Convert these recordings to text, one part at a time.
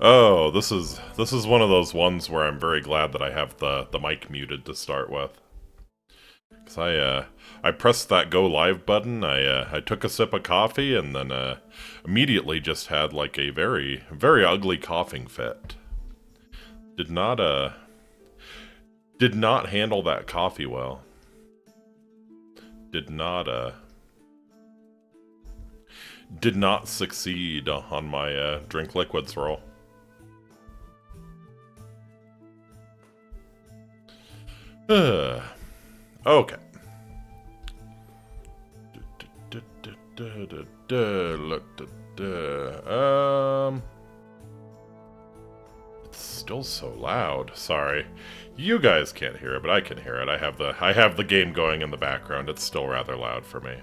Oh, this is one of those ones where I'm very glad that I have the mic muted to start with. Cause I pressed that go live button. I took a sip of coffee and then immediately just had like a very very ugly coughing fit. Did not handle that coffee well. Did not succeed on my drink liquids roll. Okay. It's still so loud. Sorry. You guys can't hear it, but I can hear it. I have the game going in the background. It's still rather loud for me.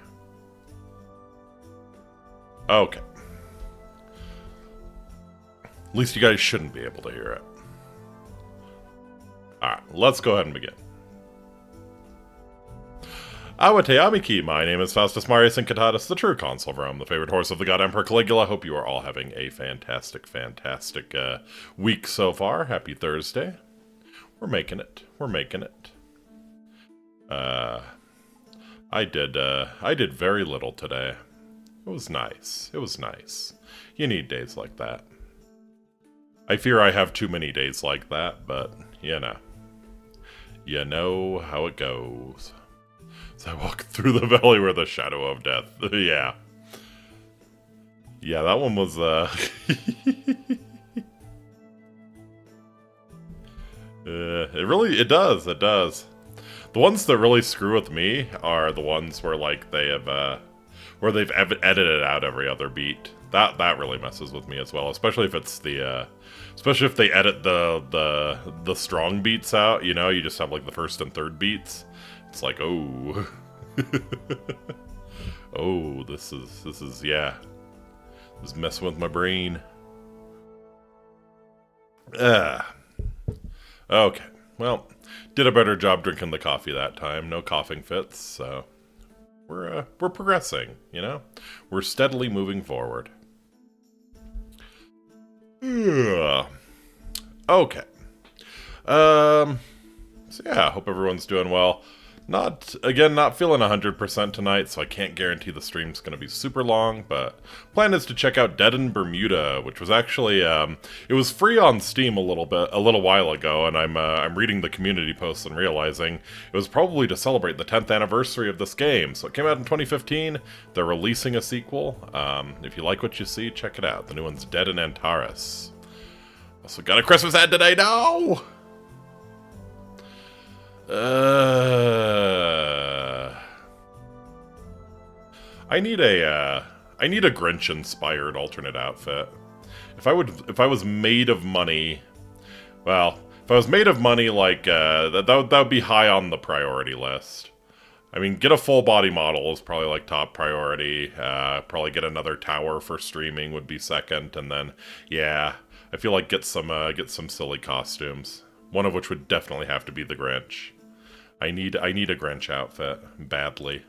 Okay. At least you guys shouldn't be able to hear it. Alright, let's go ahead and begin. Awate my name is Faustus Marius Incitatus, the true consul of Rome, the favorite horse of the god Emperor Caligula. Hope you are all having a fantastic week so far. Happy Thursday. We're making it. I did very little today. It was nice. You need days like that. I fear I have too many days like that, but, you know how it goes. As I walk through the valley where the shadow of death. Yeah. Yeah, that one was, it does. The ones that really screw with me are the ones where, like, they've edited out every other beat. That really messes with me as well, especially if it's especially if they edit the strong beats out, you know, you just have like the first and third beats. It's like, oh. Oh, this is yeah. This is messing with my brain. Okay. Well, did a better job drinking the coffee that time. No coughing fits, so we're progressing, you know? We're steadily moving forward. Okay. So yeah, hope everyone's doing well. Not feeling 100% tonight, so I can't guarantee the stream's going to be super long, but plan is to check out Dead in Bermuda, which was actually, it was free on Steam a little while ago, and I'm reading the community posts and realizing it was probably to celebrate the 10th anniversary of this game. So it came out in 2015, they're releasing a sequel. If you like what you see, check it out. The new one's Dead in Antares. Also got a Christmas ad today, no! I need a Grinch-inspired alternate outfit. If I was made of money, well, if I was made of money, like that would be high on the priority list. I mean, get a full body model is probably like top priority. Probably get another tower for streaming would be second, and then yeah, I feel like get some silly costumes. One of which would definitely have to be the Grinch. I need a Grinch outfit badly.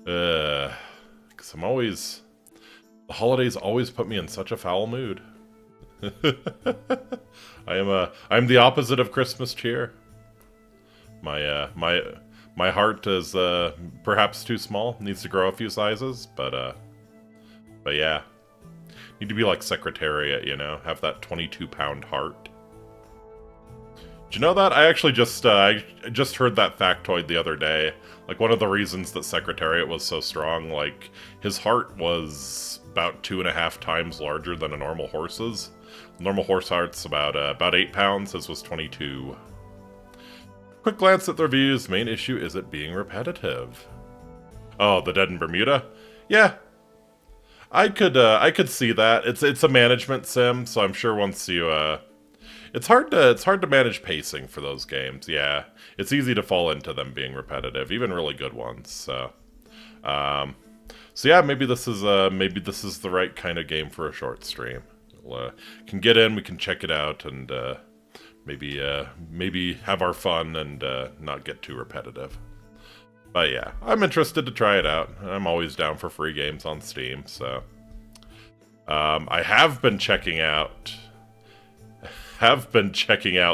Because the holidays always put me in such a foul mood. I'm the opposite of Christmas cheer. My heart is perhaps too small. Needs to grow a few sizes, but yeah, need to be like Secretariat, you know, have that 22-pound heart. Did you know that? I actually just heard that factoid the other day. Like, one of the reasons that Secretariat was so strong, like, his heart was about 2.5 times larger than a normal horse's. Normal horse heart's about 8 pounds, his was 22. Quick glance at the reviews. Main issue is it being repetitive. Oh, the Dead in Bermuda? Yeah. I could see that. It's a management sim, so I'm sure once you, It's hard to manage pacing for those games, yeah. It's easy to fall into them being repetitive, even really good ones, so yeah, maybe this is the right kind of game for a short stream. We'll, can get in, we can check it out, and maybe have our fun and not get too repetitive. But yeah, I'm interested to try it out. I'm always down for free games on Steam, so I have been checking out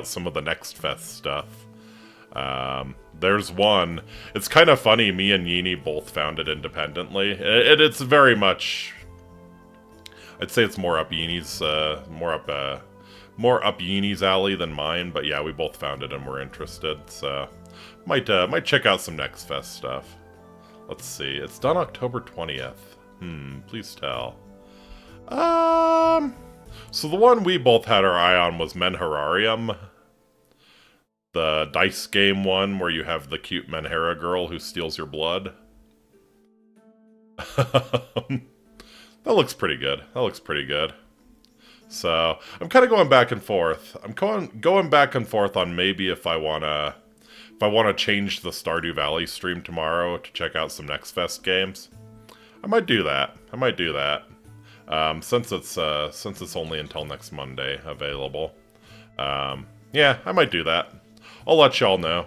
some of the Next Fest stuff. There's one. It's kind of funny. Me and Yini both found it independently. It's very much. I'd say it's more up Yini's, more up Yini's alley than mine. But yeah, we both found it and we're interested. So might check out some Next Fest stuff. Let's see. It's done October 20th. Please tell. So the one we both had our eye on was Menherarium. The dice game one where you have the cute Menhera girl who steals your blood. That looks pretty good. So, I'm kind of going back and forth. I'm going back and forth on maybe if I want to change the Stardew Valley stream tomorrow to check out some Next Fest games. I might do that. Since it's only until next Monday available. Yeah, I might do that. I'll let y'all know.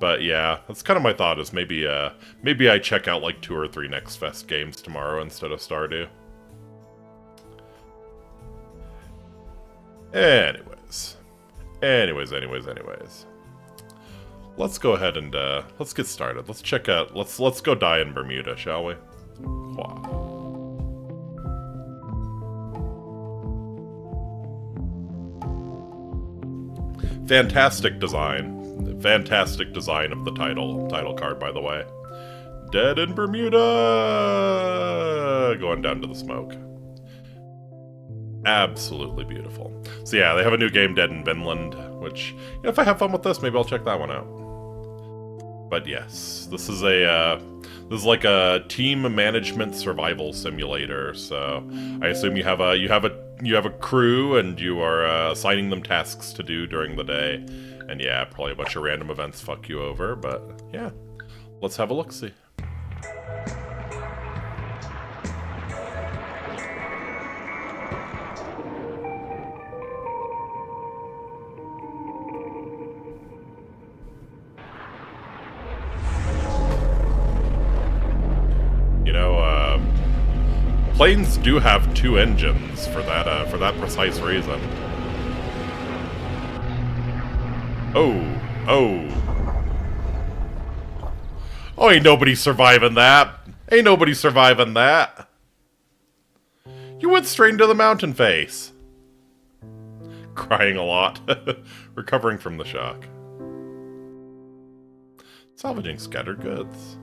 But yeah, that's kind of my thought is maybe I check out like 2 or 3 Next Fest games tomorrow instead of Stardew. Anyways. Let's go ahead and let's get started. Let's go die in Bermuda, shall we? Wow. Fantastic design of the title card, by the way. Dead in Bermuda! Going down to the smoke. Absolutely beautiful. So yeah, they have a new game, Dead in Vinland, which, you know, if I have fun with this, maybe I'll check that one out. But yes, this is like a team management survival simulator. So I assume you have a crew and you are assigning them tasks to do during the day. And yeah, probably a bunch of random events fuck you over, but yeah. Let's have a look-see. Planes do have 2 engines for that precise reason. Oh, ain't nobody surviving that. You went straight into the mountain face. Crying a lot. Recovering from the shock. Salvaging scattered goods.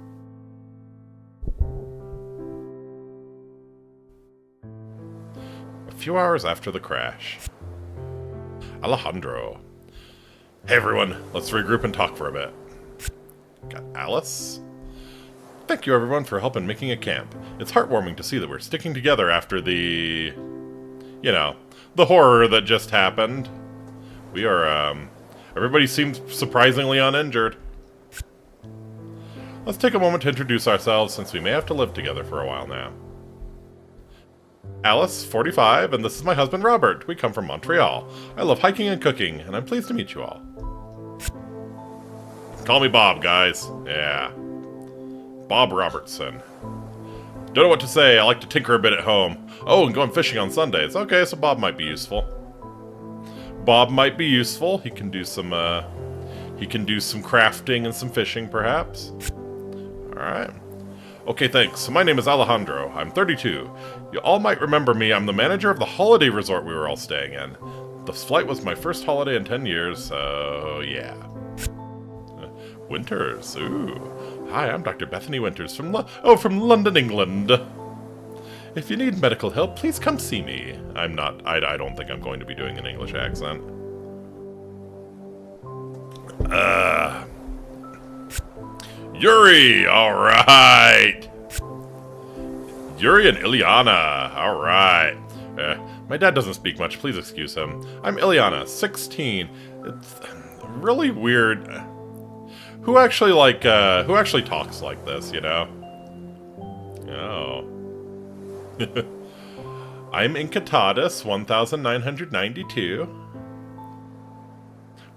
A few hours after the crash. Alejandro. Hey everyone, let's regroup and talk for a bit. Got Alice? Thank you everyone for helping making a camp. It's heartwarming to see that we're sticking together after the... you know, the horror that just happened. We are, everybody seems surprisingly uninjured. Let's take a moment to introduce ourselves since we may have to live together for a while now. Alice, 45, and this is my husband Robert. We come from Montreal. I love hiking and cooking, and I'm pleased to meet you all. Call me Bob, guys. Yeah. Bob Robertson. Don't know what to say. I like to tinker a bit at home. Oh, and going fishing on Sundays. Okay, so Bob might be useful. He can do some crafting and some fishing, perhaps. Alright. Okay, thanks. So my name is Alejandro. I'm 32. You all might remember me. I'm the manager of the holiday resort we were all staying in. This flight was my first holiday in 10 years, so yeah. Winters. Ooh. Hi, I'm Dr. Bethany Winters from London, England. If you need medical help, please come see me. I don't think I'm going to be doing an English accent. Yuri, alright. Yuri and Ilyana, alright. My dad doesn't speak much, please excuse him. I'm Ilyana, 16. It's really weird. Who actually talks like this, you know? Oh. I'm Incitatus, 1992.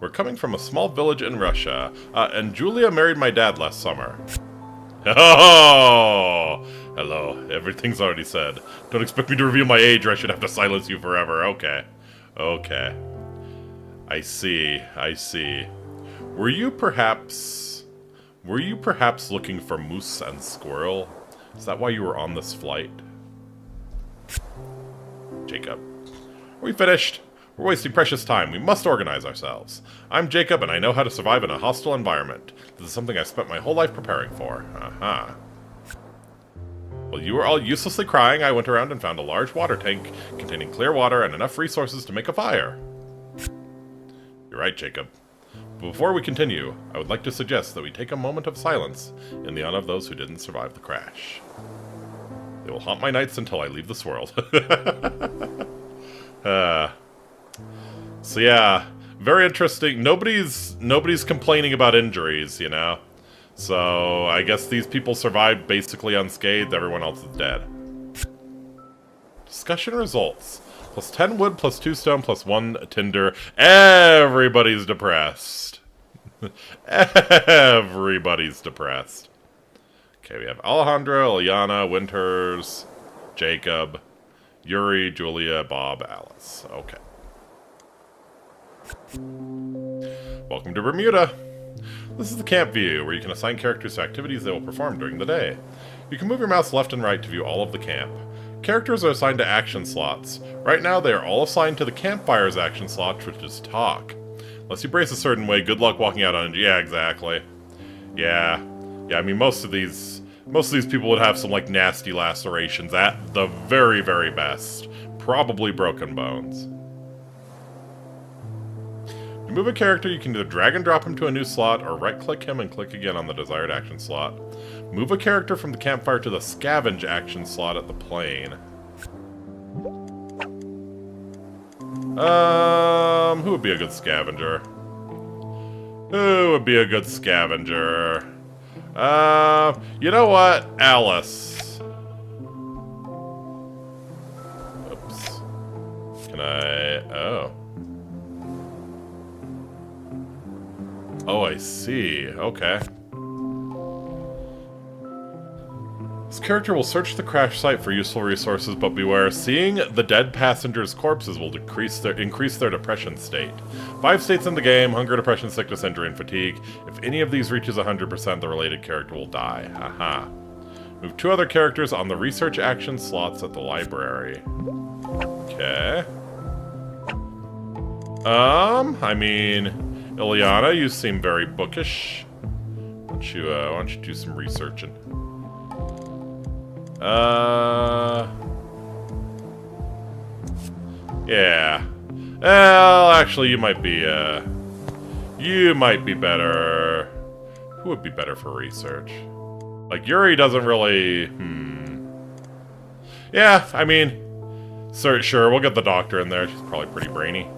We're coming from a small village in Russia, and Julia married my dad last summer. Oh! Hello. Everything's already said. Don't expect me to reveal my age or I should have to silence you forever. Okay. Okay. I see. I see. Were you perhaps looking for moose and squirrel? Is that why you were on this flight? Jacob. Are we finished? We're wasting precious time. We must organize ourselves. I'm Jacob, and I know how to survive in a hostile environment. This is something I spent my whole life preparing for. Aha. While you were all uselessly crying, I went around and found a large water tank containing clear water and enough resources to make a fire. You're right, Jacob. But before we continue, I would like to suggest that we take a moment of silence in the honor of those who didn't survive the crash. They will haunt my nights until I leave this world. So yeah, very interesting. Nobody's complaining about injuries, you know? So I guess these people survived basically unscathed, everyone else is dead. Discussion results. Plus 10 wood, plus 2 stone, plus 1 tinder. Everybody's depressed. Everybody's depressed. Okay, we have Alejandro, Ileana, Winters, Jacob, Yuri, Julia, Bob, Alice. Okay. Welcome to Bermuda. This is the camp view, where you can assign characters to activities they will perform during the day. You can move your mouse left and right to view all of the camp. Characters are assigned to action slots. Right now, they are all assigned to the campfire's action slot, which is talk. Unless you brace a certain way, good luck walking out on it. Yeah, exactly. Yeah, I mean, most of these people would have some, like, nasty lacerations at the very, very best. Probably broken bones. To move a character, you can either drag and drop him to a new slot, or right-click him and click again on the desired action slot. Move a character from the campfire to the scavenge action slot at the plane. Who would be a good scavenger? Who would be a good scavenger? You know what? Alice. Oops. Can I... Oh. Oh, I see. Okay. This character will search the crash site for useful resources, but beware, seeing the dead passengers' corpses will increase their depression state. 5 states in the game: hunger, depression, sickness, injury, and fatigue. If any of these reaches 100%, the related character will die. Haha. Move 2 other characters on the research action slots at the library. Okay. I mean, Ileana, you seem very bookish. Why don't you do some researching? Yeah. Well, actually, you might be better. Who would be better for research? Like, Yuri doesn't really, Yeah, I mean, sure, we'll get the doctor in there. She's probably pretty brainy.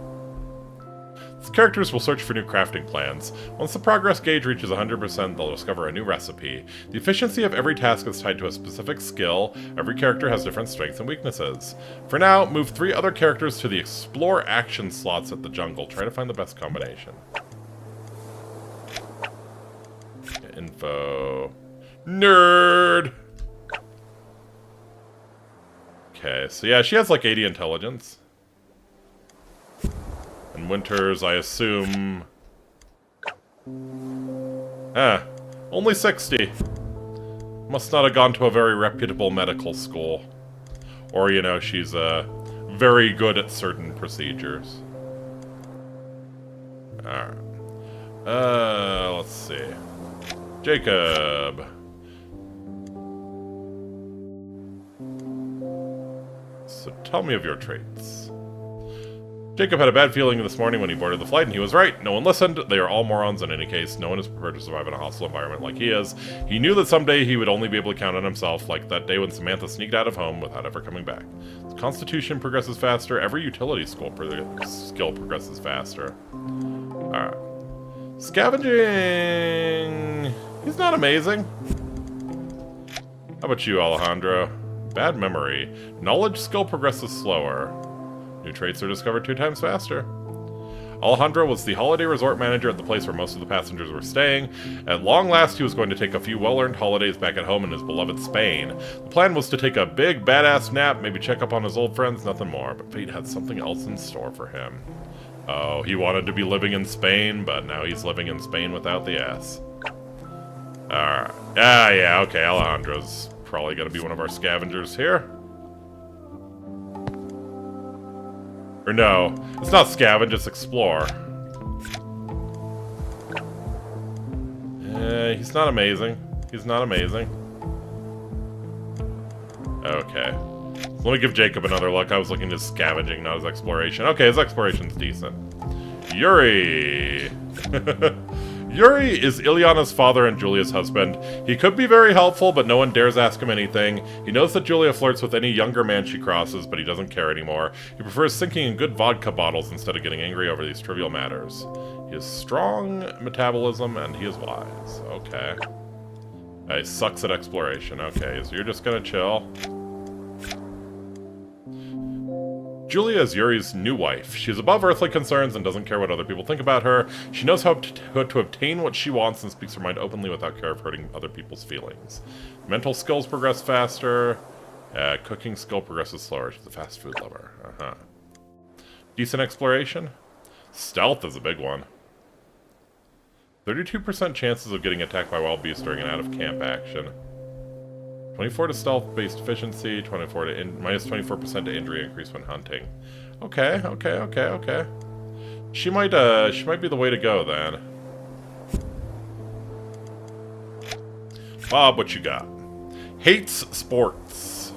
These characters will search for new crafting plans. Once the progress gauge reaches 100%, they'll discover a new recipe. The efficiency of every task is tied to a specific skill. Every character has different strengths and weaknesses. For now, move 3 other characters to the explore action slots at the jungle. Try to find the best combination. Info. Nerd! Okay, so yeah, she has like 80 intelligence. And Winters, I assume... only 60. Must not have gone to a very reputable medical school. Or, you know, she's, very good at certain procedures. Alright. Let's see. Jacob. So tell me of your traits. Jacob had a bad feeling this morning when he boarded the flight, and he was right. No one listened. They are all morons in any case. No one is prepared to survive in a hostile environment like he is. He knew that someday he would only be able to count on himself, like that day when Samantha sneaked out of home without ever coming back. His constitution progresses faster. Every utility skill progresses faster. Alright. Scavenging... He's not amazing. How about you, Alejandro? Bad memory. Knowledge skill progresses slower. New traits are discovered 2 times faster. Alejandro was the holiday resort manager at the place where most of the passengers were staying. At long last, he was going to take a few well-earned holidays back at home in his beloved Spain. The plan was to take a big, badass nap, maybe check up on his old friends, nothing more. But fate had something else in store for him. Oh, he wanted to be living in Spain, but now he's living in Spain without the S. Alright. Ah, yeah, okay, Alejandro's probably going to be one of our scavengers here. Or no, it's not scavenge, it's explore. He's not amazing. He's not amazing. Okay. Let me give Jacob another look. I was looking at his scavenging, not his exploration. Okay, his exploration's decent. Yuri! Yuri is Ilyana's father and Julia's husband. He could be very helpful, but no one dares ask him anything. He knows that Julia flirts with any younger man she crosses, but he doesn't care anymore. He prefers sinking in good vodka bottles instead of getting angry over these trivial matters. He has strong metabolism, and he is wise. Okay. He sucks at exploration. Okay, so you're just gonna chill. Julia is Yuri's new wife. She is above earthly concerns and doesn't care what other people think about her. She knows how to obtain what she wants and speaks her mind openly without care of hurting other people's feelings. Mental skills progress faster. Cooking skill progresses slower. She's a fast food lover. Decent exploration. Stealth is a big one. 32% chances of getting attacked by wild beasts during an out-of-camp action. 24 to stealth-based efficiency, 24 to minus 24% to injury increase when hunting. Okay. She might be the way to go then. Bob, what you got? Hates sports.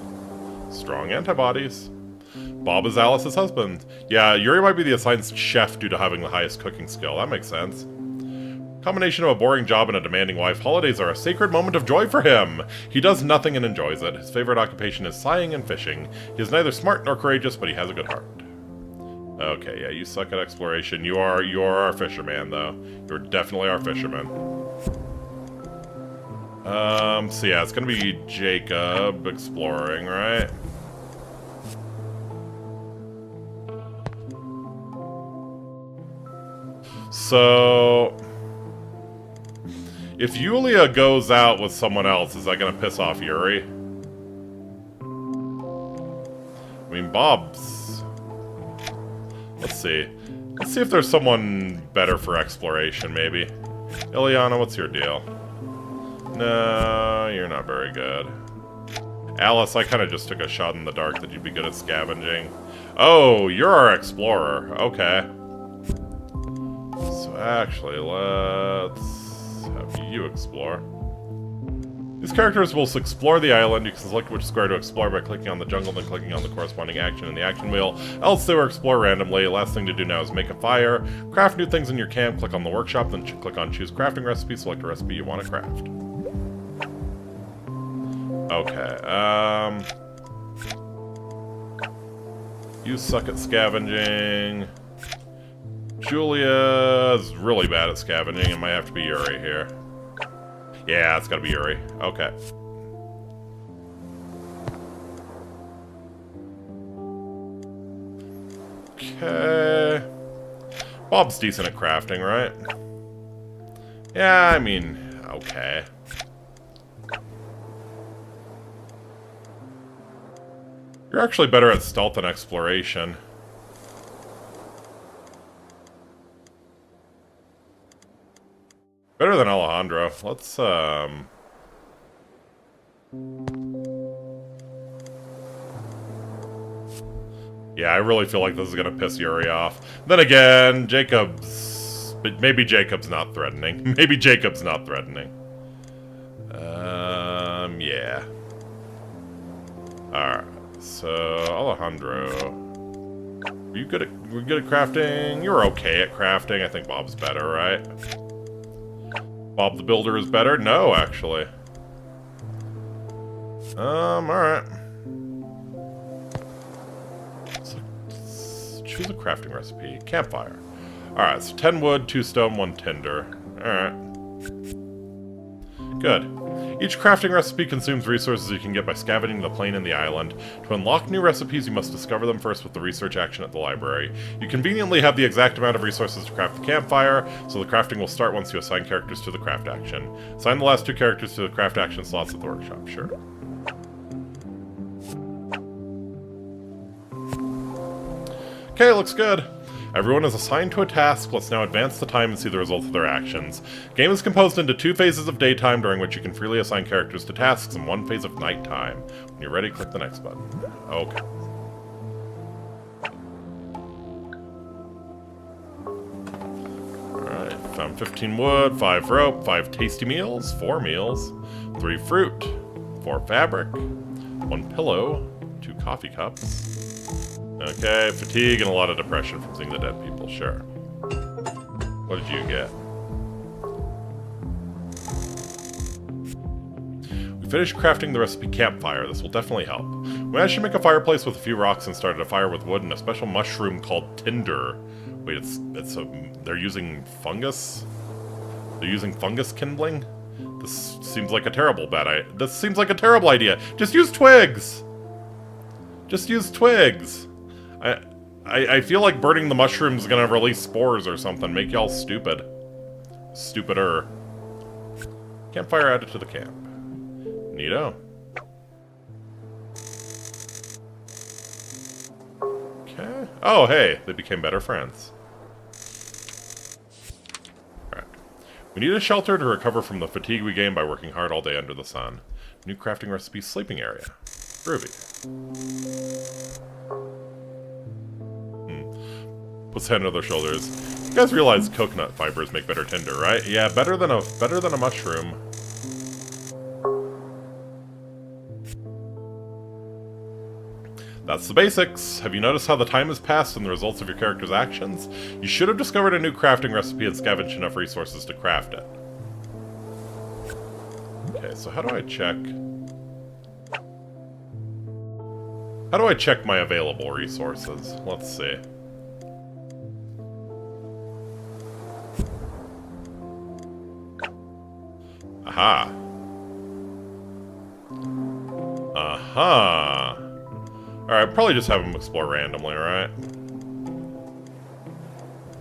Strong antibodies. Bob is Alice's husband. Yeah, Yuri might be the assigned chef due to having the highest cooking skill. That makes sense. Combination of a boring job and a demanding wife, holidays are a sacred moment of joy for him. He does nothing and enjoys it. His favorite occupation is sighing and fishing. He is neither smart nor courageous, but he has a good heart. Okay, yeah, you suck at exploration. You are our fisherman, though. You're definitely our fisherman. So yeah, it's gonna be Jacob exploring, right? So if Yulia goes out with someone else, is that gonna piss off Yuri? I mean, Bob's... Let's see. Let's see if there's someone better for exploration, maybe. Ilyana, what's your deal? No, you're not very good. Alice, I kind of just took a shot in the dark that you'd be good at scavenging. Oh, you're our explorer. Okay. So actually, let's have you explore. These characters will explore the island. You can select which square to explore by clicking on the jungle, then clicking on the corresponding action in the action wheel. Else they will explore randomly. Last thing to do now is make a fire. Craft new things in your camp. Click on the workshop, then click on choose crafting recipe. Select a recipe you want to craft. Okay, you suck at scavenging. Julia's really bad at scavenging. It might have to be Yuri here. Yeah, it's gotta be Yuri. Okay. Okay. Bob's decent at crafting, right? Yeah, I mean, okay. You're actually better at stealth and exploration. Better than Alejandro. Let's, yeah, I really feel like this is gonna piss Yuri off. Then again, Jacob's... But maybe Jacob's not threatening. Maybe Jacob's not threatening. Yeah. Alright, so Alejandro... Were you good at crafting? You were okay at crafting. I think Bob's better, right? Bob the Builder is better? No, actually. Alright. Let's choose a crafting recipe. Campfire. Alright, so 10 wood, 2 stone, 1 tinder. Alright. Good. Each crafting recipe consumes resources you can get by scavenging the plane and the island. To unlock new recipes, you must discover them first with the research action at the library. You conveniently have the exact amount of resources to craft the campfire, so the crafting will start once you assign characters to the craft action. Assign the last 2 characters to the craft action slots at the workshop, sure. Okay, looks good. Everyone is assigned to a task. Let's now advance the time and see the results of their actions. Game is composed into 2 phases of daytime, during which you can freely assign characters to tasks, and 1 phase of nighttime. When you're ready, click the next button. Okay. Alright, found 15 wood, 5 rope, 5 tasty meals, 4 meals, 3 fruit, 4 fabric, 1 pillow, 2 coffee cups. Okay, fatigue and a lot of depression from seeing the dead people, sure. What did you get? We finished crafting the recipe campfire. This will definitely help. We managed to make a fireplace with a few rocks and started a fire with wood and a special mushroom called tinder. Wait, they're using fungus? They're using fungus kindling? This seems like a terrible idea. Just use twigs! Just use twigs! I feel like burning the mushrooms is gonna release spores or something. Make y'all stupid. Stupider. Campfire added to the camp. Neato. Okay. Oh, hey, they became better friends. Alright. We need a shelter to recover from the fatigue we gain by working hard all day under the sun. New crafting recipe, sleeping area. Groovy. Puts head on their shoulders. You guys realize coconut fibers make better tinder, right? Yeah, better than a mushroom. That's the basics. Have you noticed how the time has passed and the results of your character's actions? You should have discovered a new crafting recipe and scavenged enough resources to craft it. Okay, so how do I check? How do I check my available resources? Let's see. Aha. Aha. Alright, probably just have them explore randomly, right?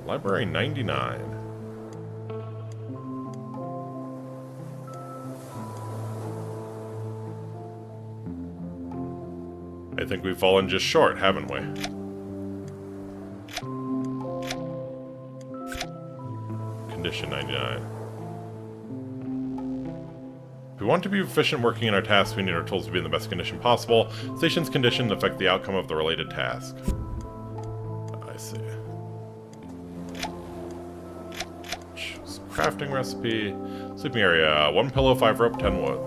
Library 99. I think we've fallen just short, haven't we? Condition 99. If we want to be efficient working in our tasks, we need our tools to be in the best condition possible. Station's condition affect the outcome of the related task. I see. Choose crafting recipe. Sleeping area. 1 pillow, 5 rope, 10 wood.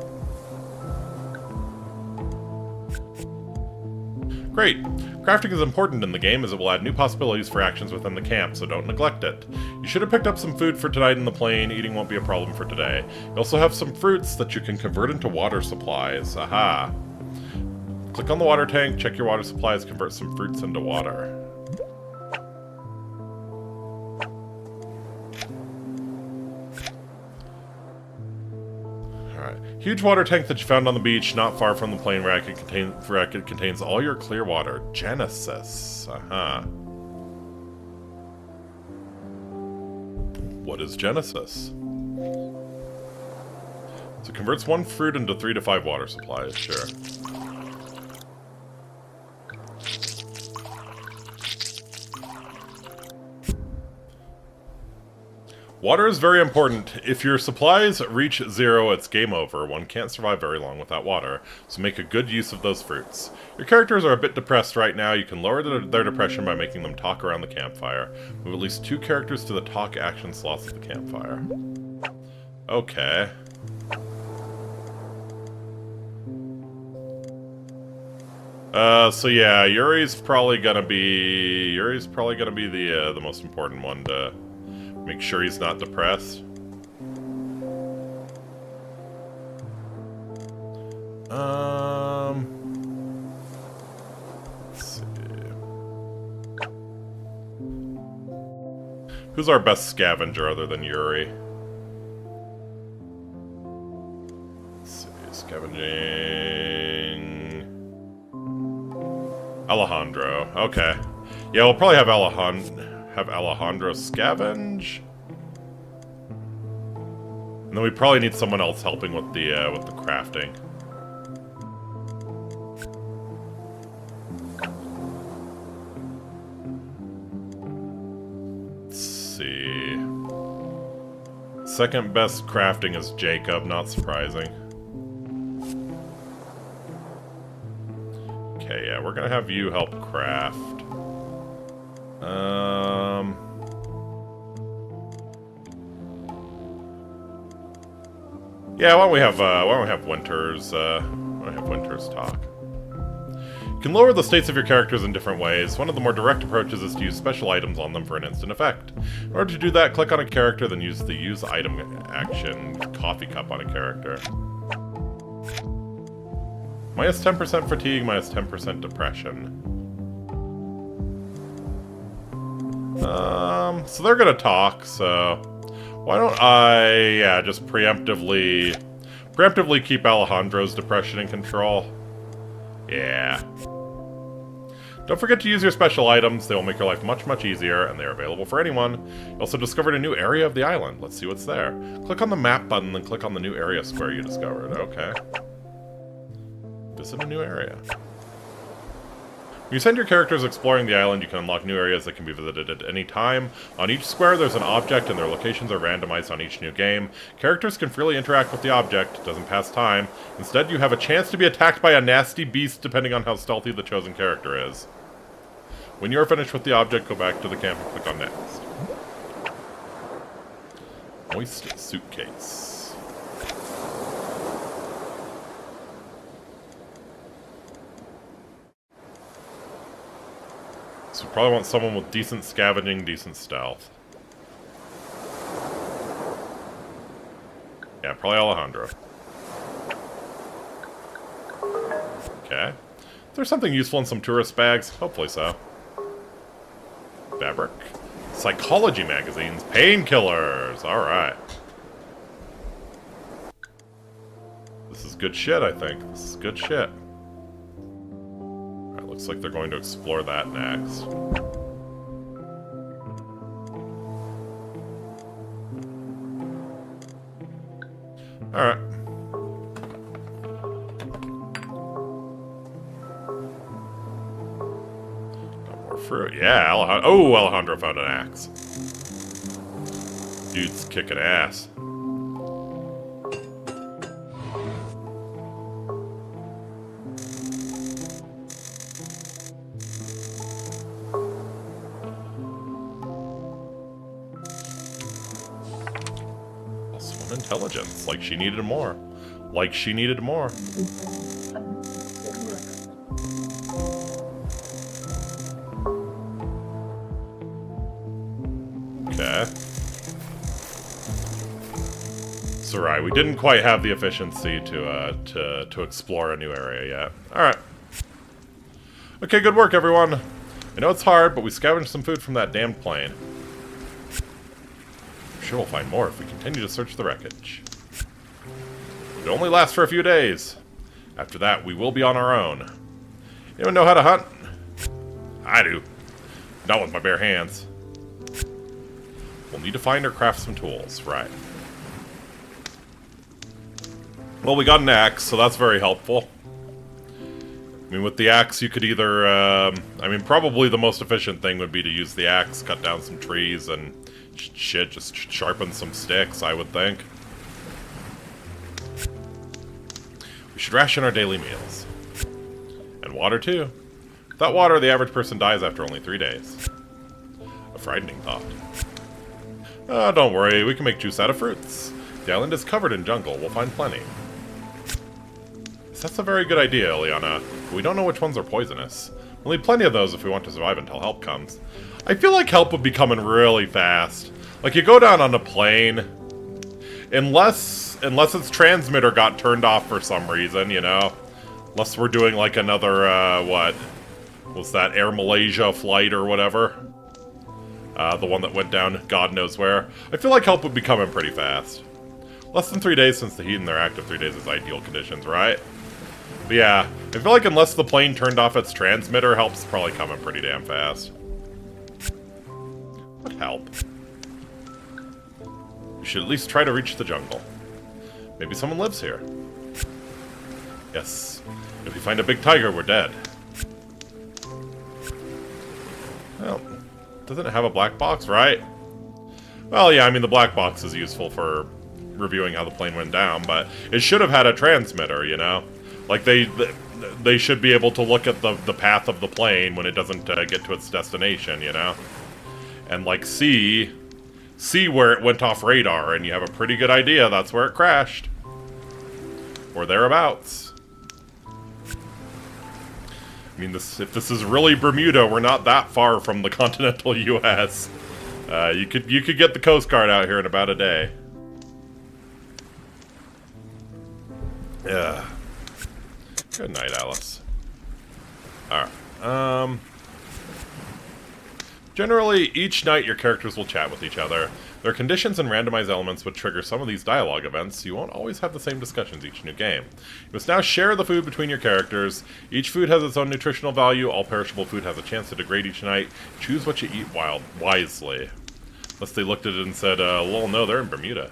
Great! Crafting is important in the game as it will add new possibilities for actions within the camp, so don't neglect it. You should have picked up some food for tonight in the plane. Eating won't be a problem for today. You also have some fruits that you can convert into water supplies. Aha! Click on the water tank, check your water supplies, convert some fruits into water. Huge water tank that you found on the beach, not far from the plane rack. It contains all your clear water. Genesis. Aha. What is Genesis? So it converts 1 fruit into 3 to 5 water supplies, sure. Water is very important. If your supplies reach 0, it's game over. One can't survive very long without water, so make a good use of those fruits. Your characters are a bit depressed right now. You can lower their depression by making them talk around the campfire. Move at least 2 characters to the talk action slots of the campfire. Okay. So yeah, Yuri's probably gonna be the most important one to make sure he's not depressed. Let's see. Who's our best scavenger other than Yuri? Let's see. Scavenging... Alejandro. Okay. Yeah, we'll probably have Alejandro scavenge. And then we probably need someone else helping with the crafting. Let's see. Second best crafting is Jacob, not surprising. Okay, yeah, we're gonna have you help craft. Yeah, why don't we have Winters talk. You can lower the states of your characters in different ways. One of the more direct approaches is to use special items on them for an instant effect. In order to do that, click on a character, then use the use item action, coffee cup on a character. Minus 10% fatigue, minus 10% depression. So they're gonna talk, so why don't I, yeah, just preemptively keep Alejandro's depression in control. Yeah. Don't forget to use your special items. They will make your life much, much easier, and they are available for anyone. You also discovered a new area of the island. Let's see what's there. Click on the map button, then click on the new area square you discovered. Okay. Visit a new area. When you send your characters exploring the island, you can unlock new areas that can be visited at any time. On each square, there's an object, and their locations are randomized on each new game. Characters can freely interact with the object. It doesn't pass time. Instead, you have a chance to be attacked by a nasty beast, depending on how stealthy the chosen character is. When you are finished with the object, go back to the camp and click on Next. Moist suitcase. So we probably want someone with decent scavenging, decent stealth. Yeah, probably Alejandro. Okay. Is there something useful in some tourist bags? Hopefully so. Fabric. Psychology magazines. Painkillers. Alright. This is good shit, I think. This is good shit. Looks like they're going to explore that next. Alright. Got more fruit. Yeah, Alejandro found an axe. Dude's kicking ass. Intelligence, like she needed more. Like she needed more. Okay. It's alright, we didn't quite have the efficiency to explore a new area yet. Alright. Okay, good work, everyone. I know it's hard, but we scavenged some food from that damned plane. I'm sure we'll find more if we continue to search the wreckage. It only lasts for a few days. After that, we will be on our own. Anyone know how to hunt? I do. Not with my bare hands. We'll need to find or craft some tools, right. Well, we got an axe, so that's very helpful. I mean, with the axe, you could either, I mean, probably the most efficient thing would be to use the axe, cut down some trees, and shit, just sharpen some sticks, I would think. We should ration our daily meals. And water, too. Without water, the average person dies after only 3 days. A frightening thought. Don't worry, we can make juice out of fruits. The island is covered in jungle, we'll find plenty. That's a very good idea, Ileana, but we don't know which ones are poisonous. We'll need plenty of those if we want to survive until help comes. I feel like help would be coming really fast. Like, you go down on a plane, unless its transmitter got turned off for some reason, you know? Unless we're doing, like, another, what? Was that Air Malaysia flight or whatever? The one that went down God knows where. I feel like help would be coming pretty fast. Less than 3 days since the heat in their active 3 days is ideal conditions, right? But yeah, I feel like unless the plane turned off its transmitter, help's probably coming pretty damn fast. What help? We should at least try to reach the jungle. Maybe someone lives here. Yes. If we find a big tiger, we're dead. Well, doesn't it have a black box, right? Well, yeah, I mean, the black box is useful for reviewing how the plane went down, but it should have had a transmitter, you know? Like, they should be able to look at the path of the plane when it doesn't get to its destination, you know? And, like, see where it went off radar, and you have a pretty good idea that's where it crashed. Or thereabouts. I mean, if this is really Bermuda, we're not that far from the continental U.S. You could get the Coast Guard out here in about a day. Yeah. Good night, Alice. Alright. Generally, each night your characters will chat with each other. There are conditions and randomized elements which trigger some of these dialogue events, so you won't always have the same discussions each new game. You must now share the food between your characters. Each food has its own nutritional value. All perishable food has a chance to degrade each night. Choose what you eat wisely. Unless they looked at it and said, well, no, they're in Bermuda.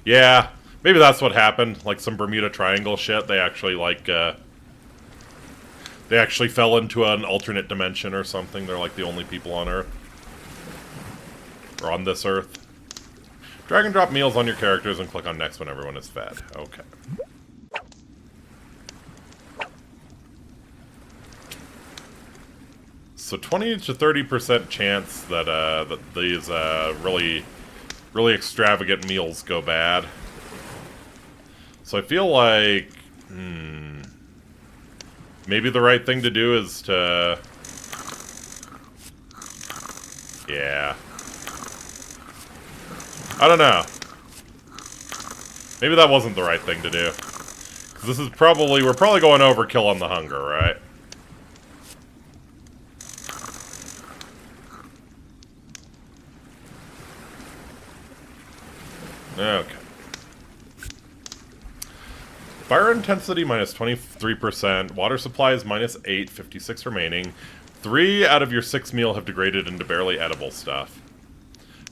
Yeah, maybe that's what happened. Like some Bermuda Triangle shit. They actually, like, they actually fell into an alternate dimension or something. They're like the only people on Earth. Or on this Earth. Drag and drop meals on your characters and click on next when everyone is fed. Okay. So 20 to 30% chance that that these really extravagant meals go bad. So I feel like maybe the right thing to do is to I don't know. Maybe that wasn't the right thing to do. 'Cause this is we're probably going overkill on the hunger, right? Okay. Fire intensity minus 23%. Water supply is minus 8, 56 remaining. 3 out of your 6 meal have degraded into barely edible stuff.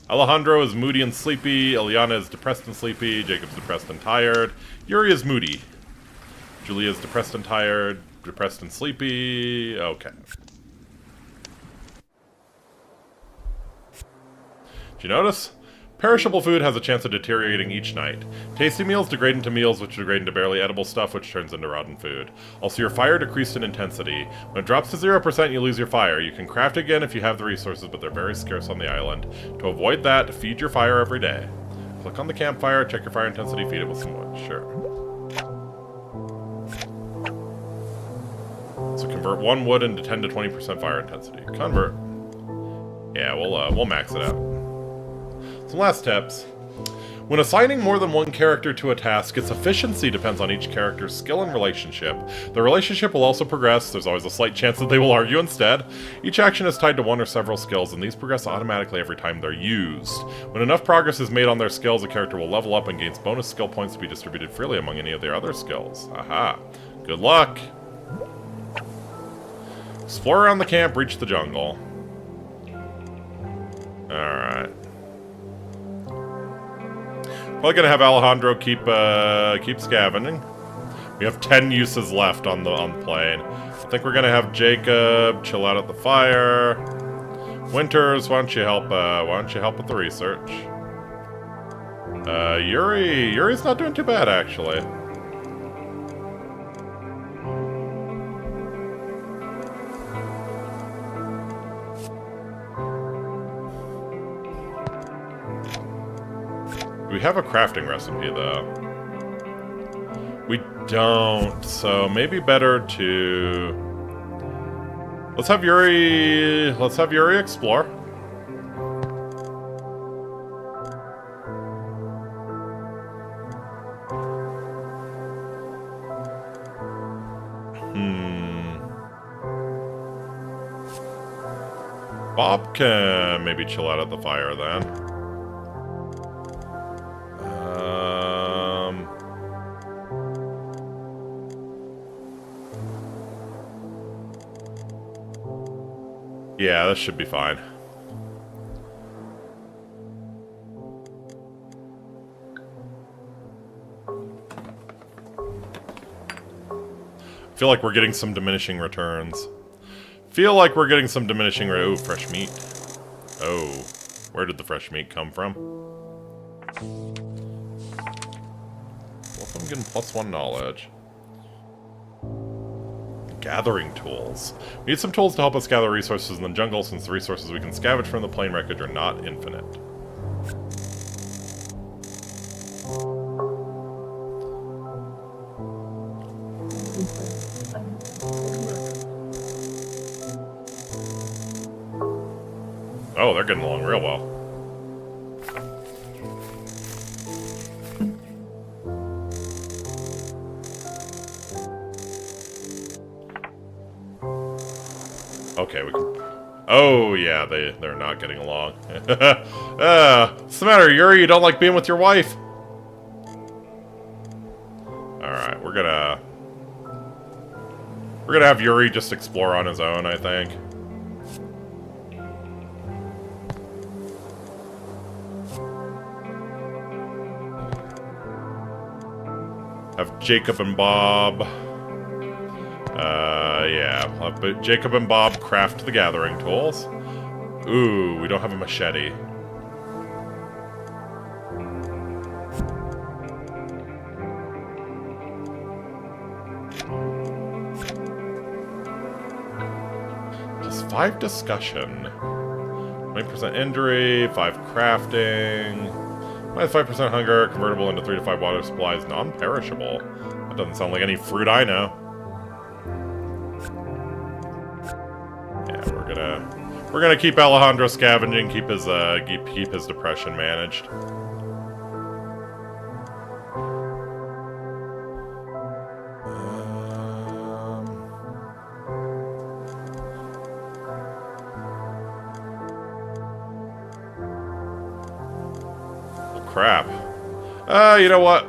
Alejandro is moody and sleepy. Eliana is depressed and sleepy. Jacob's depressed and tired. Yuri is moody. Julia is depressed and tired. Depressed and sleepy. Okay. Did you notice? Perishable food has a chance of deteriorating each night. Tasty meals degrade into meals, which degrade into barely edible stuff, which turns into rotten food. Also, your fire decreased in intensity. When it drops to 0%, you lose your fire. You can craft again if you have the resources, but they're very scarce on the island. To avoid that, feed your fire every day. Click on the campfire, check your fire intensity, feed it with some wood. Sure. So convert 1 wood into 10 to 20% fire intensity. Convert. Yeah, we'll max it out. Some last tips. When assigning more than one character to a task, its efficiency depends on each character's skill and relationship. The relationship will also progress. There's always a slight chance that they will argue instead. Each action is tied to one or several skills, and these progress automatically every time they're used. When enough progress is made on their skills, a character will level up and gains bonus skill points to be distributed freely among any of their other skills. Aha. Good luck! Explore around the camp, reach the jungle. Alright. Probably gonna have Alejandro keep scavenging. We have 10 uses left on the plane. I think we're gonna have Jacob chill out at the fire. Winters, why don't you help with the research? Yuri's not doing too bad actually. We have a crafting recipe, though. We don't, so maybe better to... Let's have Yuri explore. Bob can maybe chill out at the fire, then. Yeah, this should be fine. Feel like we're getting some diminishing returns. Oh, fresh meat. Oh, where did the fresh meat come from? Well, if I'm getting +1 knowledge. Gathering tools. We need some tools to help us gather resources in the jungle, since the resources we can scavenge from the plain wreckage are not infinite. Oh, they're getting along real well. Okay, we can... Oh, yeah, they're not getting along. What's the matter, Yuri? You don't like being with your wife? Alright, we're gonna have Yuri just explore on his own, I think. Have Jacob and Bob... yeah. I'll have Jacob and Bob craft the gathering tools. Ooh, we don't have a machete. Just 5 discussion. 20% injury, 5 crafting... Minus 5% hunger, convertible into 3 to 5 water supplies, non-perishable. That doesn't sound like any fruit I know. Yeah, we're gonna keep Alejandro scavenging, keep his depression managed. Crap. You know what?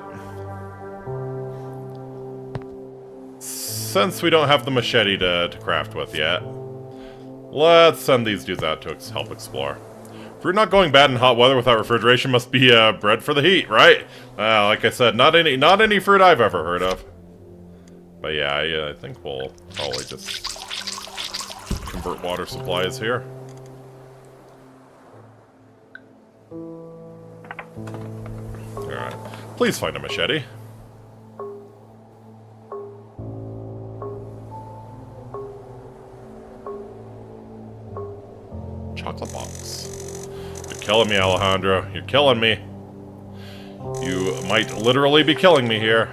Since we don't have the machete to craft with yet, let's send these dudes out to help explore. Fruit not going bad in hot weather without refrigeration must be bred for the heat, right? Like I said, not any fruit I've ever heard of. But yeah, I think we'll probably just convert water supplies here. Alright. Please find a machete. Chocolate box. You're killing me, Alejandro. You're killing me. You might literally be killing me here.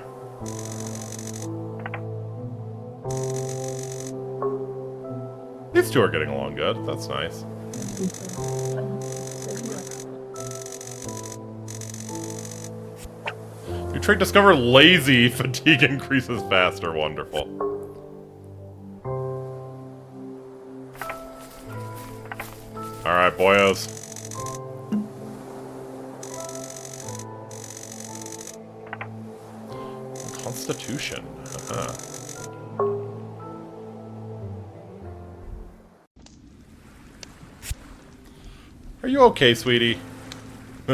These two are getting along good. That's nice. New trait discover lazy. Fatigue increases faster. Wonderful. Alright, boyos. Constitution. Are you okay, sweetie?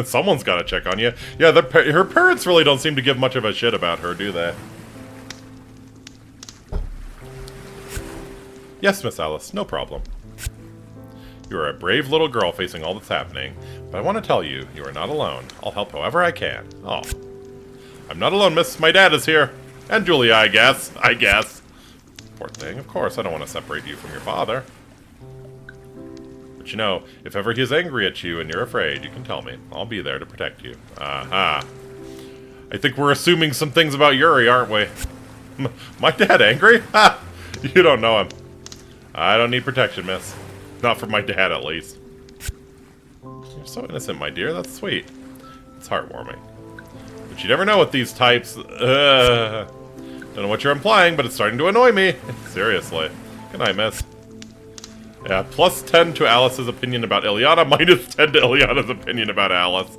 Someone's got to check on you. Yeah, her parents really don't seem to give much of a shit about her, do they? Yes, Miss Alice, no problem. You are a brave little girl facing all that's happening, but I want to tell you, you are not alone. I'll help however I can. Oh. I'm not alone, miss. My dad is here. And Julia, I guess. Poor thing. Of course, I don't want to separate you from your father. But you know, if ever he is angry at you and you're afraid, you can tell me. I'll be there to protect you. Aha. I think we're assuming some things about Yuri, aren't we? My dad angry? Ha! You don't know him. I don't need protection, miss. Not from my dad, at least. You're so innocent, my dear. That's sweet. It's heartwarming. But you never know with these types. Don't know what you're implying, but it's starting to annoy me. Seriously. Good night, miss. Yeah, plus 10 to Alice's opinion about Ileana, minus 10 to Ileana's opinion about Alice.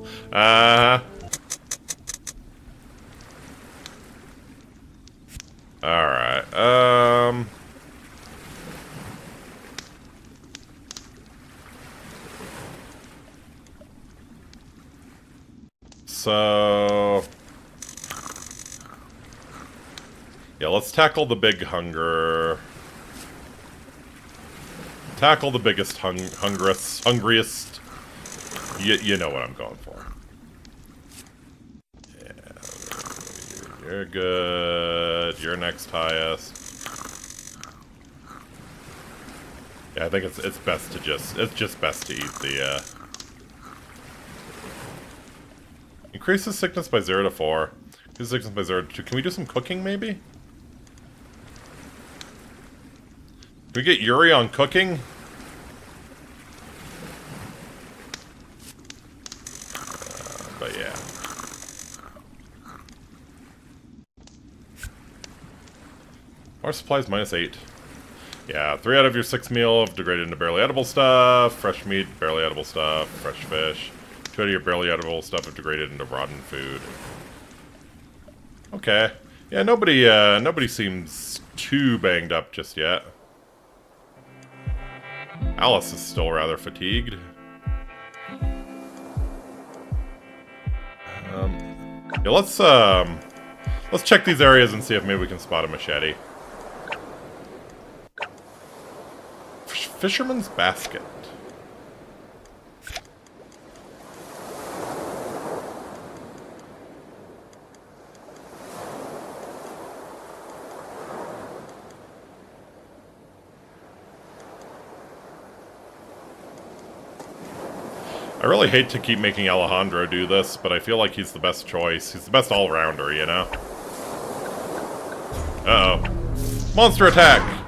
Alright, so... Yeah, let's tackle the big hunger. Tackle the biggest hungriest. You know what I'm going for. Yeah, you're good. You're next highest. Yeah, I think it's best to just best to eat the increases sickness by 0 to 4. Increases sickness by 0 to 2. Can we do some cooking maybe? Can we get Yuri on cooking? But yeah. Our supplies -8. Yeah, 3 out of your 6 meal have degraded into barely edible stuff. Fresh meat, barely edible stuff. Fresh fish. 2 out of your barely edible stuff have degraded into rotten food. Okay. Yeah, nobody seems too banged up just yet. Alice is still rather fatigued. Yeah, let's check these areas and see if maybe we can spot a machete. Fisherman's basket. I really hate to keep making Alejandro do this, but I feel like he's the best choice. He's the best all-rounder, you know? Uh-oh. Monster attack!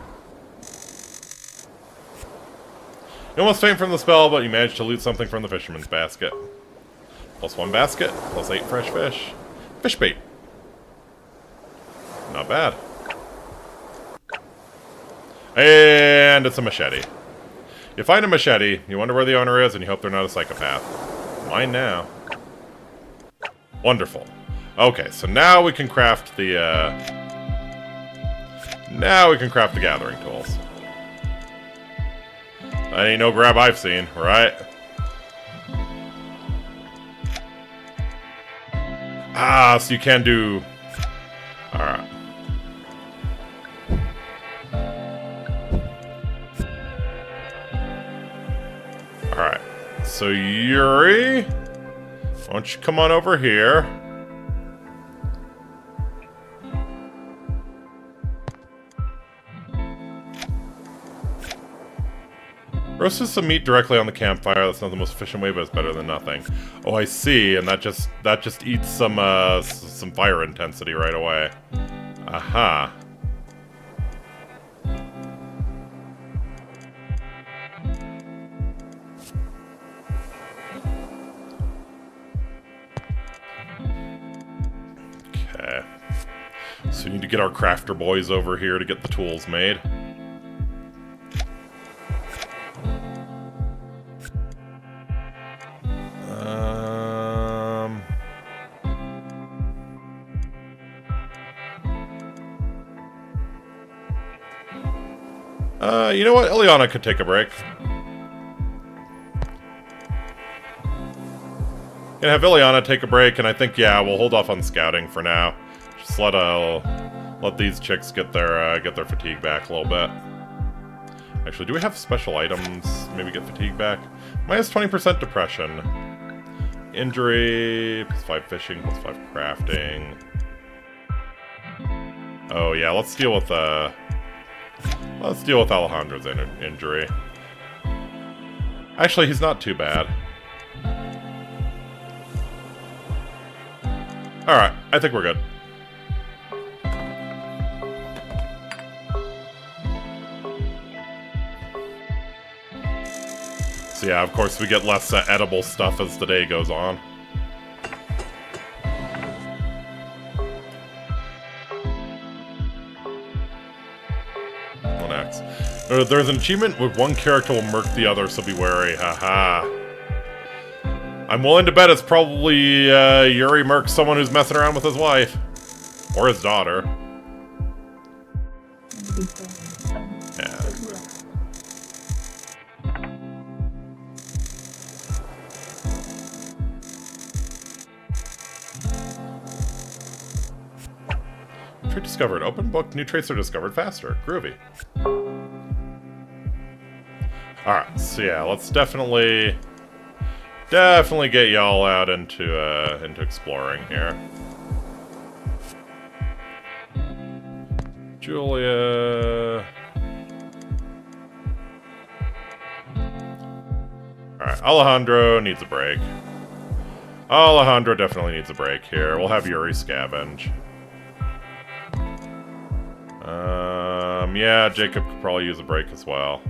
You almost faint from the spell, but you managed to loot something from the fisherman's basket. +1 basket, +8 fresh fish. Fish bait. Not bad. And it's a machete. You find a machete, you wonder where the owner is, and you hope they're not a psychopath. Mine now. Wonderful. Okay, so now we can craft the, gathering tools. That ain't no grab I've seen, right? Ah, so you can do... Alright. Alright. So, Yuri, why don't you come on over here? Roasted some meat directly on the campfire. That's not the most efficient way, but it's better than nothing. Oh, I see. And that just eats some fire intensity right away. Aha. Okay. So we need to get our crafter boys over here to get the tools made. You know what? Ileana could take a break. Gonna have Ileana take a break, and I think, yeah, we'll hold off on scouting for now. Just let these chicks get their fatigue back a little bit. Actually, do we have special items? Maybe get fatigue back? Minus 20% depression. Injury, +5 fishing, +5 crafting. Oh yeah, let's deal with Alejandro's injury. Actually, he's not too bad. Alright, I think we're good. So yeah, of course we get less edible stuff as the day goes on. There's an achievement where one character will murk the other, so be wary. Haha. I'm willing to bet it's probably Yuri murks someone who's messing around with his wife. Or his daughter. Yeah. Trait discovered. Open book. New traits are discovered faster. Groovy. Alright, so yeah, let's definitely get y'all out into exploring here. Julia. Alright, Alejandro needs a break. Alejandro definitely needs a break here. We'll have Yuri scavenge. Yeah, Jacob could probably use a break as well.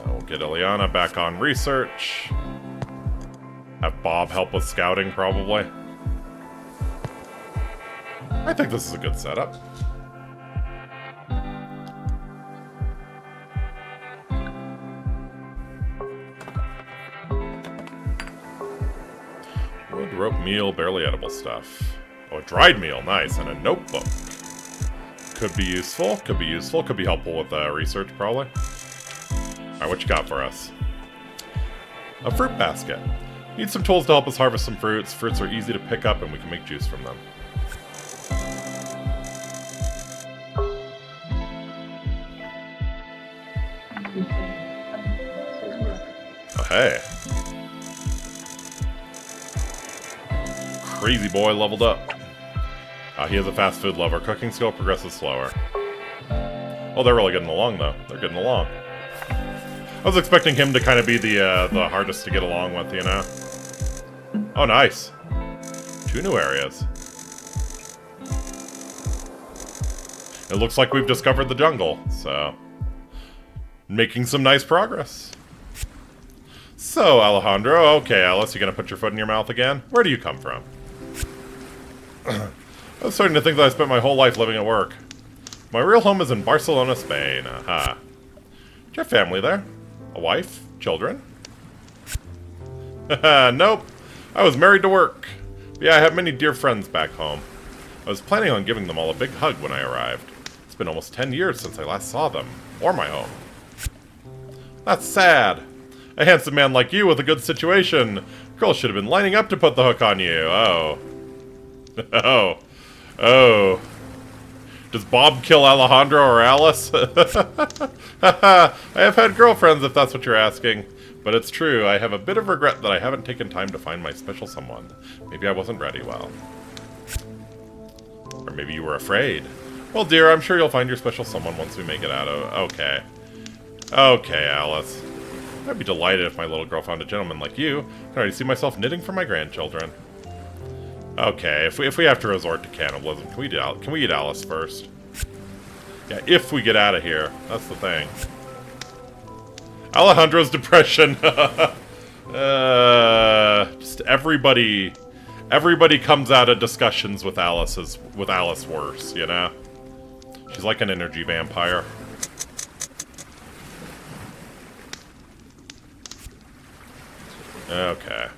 We'll get Ileana back on research. Have Bob help with scouting, probably. I think this is a good setup. Wood, rope, meal, barely edible stuff. Oh, a dried meal, nice, and a notebook. Could be useful, could be useful, could be helpful with research, probably. Alright, what you got for us? A fruit basket. Need some tools to help us harvest some fruits. Fruits are easy to pick up and we can make juice from them. Oh, hey. Crazy boy leveled up. He is a fast food lover. Cooking skill progresses slower. Oh, they're really getting along, though. They're getting along. I was expecting him to kind of be the hardest to get along with, you know? Oh, nice. 2 new areas. It looks like we've discovered the jungle, so... making some nice progress. So, Alejandro, okay, Alice, you gonna put your foot in your mouth again? Where do you come from? I was starting to think that I spent my whole life living at work. My real home is in Barcelona, Spain. Aha. Do you have family there? A wife? Children? Haha, nope. I was married to work. But yeah, I have many dear friends back home. I was planning on giving them all a big hug when I arrived. It's been almost 10 years since I last saw them. Or my home. That's sad. A handsome man like you with a good situation. Girls should have been lining up to put the hook on you. Oh. Oh. Oh. Does Bob kill Alejandro or Alice? I have had girlfriends, if that's what you're asking. But it's true, I have a bit of regret that I haven't taken time to find my special someone. Maybe I wasn't ready well. Or maybe you were afraid. Well, dear, I'm sure you'll find your special someone once we make it out of... Okay. Okay, Alice. I'd be delighted if my little girl found a gentleman like you. I can already see myself knitting for my grandchildren. Okay, if we have to resort to cannibalism, can we eat Alice first? Yeah, if we get out of here. That's the thing. Alejandro's depression. Just everybody comes out of discussions with Alice worse, you know? She's like an energy vampire. Okay.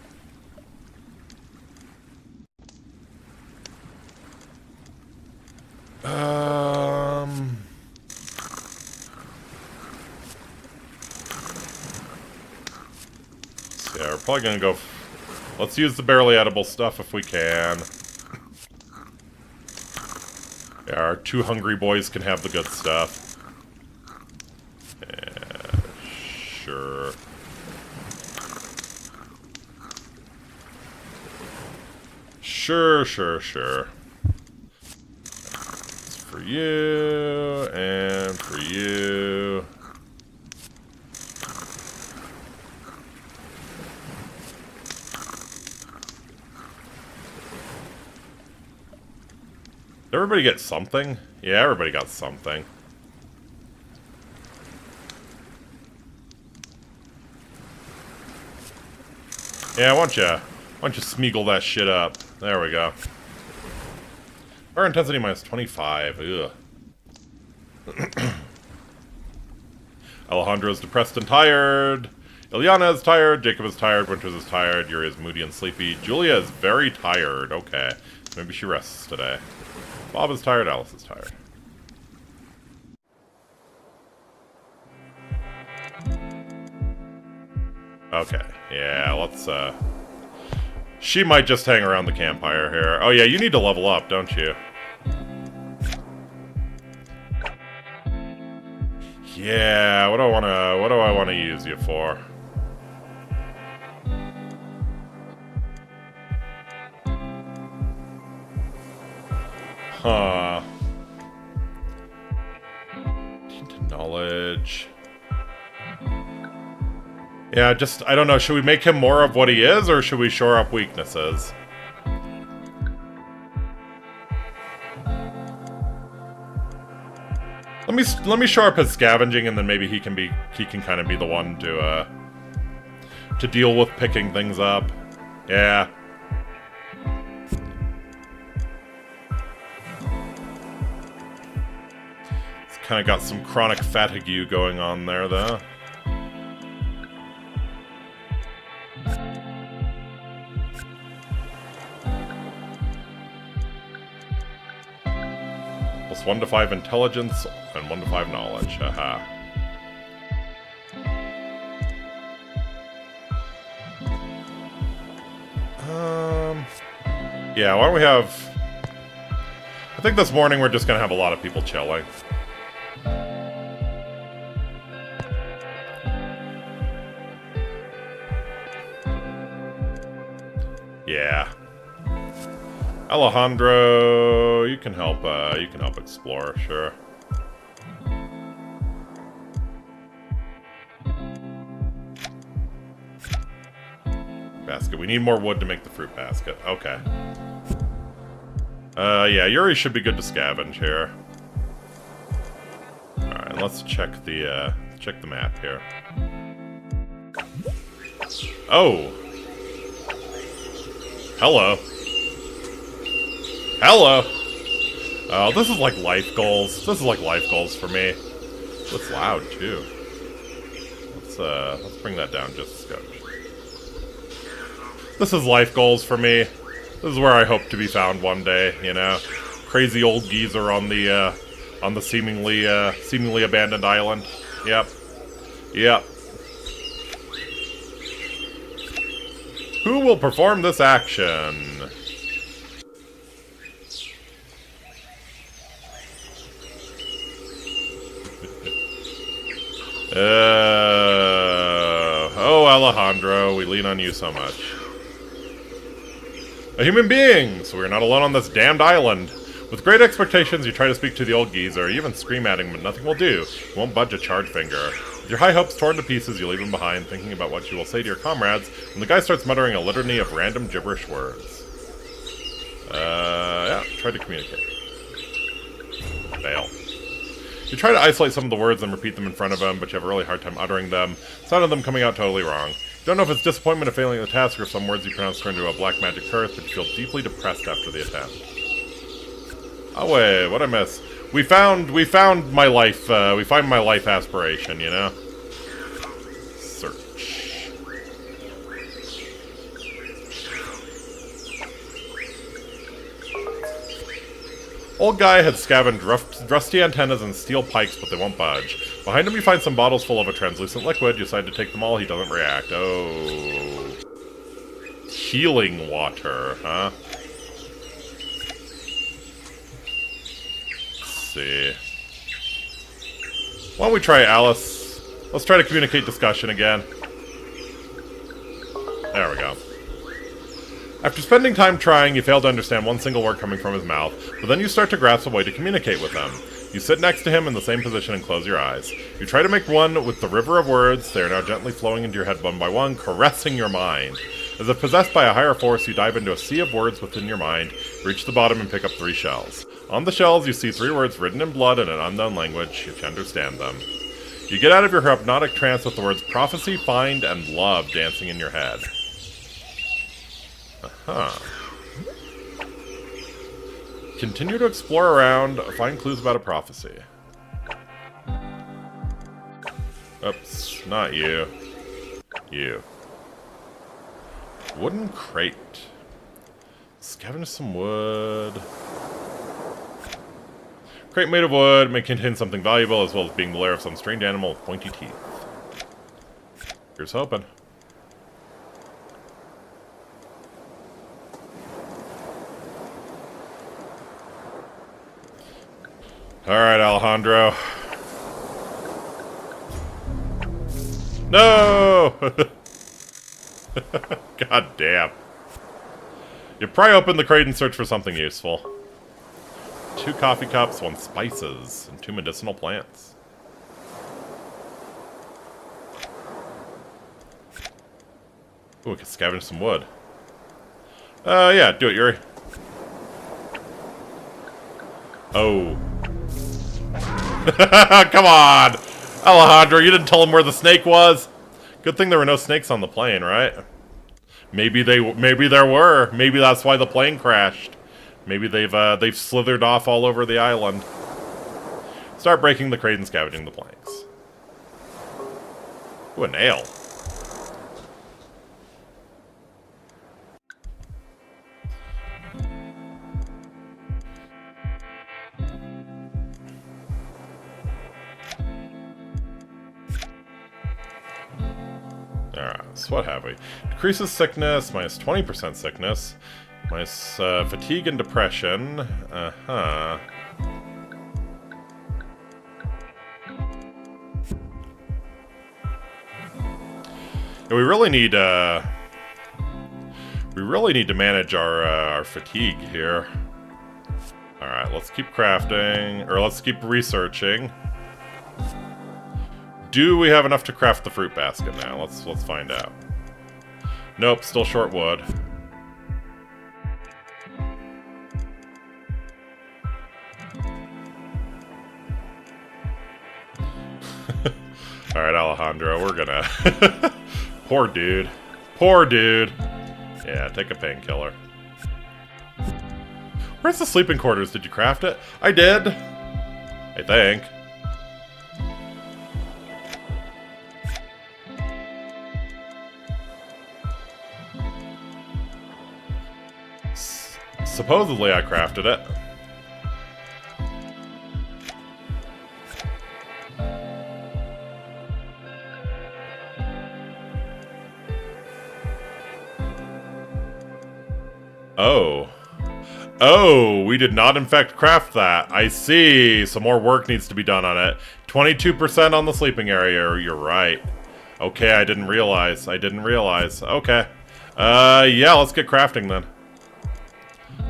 Yeah, we're probably gonna go... Let's use the barely edible stuff if we can. Yeah, our 2 hungry boys can have the good stuff. Yeah, sure. Sure. It's for you, and for you. Did everybody get something? Yeah, everybody got something. Yeah, why don't you Smeagol that shit up? There we go. Fire intensity minus 25. Ugh. Alejandro's depressed and tired. Ileana is tired. Jacob is tired. Winters is tired. Yuri is moody and sleepy. Julia is very tired. Okay. Maybe she rests today. Bob is tired. Alice is tired. Okay. Yeah, let's, She might just hang around the campfire here. Oh yeah, you need to level up, don't you? Yeah, what do I wanna use you for? Huh. Knowledge. Yeah, just, I don't know, should we make him more of what he is, or should we shore up weaknesses? Let me shore up his scavenging, and then maybe he can kind of be the one to deal with picking things up. Yeah. It's kind of got some chronic fatigue going on there, though. Plus 1 to 5 intelligence and 1 to 5 knowledge. Haha. Yeah, why don't we have... I think this morning we're just gonna have a lot of people chilling. Yeah. Alejandro, you can help explore, sure. Basket. We need more wood to make the fruit basket. Okay. Yeah, Yuri should be good to scavenge here. Alright, let's check the map here. Oh! Hello. Hello! Oh, this is like life goals. This is like life goals for me. It's loud, too. Let's bring that down just a skosh. This is life goals for me. This is where I hope to be found one day, you know? Crazy old geezer on the seemingly abandoned island. Yep. Yep. Who will perform this action? Oh, Alejandro, we lean on you so much. A human being, so we're not alone on this damned island. With great expectations, you try to speak to the old geezer, you even scream at him, but nothing will do. You won't budge a charred finger. With your high hopes torn to pieces, you leave him behind, thinking about what you will say to your comrades, and the guy starts muttering a litany of random gibberish words. Yeah, try to communicate. Fail. You try to isolate some of the words and repeat them in front of him, but you have a really hard time uttering them. Sound of them coming out totally wrong. You don't know if it's disappointment of failing the task or if some words you pronounce turn into a black magic curse, but you feel deeply depressed after the attempt. Oh wait, what'd I miss? We found my life, we find my life aspiration, you know? Search. Old guy had scavenged rusty antennas and steel pikes, but they won't budge. Behind him you find some bottles full of a translucent liquid. You decide to take them all, he doesn't react. Oh. Healing water, huh? Let's see. Why don't we try Alice? Let's try to communicate discussion again. There we go. After spending time trying, you fail to understand one single word coming from his mouth, but then you start to grasp a way to communicate with him. You sit next to him in the same position and close your eyes. You try to make one with the river of words. They are now gently flowing into your head one by one, caressing your mind. As if possessed by a higher force, you dive into a sea of words within your mind, reach the bottom and pick up 3 shells. On the shells, you see 3 words written in blood in an unknown language. You understand them. You get out of your hypnotic trance with the words prophecy, find, and love dancing in your head. Huh. Continue to explore around, find clues about a prophecy. Oops, not you. You. Wooden crate. Scavenge some wood. Crate made of wood may contain something valuable, as well as being the lair of some strange animal with pointy teeth. Here's hoping. Alright, Alejandro. No! God damn. You pry open the crate and search for something useful. 2 coffee cups, 1 spices, and 2 medicinal plants. Ooh, we can scavenge some wood. Yeah, do it, Yuri. Oh. Come on! Alejandro, you didn't tell him where the snake was? Good thing there were no snakes on the plane, right? Maybe there were. Maybe that's why the plane crashed. Maybe they've slithered off all over the island. Start breaking the crate and scavenging the planks. Ooh, a nail. Alright, so what have we? Decreases sickness, minus 20% sickness, minus fatigue and depression. Uh-huh. Yeah, we really need to manage our fatigue here. Alright, let's keep crafting, or let's keep researching. Do we have enough to craft the fruit basket now? Let's find out. Nope, still short wood. Alright, Alejandro, we're gonna... Poor dude. Poor dude. Yeah, take a painkiller. Where's the sleeping quarters? Did you craft it? I did. I think. Supposedly I crafted it. Oh. Oh, we did not in fact craft that. I see. Some more work needs to be done on it. 22% on the sleeping area. You're right. Okay, I didn't realize. Okay. Yeah, let's get crafting then.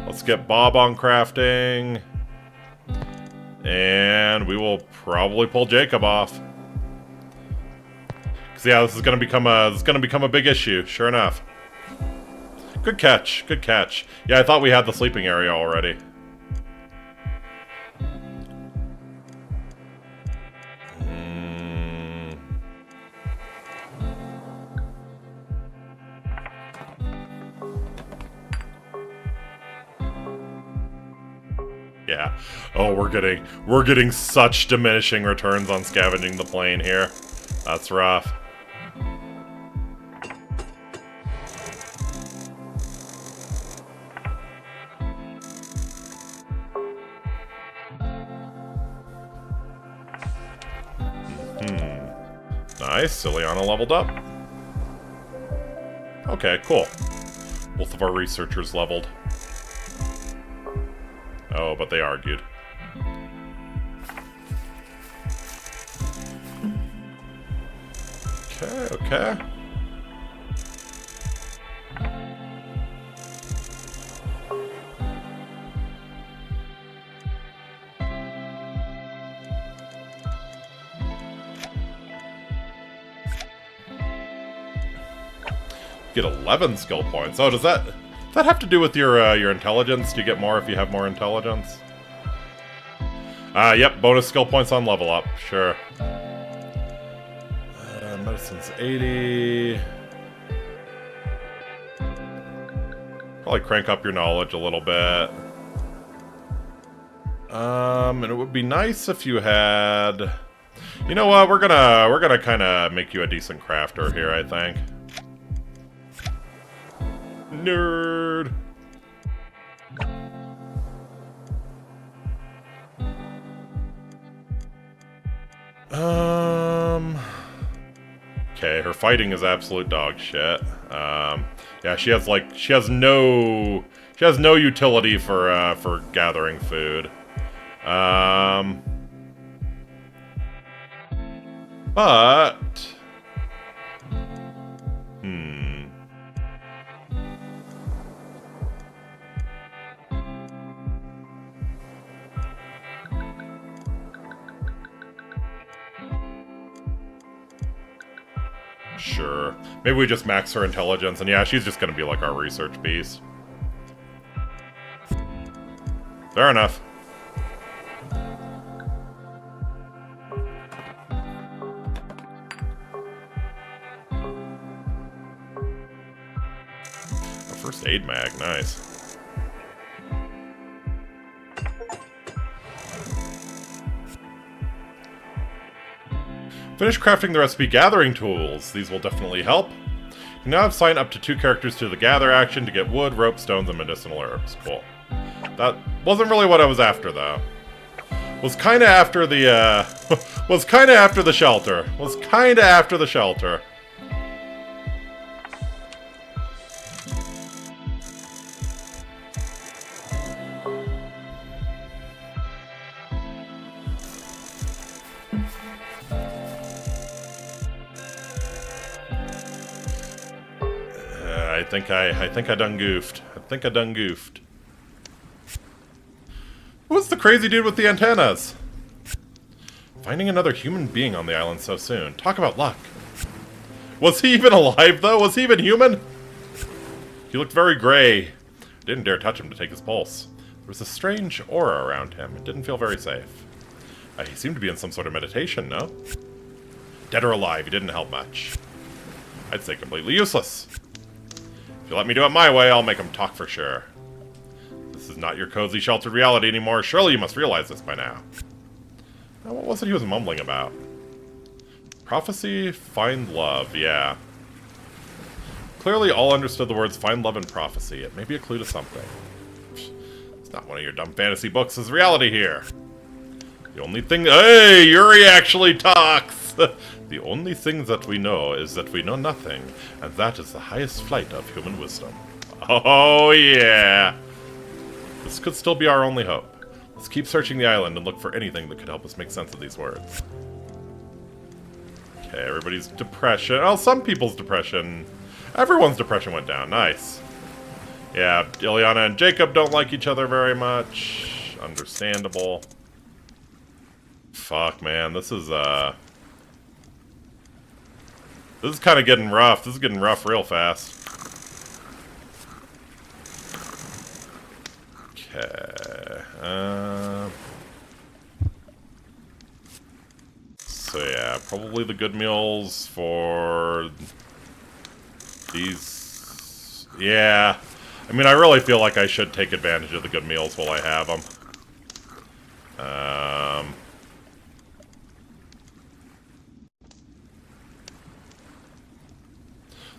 Let's get Bob on crafting. And we will probably pull Jacob off. Cause yeah, this is gonna become a big issue, sure enough. Good catch, good catch. Yeah, I thought we had the sleeping area already. Yeah. Oh, we're getting such diminishing returns on scavenging the plane here. That's rough. Nice, Ciliana leveled up. Okay, cool. Both of our researchers leveled. Oh, but they argued. Okay. Get 11 skill points. Oh, does that have to do with your intelligence? Do you get more if you have more intelligence? Yep, bonus skill points on level up. Sure. Medicine's 80. Probably crank up your knowledge a little bit. And it would be nice if you had... You know what? We're gonna kind of make you a decent crafter here, I think. Nerd. Okay, her fighting is absolute dog shit. Yeah, she has no utility for gathering food. But Sure. Maybe we just max her intelligence, and yeah, she's just gonna be like our research beast. Fair enough. A first aid mag, nice. Finish crafting the recipe gathering tools. These will definitely help. You now have signed up to 2 characters to the gather action to get wood, rope, stones, and medicinal herbs. Cool. That wasn't really what I was after, though. Was kinda after the, was kinda after the shelter. Was kinda after the shelter. I think I done goofed. I think I done goofed. Who's the crazy dude with the antennas? Finding another human being on the island so soon. Talk about luck. Was he even alive, though? Was he even human? He looked very gray. I didn't dare touch him to take his pulse. There was a strange aura around him. It didn't feel very safe. He seemed to be in some sort of meditation, no? Dead or alive, he didn't help much. I'd say completely useless. If you let me do it my way, I'll make him talk for sure. This is not your cozy, sheltered reality anymore. Surely you must realize this by now. Now, what was it he was mumbling about? Prophecy, find love, yeah. Clearly all understood the words find love and prophecy. It may be a clue to something. It's not one of your dumb fantasy books. It's reality here. The only thing... Hey, Yuri actually talks! The only thing that we know is that we know nothing, and that is the highest flight of human wisdom. Oh, yeah! This could still be our only hope. Let's keep searching the island and look for anything that could help us make sense of these words. Okay, everybody's depression. Oh, some people's depression. Everyone's depression went down. Nice. Yeah, Ileana and Jacob don't like each other very much. Understandable. Fuck, man. This is kind of getting rough. This is getting rough real fast. Okay. So yeah, probably the good meals for these. Yeah. I mean, I really feel like I should take advantage of the good meals while I have them.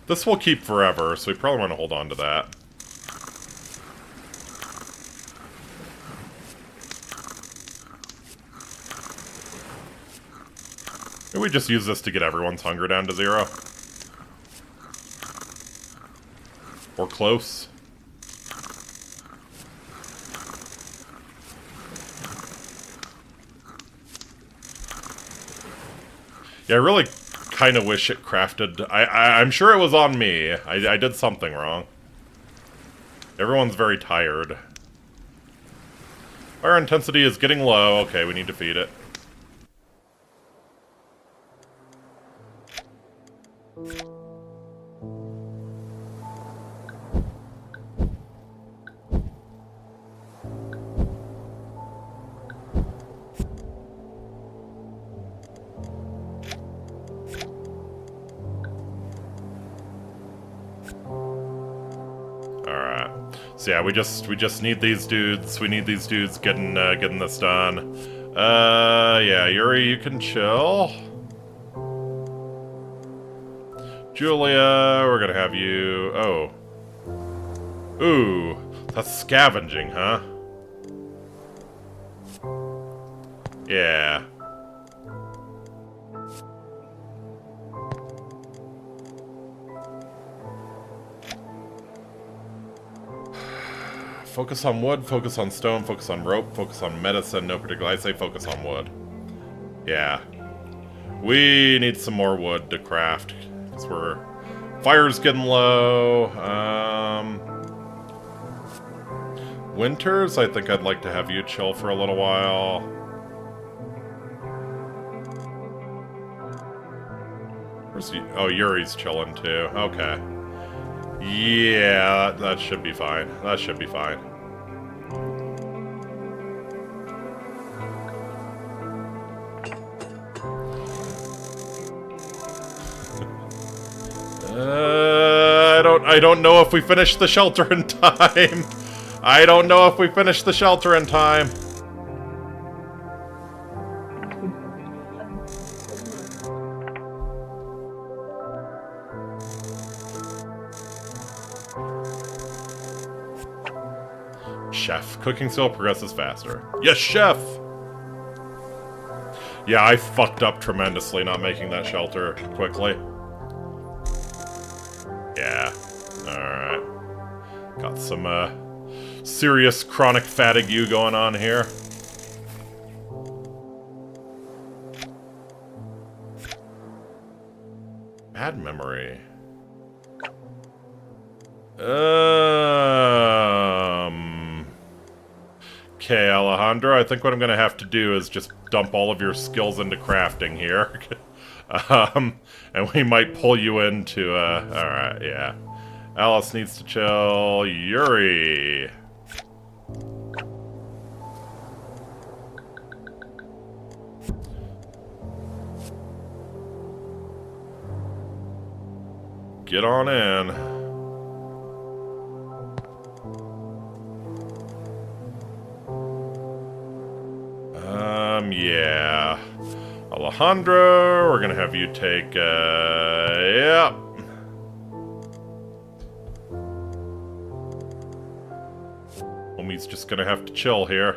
This will keep forever, so we probably want to hold on to that. Maybe we just use this to get everyone's hunger down to 0. Or close. Yeah, I really kind of wish it crafted... I'm sure it was on me. I did something wrong. Everyone's very tired. Fire intensity is getting low. Okay, we need to feed it. So yeah, we just need these dudes. We need these dudes getting this done. Yeah, Yuri, you can chill. Julia, we're gonna have you. Oh. Ooh, that's scavenging, huh? Yeah. Focus on wood, focus on stone, focus on rope, focus on medicine, no particular... I'd say focus on wood. Yeah. We need some more wood to craft, because fire's getting low. Winters, I think I'd like to have you chill for a little while. Oh, Yuri's chilling too. Okay. Yeah, that should be fine. That should be fine. I don't know if we finished the shelter in time. I don't know if we finished the shelter in time. Chef. Cooking still progresses faster. Yes, chef! Yeah, I fucked up tremendously not making that shelter quickly. Yeah. Alright. Got some, serious chronic fatigue going on here. Bad memory. Okay, Alejandro, I think what I'm gonna have to do is just dump all of your skills into crafting here. And we might pull you into, alright, yeah. Alice needs to chill. Yuri! Get on in. Yeah. Alejandro, we're gonna have you take, yep. Homie's just gonna have to chill here.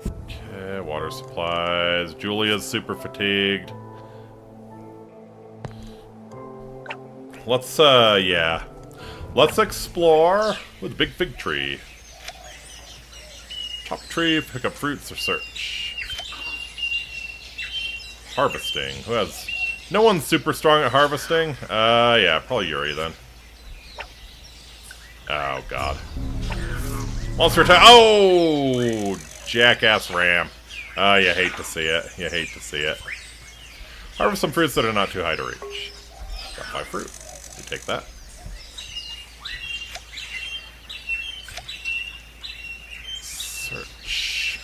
Okay, water supplies. Julia's super fatigued. Let's, yeah. Let's explore with Big Fig Tree. Chop tree, pick up fruits, or search. Harvesting. Who has... No one's super strong at harvesting. Yeah, probably Yuri then. Oh, God. Monster attack. Oh! Jackass ram. You hate to see it. You hate to see it. Harvest some fruits that are not too high to reach. Got 5 fruit. You take that. Search.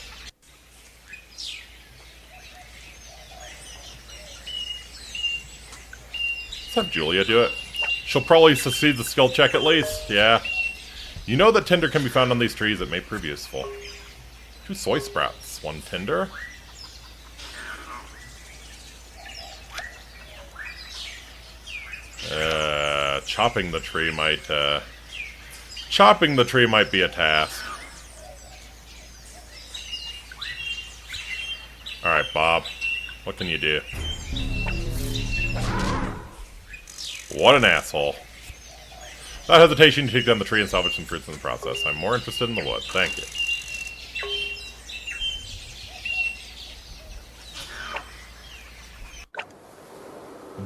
Let's have Julia do it. She'll probably succeed the skill check at least. Yeah. You know that tinder can be found on these trees. It may prove useful. 2 soy sprouts. 1 tinder. Chopping the tree might, chopping the tree might be a task. Alright, Bob. What can you do? What an asshole. Without hesitation, you take down the tree and salvage some fruits in the process. I'm more interested in the wood. Thank you.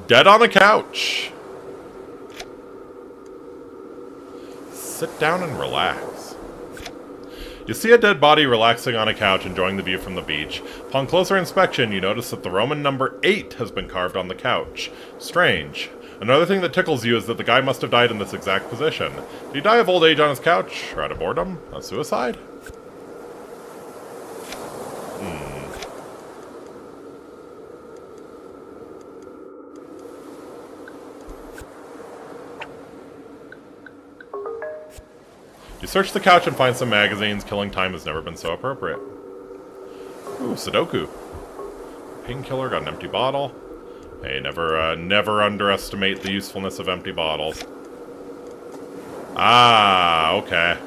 Dead on a couch. Sit down and relax. You see a dead body relaxing on a couch, enjoying the view from the beach. Upon closer inspection, you notice that the Roman number 8 has been carved on the couch. Strange. Another thing that tickles you is that the guy must have died in this exact position. Did he die of old age on his couch? Or out of boredom? A suicide? You search the couch and find some magazines. Killing time has never been so appropriate. Ooh, Sudoku. Painkiller, got an empty bottle. Hey, never underestimate the usefulness of empty bottles. Ah, okay.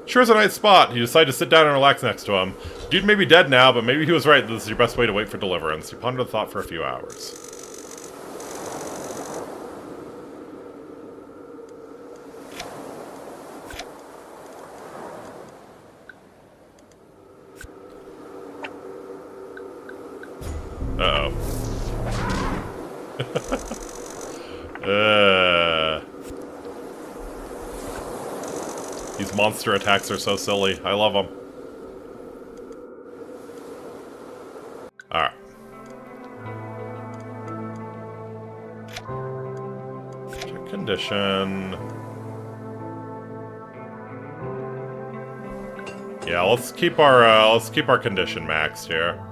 Sure is a nice spot. You decide to sit down and relax next to him. Dude may be dead now, but maybe he was right. This is your best way to wait for deliverance. You ponder the thought for a few hours. Uh-oh. These monster attacks are so silly. I love them. Alright. Check condition. Yeah, let's keep our condition maxed here.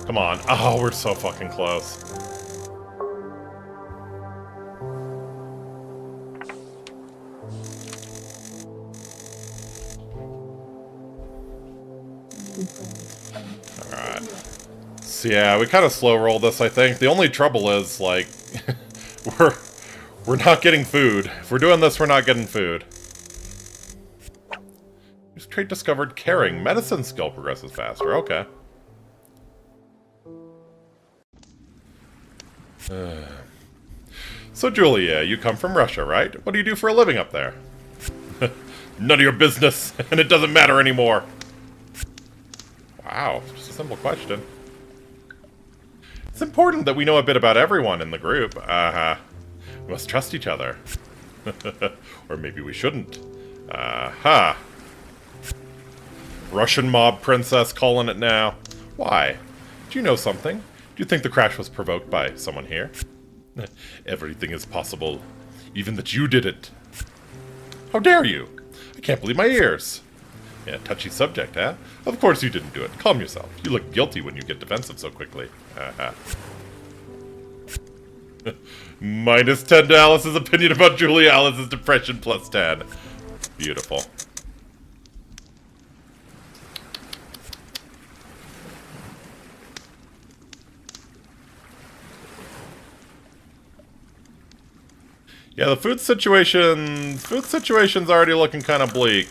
Come on. Oh, we're so fucking close. Alright. So yeah, we kind of slow roll this, I think. The only trouble is, like, we're not getting food. If we're doing this, we're not getting food. Use trait discovered caring. Medicine skill progresses faster. Okay. So, Julia, you come from Russia, right? What do you do for a living up there? None of your business, and it doesn't matter anymore. Wow, just a simple question. It's important that we know a bit about everyone in the group. We must trust each other. Or maybe we shouldn't. Russian mob princess calling it now. Why? Do you know something? Do you think the crash was provoked by someone here? Everything is possible. Even that you did it. How dare you? I can't believe my ears. Yeah, touchy subject, huh? Of course you didn't do it. Calm yourself. You look guilty when you get defensive so quickly. Minus 10 to Alice's opinion about Julia Alice's depression plus 10. Beautiful. Yeah, the food situation's already looking kind of bleak.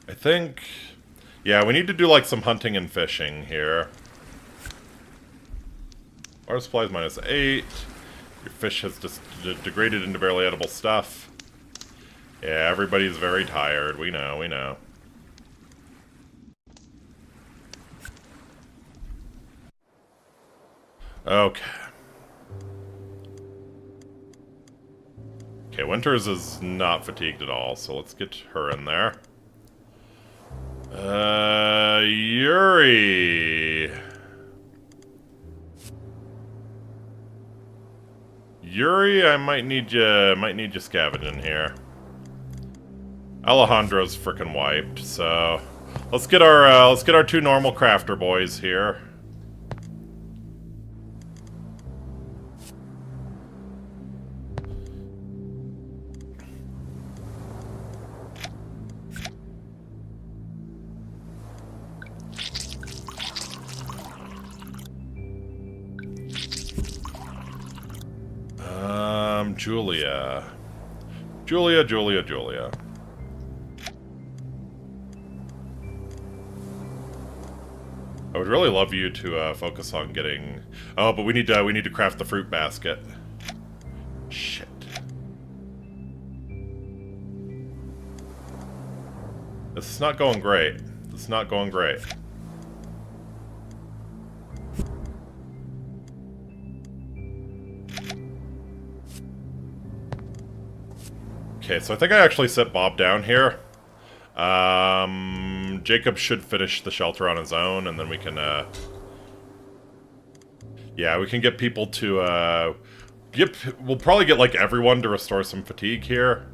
I think, yeah, we need to do like some hunting and fishing here. Water supplies minus 8. Your fish has just degraded into barely edible stuff. Yeah, everybody's very tired. We know, we know. Okay. Okay, Winters is not fatigued at all, so let's get her in there. Yuri. Yuri, I might need you scavenging here. Alejandro's frickin' wiped, so let's get our two normal crafter boys here. Julia. I would really love you to focus on getting. Oh, but we need to craft the fruit basket. Shit. This is not going great. This is not going great. Okay, so I think I actually set Bob down here. Jacob should finish the shelter on his own, and then we can, yeah, we can get people to, we'll probably get, like, everyone to restore some fatigue here.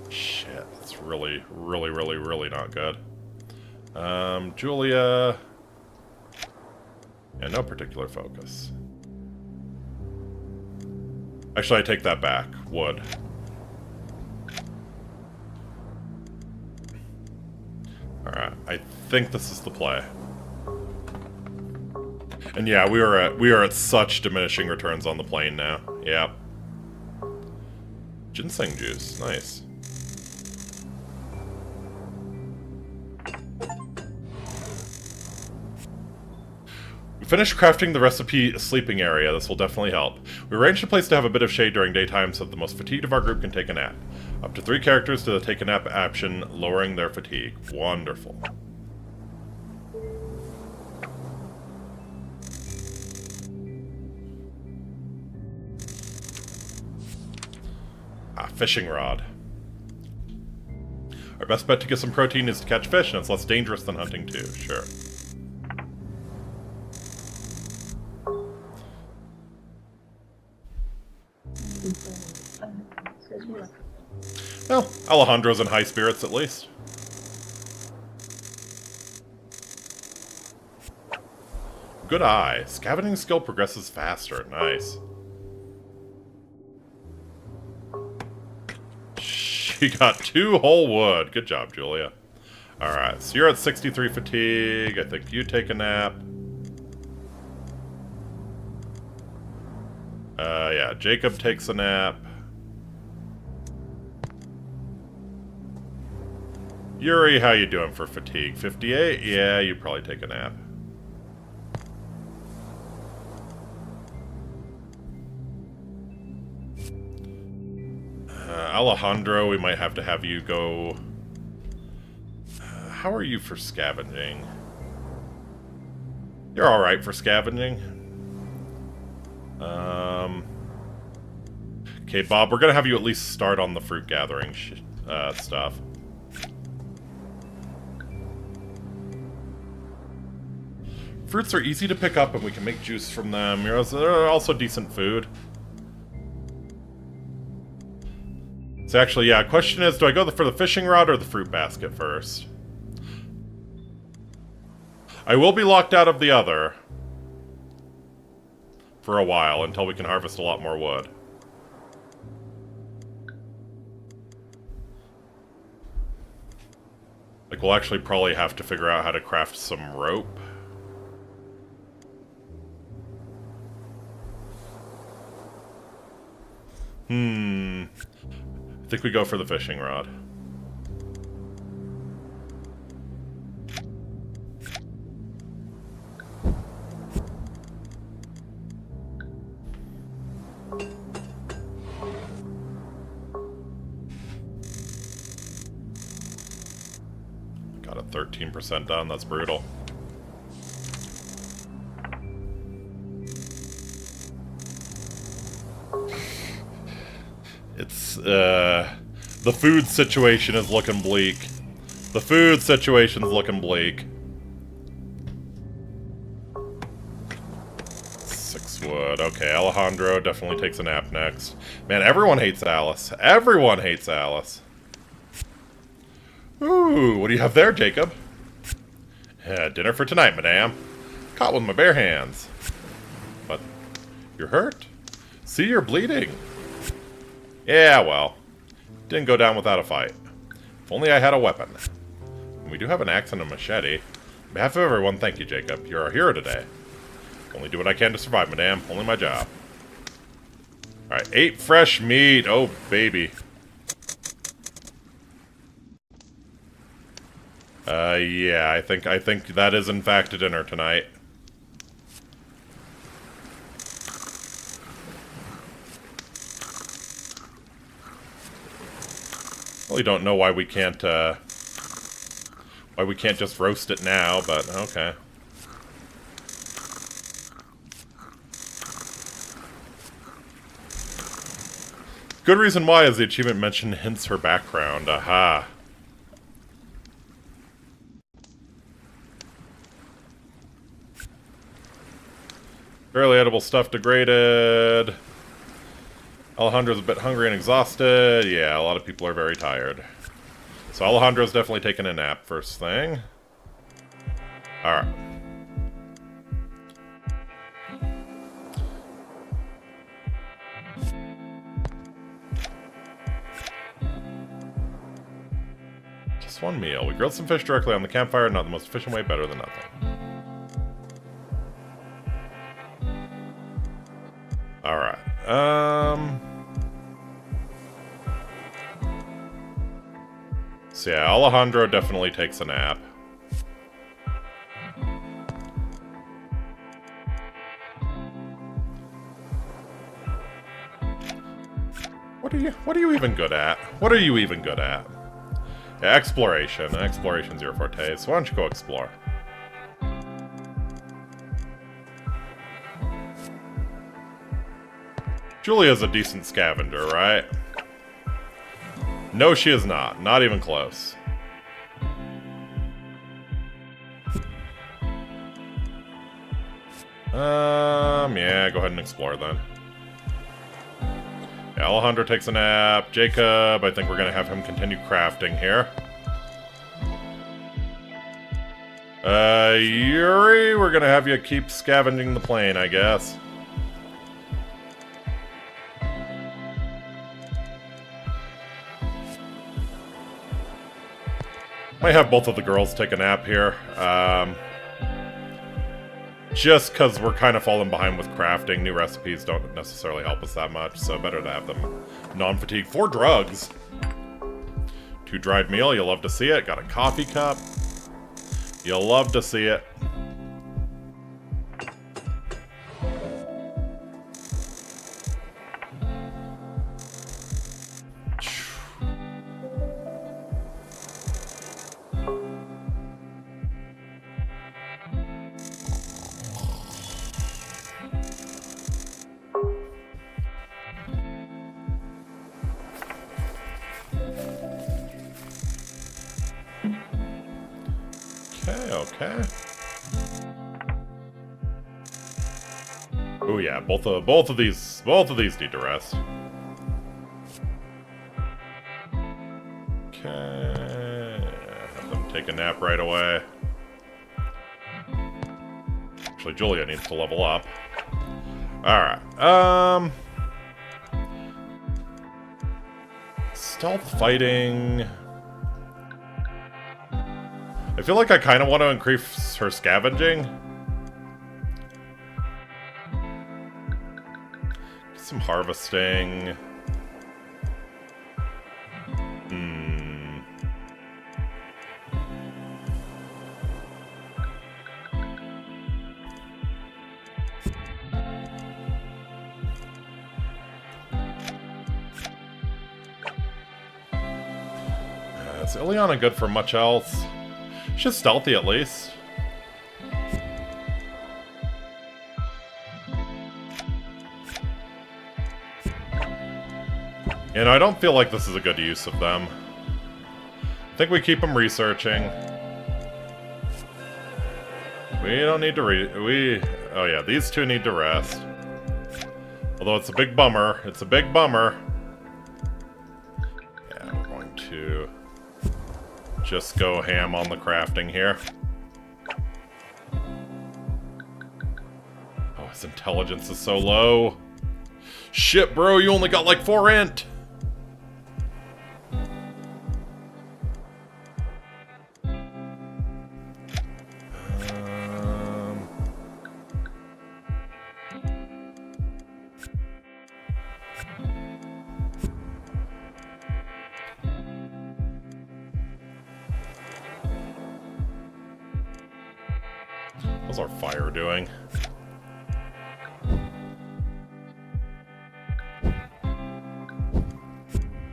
Shit, that's really not good. Julia... Yeah, no particular focus. Actually, I take that back. Wood. Alright, I think this is the play. And yeah, we are at such diminishing returns on the plane now. Yep. Ginseng juice, nice. We finished crafting the recipe sleeping area. This will definitely help. We arranged a place to have a bit of shade during daytime so that the most fatigued of our group can take a nap. Up to 3 characters to the take a nap option, lowering their fatigue. Wonderful. Fishing rod. Our best bet to get some protein is to catch fish, and it's less dangerous than hunting too, sure. Well, Alejandro's in high spirits at least. Good eye. Scavenging skill progresses faster. Nice. She got 2 whole wood. Good job, Julia. Alright, so you're at 63 fatigue. I think you take a nap. Yeah, Jacob takes a nap. Yuri, how you doing for fatigue? 58? Yeah, you probably take a nap. Alejandro, we might have to have you go... how are you for scavenging? You're alright for scavenging. Okay, Bob, we're gonna have you at least start on the fruit gathering stuff. Fruits are easy to pick up and we can make juice from them. They're also decent food. So actually, yeah, question is, do I go for the fishing rod or the fruit basket first? I will be locked out of the other for a while until we can harvest a lot more wood. Like, we'll actually probably have to figure out how to craft some rope. I think we go for the fishing rod. Got a 13% done, that's brutal. It's, the food situation is looking bleak. The food situation's looking bleak. 6 wood. Okay, Alejandro definitely takes a nap next. Man, everyone hates Alice. Everyone hates Alice. Ooh, what do you have there, Jacob? Dinner for tonight, madame. Caught with my bare hands. But, you're hurt? See, you're bleeding. Yeah, well, didn't go down without a fight. If only I had a weapon. We do have an axe and a machete. On behalf of everyone, thank you, Jacob. You're our hero today. Only do what I can to survive, madame. Only my job. Alright, 8 fresh meat. Oh, baby. Yeah, I think that is in fact a dinner tonight. Really don't know why we can't just roast it now, but okay. Good reason why is the achievement mentioned hints her background. Aha. Barely edible stuff degraded. Alejandro's a bit hungry and exhausted. Yeah, a lot of people are very tired. So Alejandro's definitely taking a nap first thing. Alright. Just one meal. We grilled some fish directly on the campfire. Not the most efficient way, better than nothing. Alright. So yeah, Alejandro definitely takes a nap. What are you even good at? What are you even good at? Yeah, exploration. Exploration's your forte, so why don't you go explore? Julia's a decent scavenger, right? No, she is not. Not even close. Yeah, go ahead and explore then. Yeah, Alejandro takes a nap. Jacob, I think we're gonna have him continue crafting here. Yuri, we're gonna have you keep scavenging the plane, I guess. Might have both of the girls take a nap here. Just because we're kind of falling behind with crafting. New recipes don't necessarily help us that much, so better to have them non-fatigue. 4 drugs! 2 dried meal, you'll love to see it. Got a coffee cup. You'll love to see it. Okay. Oh yeah, both of these need to rest. Okay. Have them take a nap right away. Actually, Julia needs to level up. Alright. Stealth fighting. I feel like I kind of want to increase her scavenging. Get some harvesting. Is Ileana good for much else? She's stealthy, at least. You know, I don't feel like this is a good use of them. I think we keep them researching. We don't need to oh yeah, these two need to rest. Although it's a big bummer. It's a big bummer. Yeah, we're going to just go ham on the crafting here. Oh, his intelligence is so low. Shit, bro, you only got like 4 int. How's our fire doing?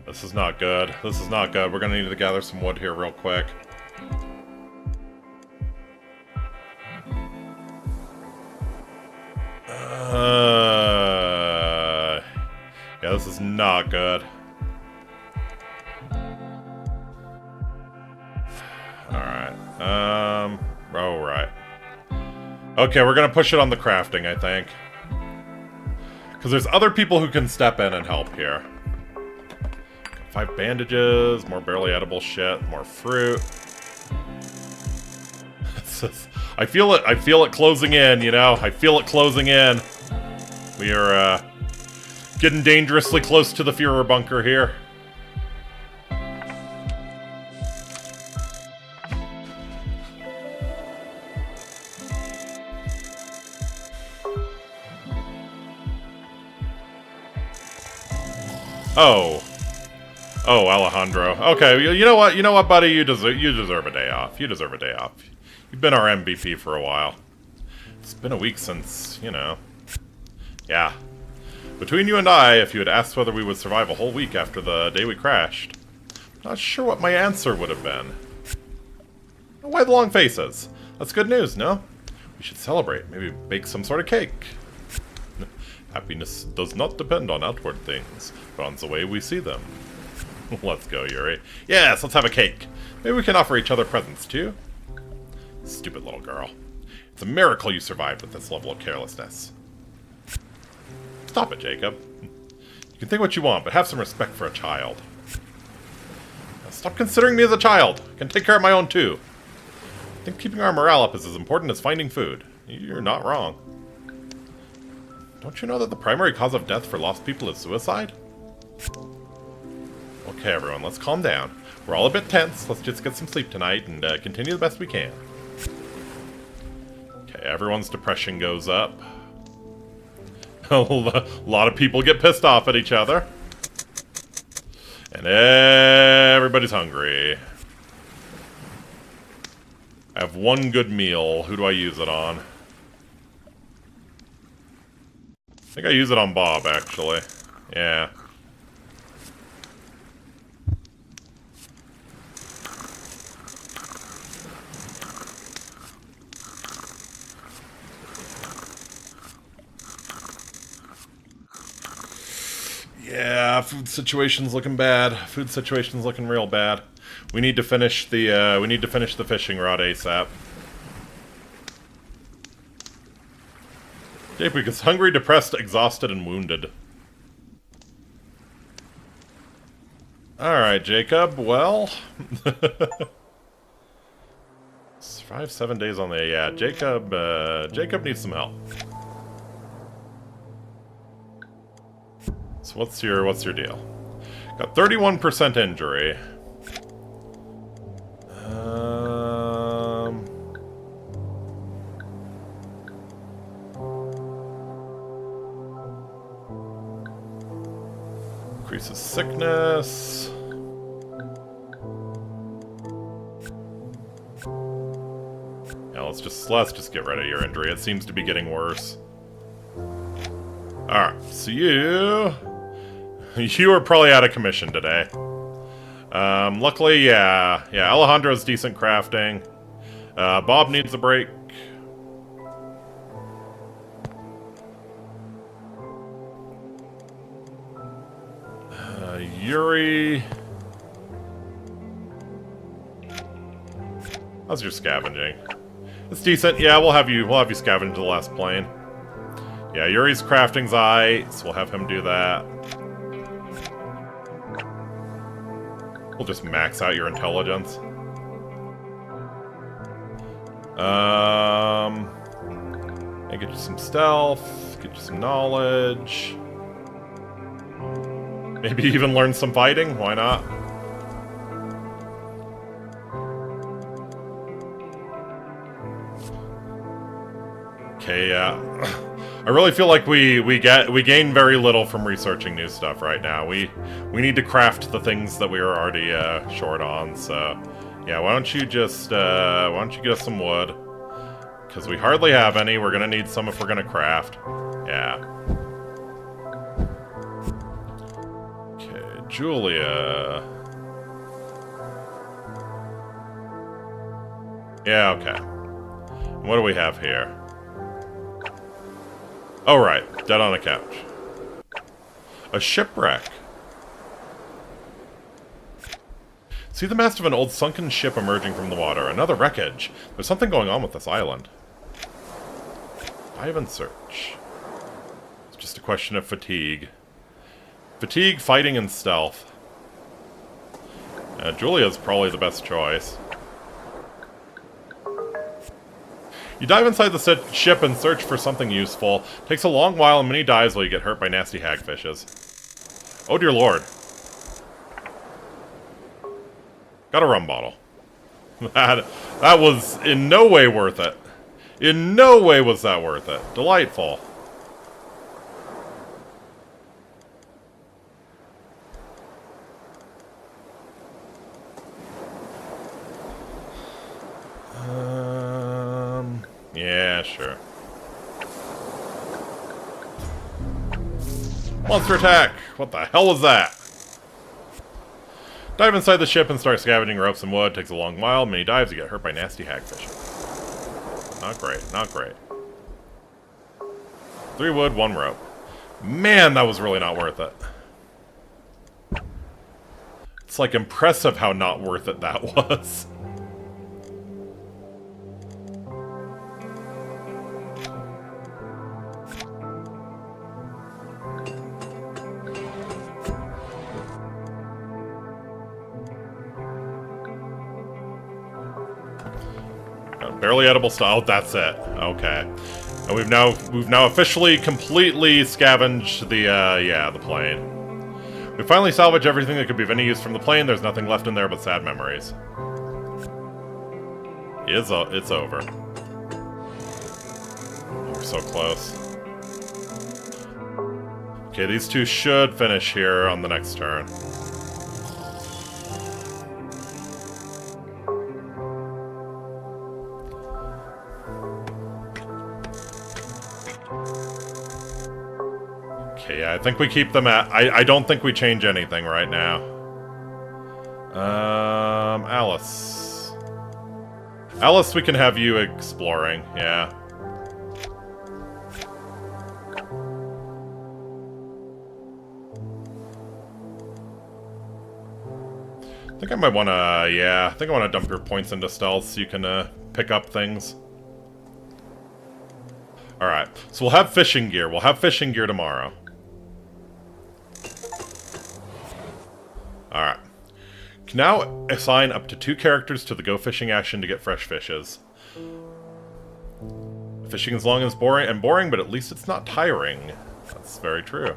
This is not good. This is not good. We're gonna need to gather some wood here real quick. Yeah, this is not good. Alright. Oh, right. Okay, we're gonna push it on the crafting, I think. Because there's other people who can step in and help here. 5 bandages, more barely edible shit, more fruit. I feel it closing in, you know? I feel it closing in. We are, getting dangerously close to the Führer bunker here. Oh. Oh, Alejandro. Okay, you know what? You know what, buddy? You deserve a day off. You deserve a day off. You've been our MVP for a while. It's been a week since, you know. Yeah. Between you and I, if you had asked whether we would survive a whole week after the day we crashed, not sure what my answer would have been. Why the long faces? That's good news, no? We should celebrate. Maybe bake some sort of cake. Happiness does not depend on outward things, but on the way we see them. Let's go, Yuri. Yes, let's have a cake. Maybe we can offer each other presents, too? Stupid little girl. It's a miracle you survived with this level of carelessness. Stop it, Jacob. You can think what you want, but have some respect for a child. Now stop considering me as a child. I can take care of my own, too. I think keeping our morale up is as important as finding food. You're not wrong. Don't you know that the primary cause of death for lost people is suicide? Okay, everyone, let's calm down. We're all a bit tense. Let's just get some sleep tonight and continue the best we can. Okay, everyone's depression goes up. A lot of people get pissed off at each other. And everybody's hungry. I have one good meal. Who do I use it on? I think I use it on Bob, actually. Yeah. Yeah, food situation's looking bad. Food situation's looking real bad. We need to finish the fishing rod ASAP. Jacob is hungry, depressed, exhausted, and wounded. Alright, Jacob, well... Survive 7 days on the... Yeah, Jacob needs some help. So what's your deal? Got 31% injury. Increases sickness. Yeah, let's just get rid of your injury. It seems to be getting worse. Alright, so you are probably out of commission today. Luckily, yeah, Alejandro's decent crafting. Bob needs a break. Yuri... How's your scavenging? It's decent. Yeah, we'll have you scavenge the last plane. Yeah, Yuri's crafting's aight, so we'll have him do that. We'll just max out your intelligence. And get you some stealth, get you some knowledge. Maybe even learn some fighting, why not? Okay, yeah. I really feel like we gain very little from researching new stuff right now. We need to craft the things that we are already short on. So yeah, why don't you get us some wood? Because we hardly have any. We're gonna need some if we're gonna craft. Yeah. Okay, Julia. Yeah. Okay. What do we have here? Oh, right. Dead on a couch. A shipwreck. See the mast of an old sunken ship emerging from the water. Another wreckage. There's something going on with this island. Dive and search. It's just a question of fatigue. Fatigue, fighting, and stealth. Julia's probably the best choice. You dive inside the ship and search for something useful. Takes a long while and many dives while you get hurt by nasty hagfishes. Oh dear lord. Got a rum bottle. That was in no way worth it. In no way was that worth it. Delightful. Yeah, sure. Monster attack! What the hell was that? Dive inside the ship and start scavenging ropes and wood. Takes a long while. Many dives, you get hurt by nasty hagfish. Not great, not great. 3 wood, 1 rope. Man, that was really not worth it. It's like impressive how not worth it that was. Barely edible style. That's it. Okay. And we've now officially completely scavenged the the plane. We finally salvaged everything that could be of any use from the plane. There's nothing left in there but sad memories. It's over. We're so close. Okay, these two should finish here on the next turn. Okay, yeah, I think we keep them at... I don't think we change anything right now. Alice. Alice, we can have you exploring, yeah. I think I might wanna, I think I wanna dump your points into stealth so you can, pick up things. Alright, so we'll have fishing gear. We'll have fishing gear tomorrow. Alright. Can now assign up to 2 characters to the go fishing action to get fresh fishes. Fishing is long and boring, but at least it's not tiring. That's very true.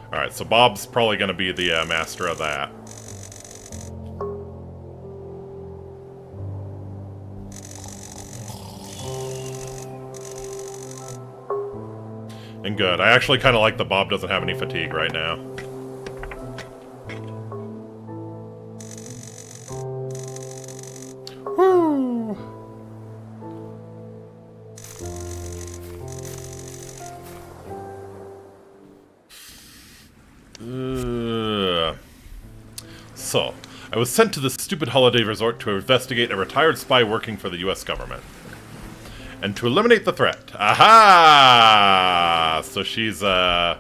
Alright, so Bob's probably going to be the master of that. And good. I actually kind of like that Bob doesn't have any fatigue right now. Woo! So, I was sent to this stupid holiday resort to investigate a retired spy working for the US government. And to eliminate the threat. Aha! So she's, oh.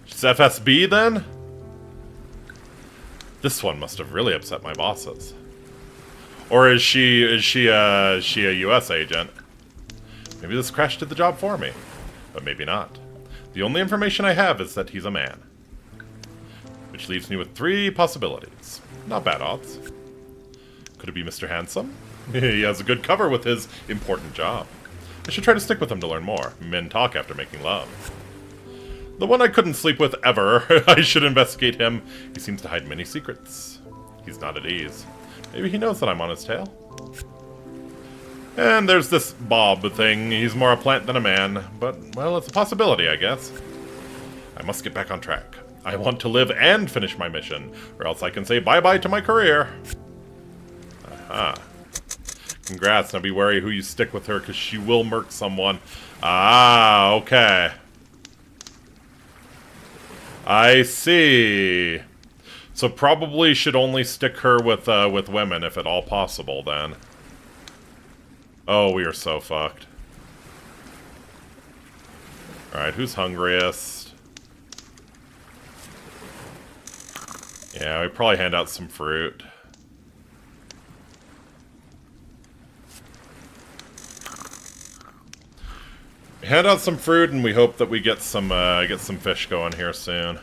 She's FSB then? This one must have really upset my bosses. Or is she a US agent? Maybe this crash did the job for me. But maybe not. The only information I have is that he's a man. Which leaves me with 3 possibilities. Not bad odds. Could it be Mr. Handsome? He has a good cover with his important job. I should try to stick with him to learn more. Men talk after making love. The one I couldn't sleep with ever. I should investigate him. He seems to hide many secrets. He's not at ease. Maybe he knows that I'm on his tail. And there's this Bob thing. He's more a plant than a man. But, well, it's a possibility, I guess. I must get back on track. I want to live and finish my mission, or else I can say bye-bye to my career. Aha. Congrats. Now be wary who you stick with her, because she will murk someone. Ah, okay. I see. So probably should only stick her with women, if at all possible, then. Oh, we are so fucked. Alright, who's hungriest? Yeah, we probably hand out some fruit. Hand out some fruit, and we hope that we get some fish going here soon.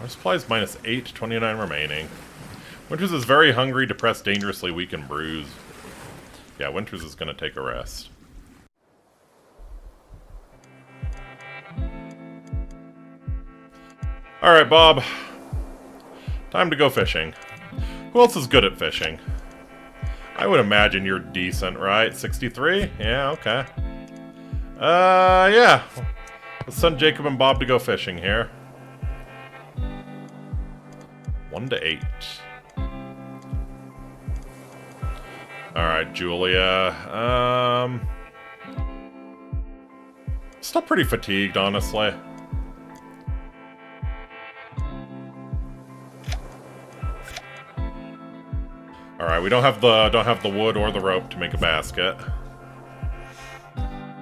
Our supplies -8, 29 remaining. Winters is very hungry, depressed, dangerously weak, and bruised. Yeah, Winters is gonna take a rest. Alright, Bob. Time to go fishing. Who else is good at fishing? I would imagine you're decent, right? 63? Yeah, okay. Yeah. Let's send Jacob and Bob to go fishing here. 1 to 8. Alright, Julia. Still pretty fatigued, honestly. Alright, we don't have the wood or the rope to make a basket.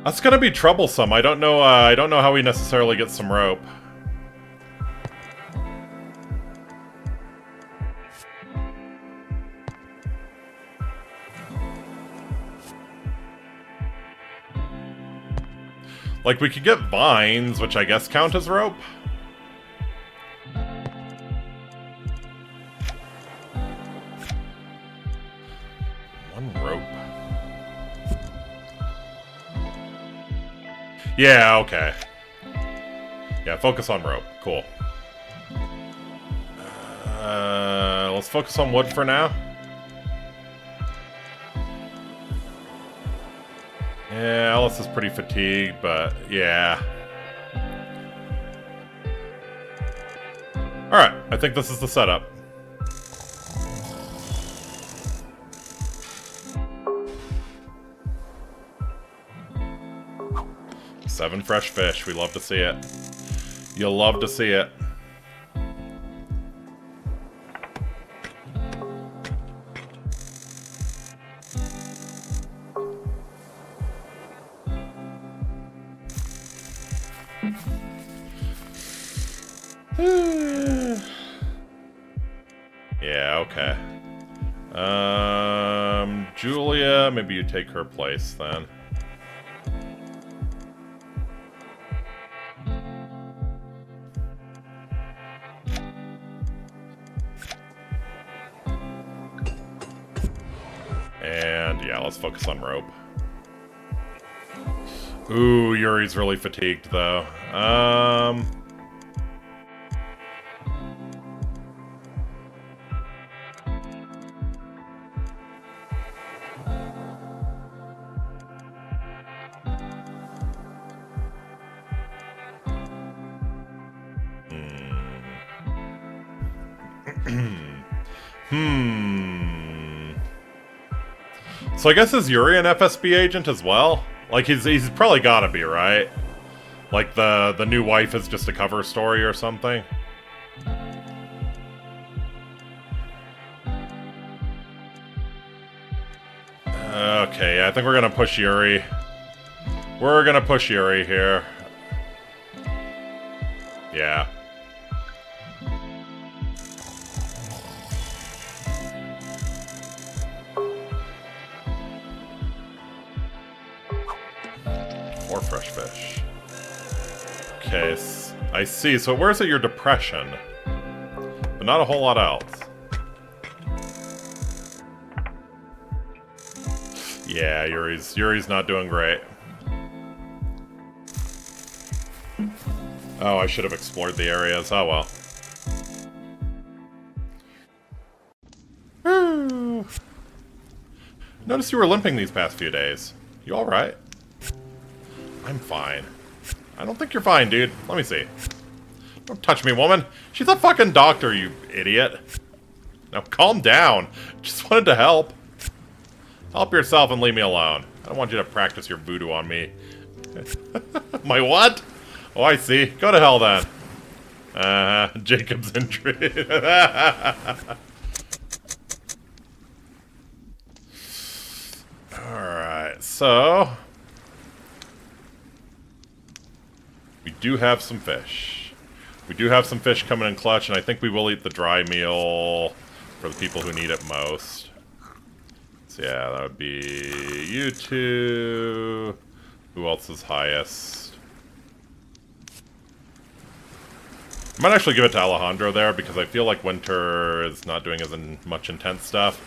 That's gonna be troublesome. I don't know how we necessarily get some rope. Like, we could get vines, which I guess count as rope. One rope. Yeah, okay. Yeah, focus on rope. Cool. Let's focus on wood for now. Yeah, Alice is pretty fatigued, but yeah. Alright, I think this is the setup. Seven fresh fish. We love to see it. You'll love to see it. Yeah, okay. Julia, maybe you take her place then. And yeah, let's focus on rope. Ooh, Yuri's really fatigued though. So I guess is Yuri an FSB agent as well? Like he's probably gotta be, right? Like the new wife is just a cover story or something? Okay, yeah, I think we're gonna push Yuri. We're gonna push Yuri here. Yeah. More fresh fish. Okay, I see. So where's it your depression? But not a whole lot else. Yeah, Yuri's not doing great. Oh, I should have explored the areas. Oh well. Noticed you were limping these past few days. You alright? I'm fine. I don't think you're fine, dude. Let me see. Don't touch me, woman. She's a fucking doctor, you idiot. Now calm down. Just wanted to help. Help yourself and leave me alone. I don't want you to practice your voodoo on me. My what? Oh, I see. Go to hell then. Jacob's injury. Alright, so... we do have some fish. We do have some fish coming in clutch, and I think we will eat the dry meal for the people who need it most. So yeah, that would be you two. Who else is highest? I might actually give it to Alejandro there, because I feel like Winter is not doing as much intense stuff.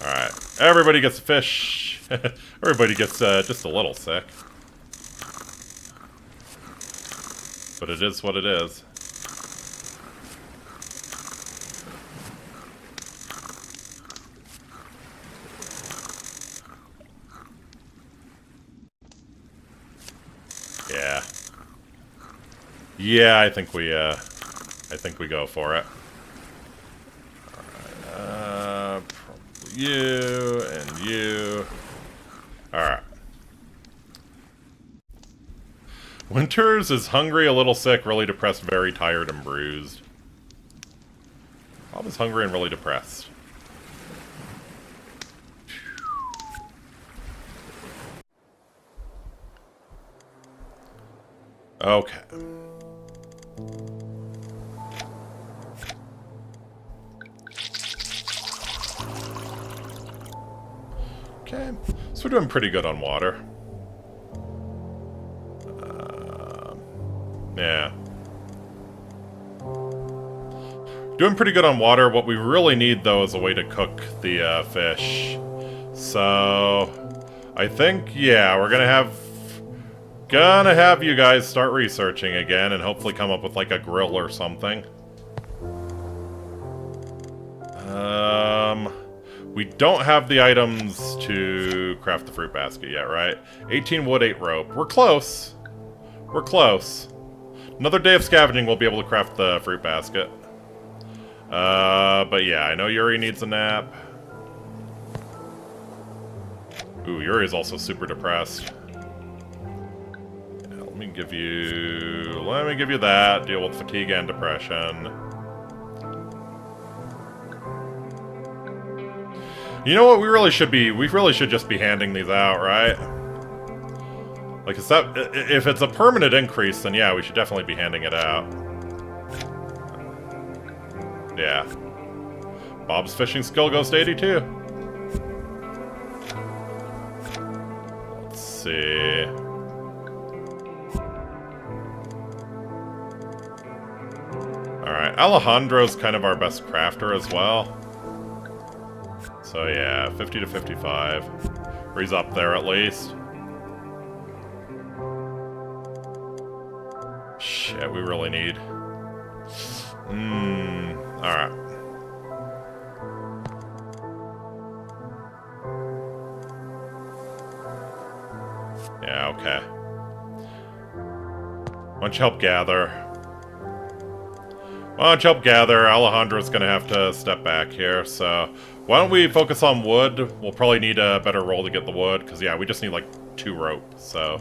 Alright, everybody gets a fish. Everybody gets just a little sick. But it is what it is. Yeah. Yeah, I think we go for it. Alright, probably you, and you. Alright. Winters is hungry, a little sick, really depressed, very tired, and bruised. Bob is hungry and really depressed. Okay. Okay, so we're doing pretty good on water. Yeah. Doing pretty good on water. What we really need, though, is a way to cook the fish. So, I think, yeah, we're gonna have you guys start researching again and hopefully come up with, like, a grill or something. We don't have the items to craft the fruit basket yet, right? 18 wood, 8 rope. We're close. We're close. Another day of scavenging, we'll be able to craft the fruit basket. But yeah, I know Yuri needs a nap. Ooh, Yuri is also super depressed. Yeah, let me give you that. Deal with fatigue and depression. You know what? We really should just be handing these out, right? Like, if it's a permanent increase, then yeah, we should definitely be handing it out. Yeah. Bob's fishing skill goes to 82. Let's see. Alright, Alejandro's kind of our best crafter as well. So yeah, 50 to 55. Or he's up there at least. Shit, we really need... alright. Yeah, okay. Why don't you help gather? Alejandro's gonna have to step back here, so... Why don't we focus on wood? We'll probably need a better roll to get the wood, because yeah, we just need like 2 rope, so...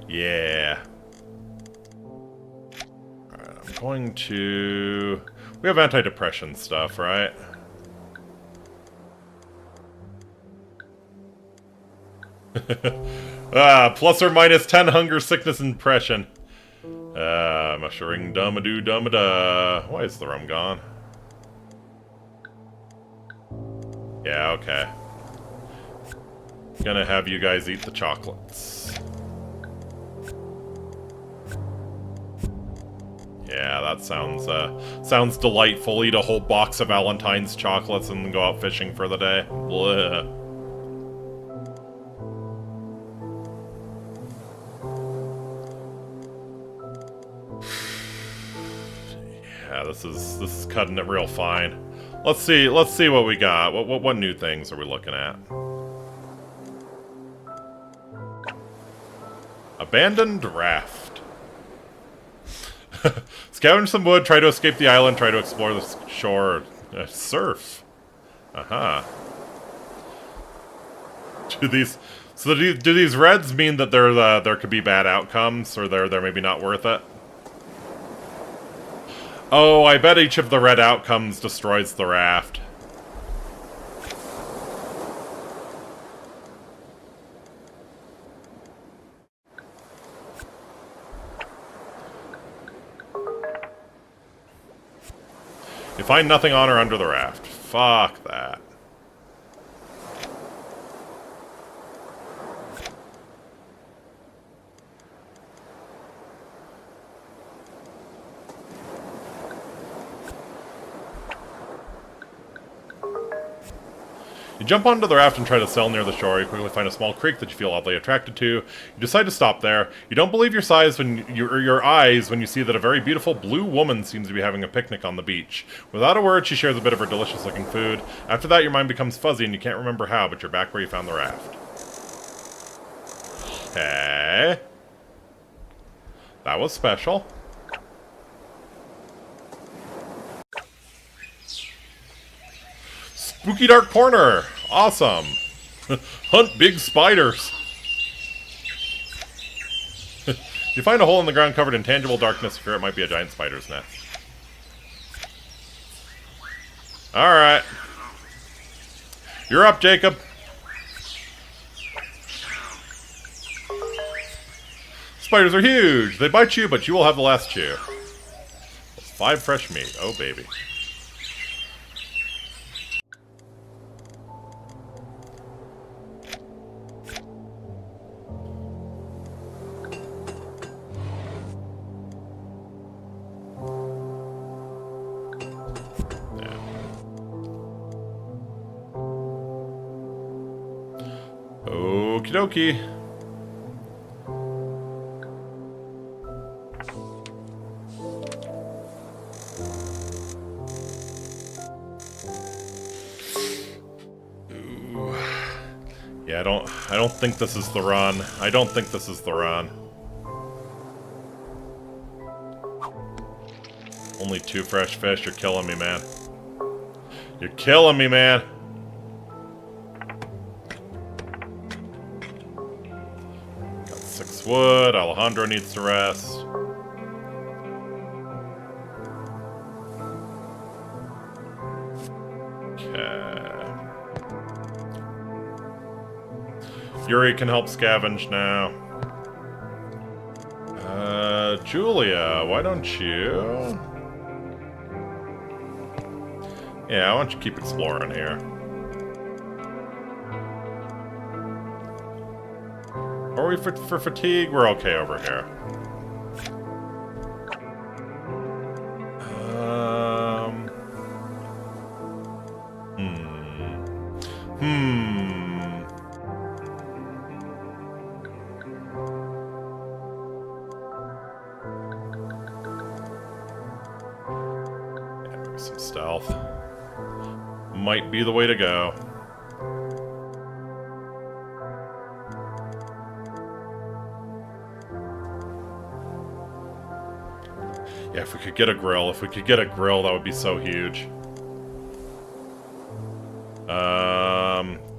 Yeah. Alright, I'm going to... We have anti-depression stuff, right? Plus or minus 10 hunger, sickness, and depression. Mushering dumadoo dumada. Why is the rum gone? Yeah, okay. Gonna have you guys eat the chocolates. Yeah, that sounds delightful. Eat a whole box of Valentine's chocolates and then go out fishing for the day. Blech. Yeah, this is cutting it real fine. Let's see what we got. What new things are we looking at? Abandoned raft. Scavenge some wood, try to escape the island, try to explore the shore. Surf. Uh-huh. Do these reds mean that there could be bad outcomes, or they're maybe not worth it? Oh, I bet each of the red outcomes destroys the raft. You find nothing on or under the raft. Fuck that. You jump onto the raft and try to sail near the shore. You quickly find a small creek that you feel oddly attracted to. You decide to stop there. You don't believe your eyes when you see that a very beautiful blue woman seems to be having a picnic on the beach. Without a word, she shares a bit of her delicious-looking food. After that, your mind becomes fuzzy and you can't remember how, but you're back where you found the raft. Okay. That was special. Spooky dark corner! Awesome! Hunt big spiders! You find a hole in the ground covered in tangible darkness, fear it might be a giant spider's nest. Alright. You're up, Jacob. Spiders are huge! They bite you, but you will have the last chew. 5 fresh meat. Oh, baby. Okie dokie. Ooh. Yeah, I don't think this is the run. I don't think this is the run. Only 2 fresh fish. You're killing me, man. You're killing me, man. Got 6 wood. Alejandro needs to rest. Okay. Yuri can help scavenge now. Julia, why don't you? Yeah, why don't you keep exploring here? Are we for fatigue? We're okay over here. Yeah, maybe some stealth. Might be the way to go. Yeah, if we could get a grill, that would be so huge.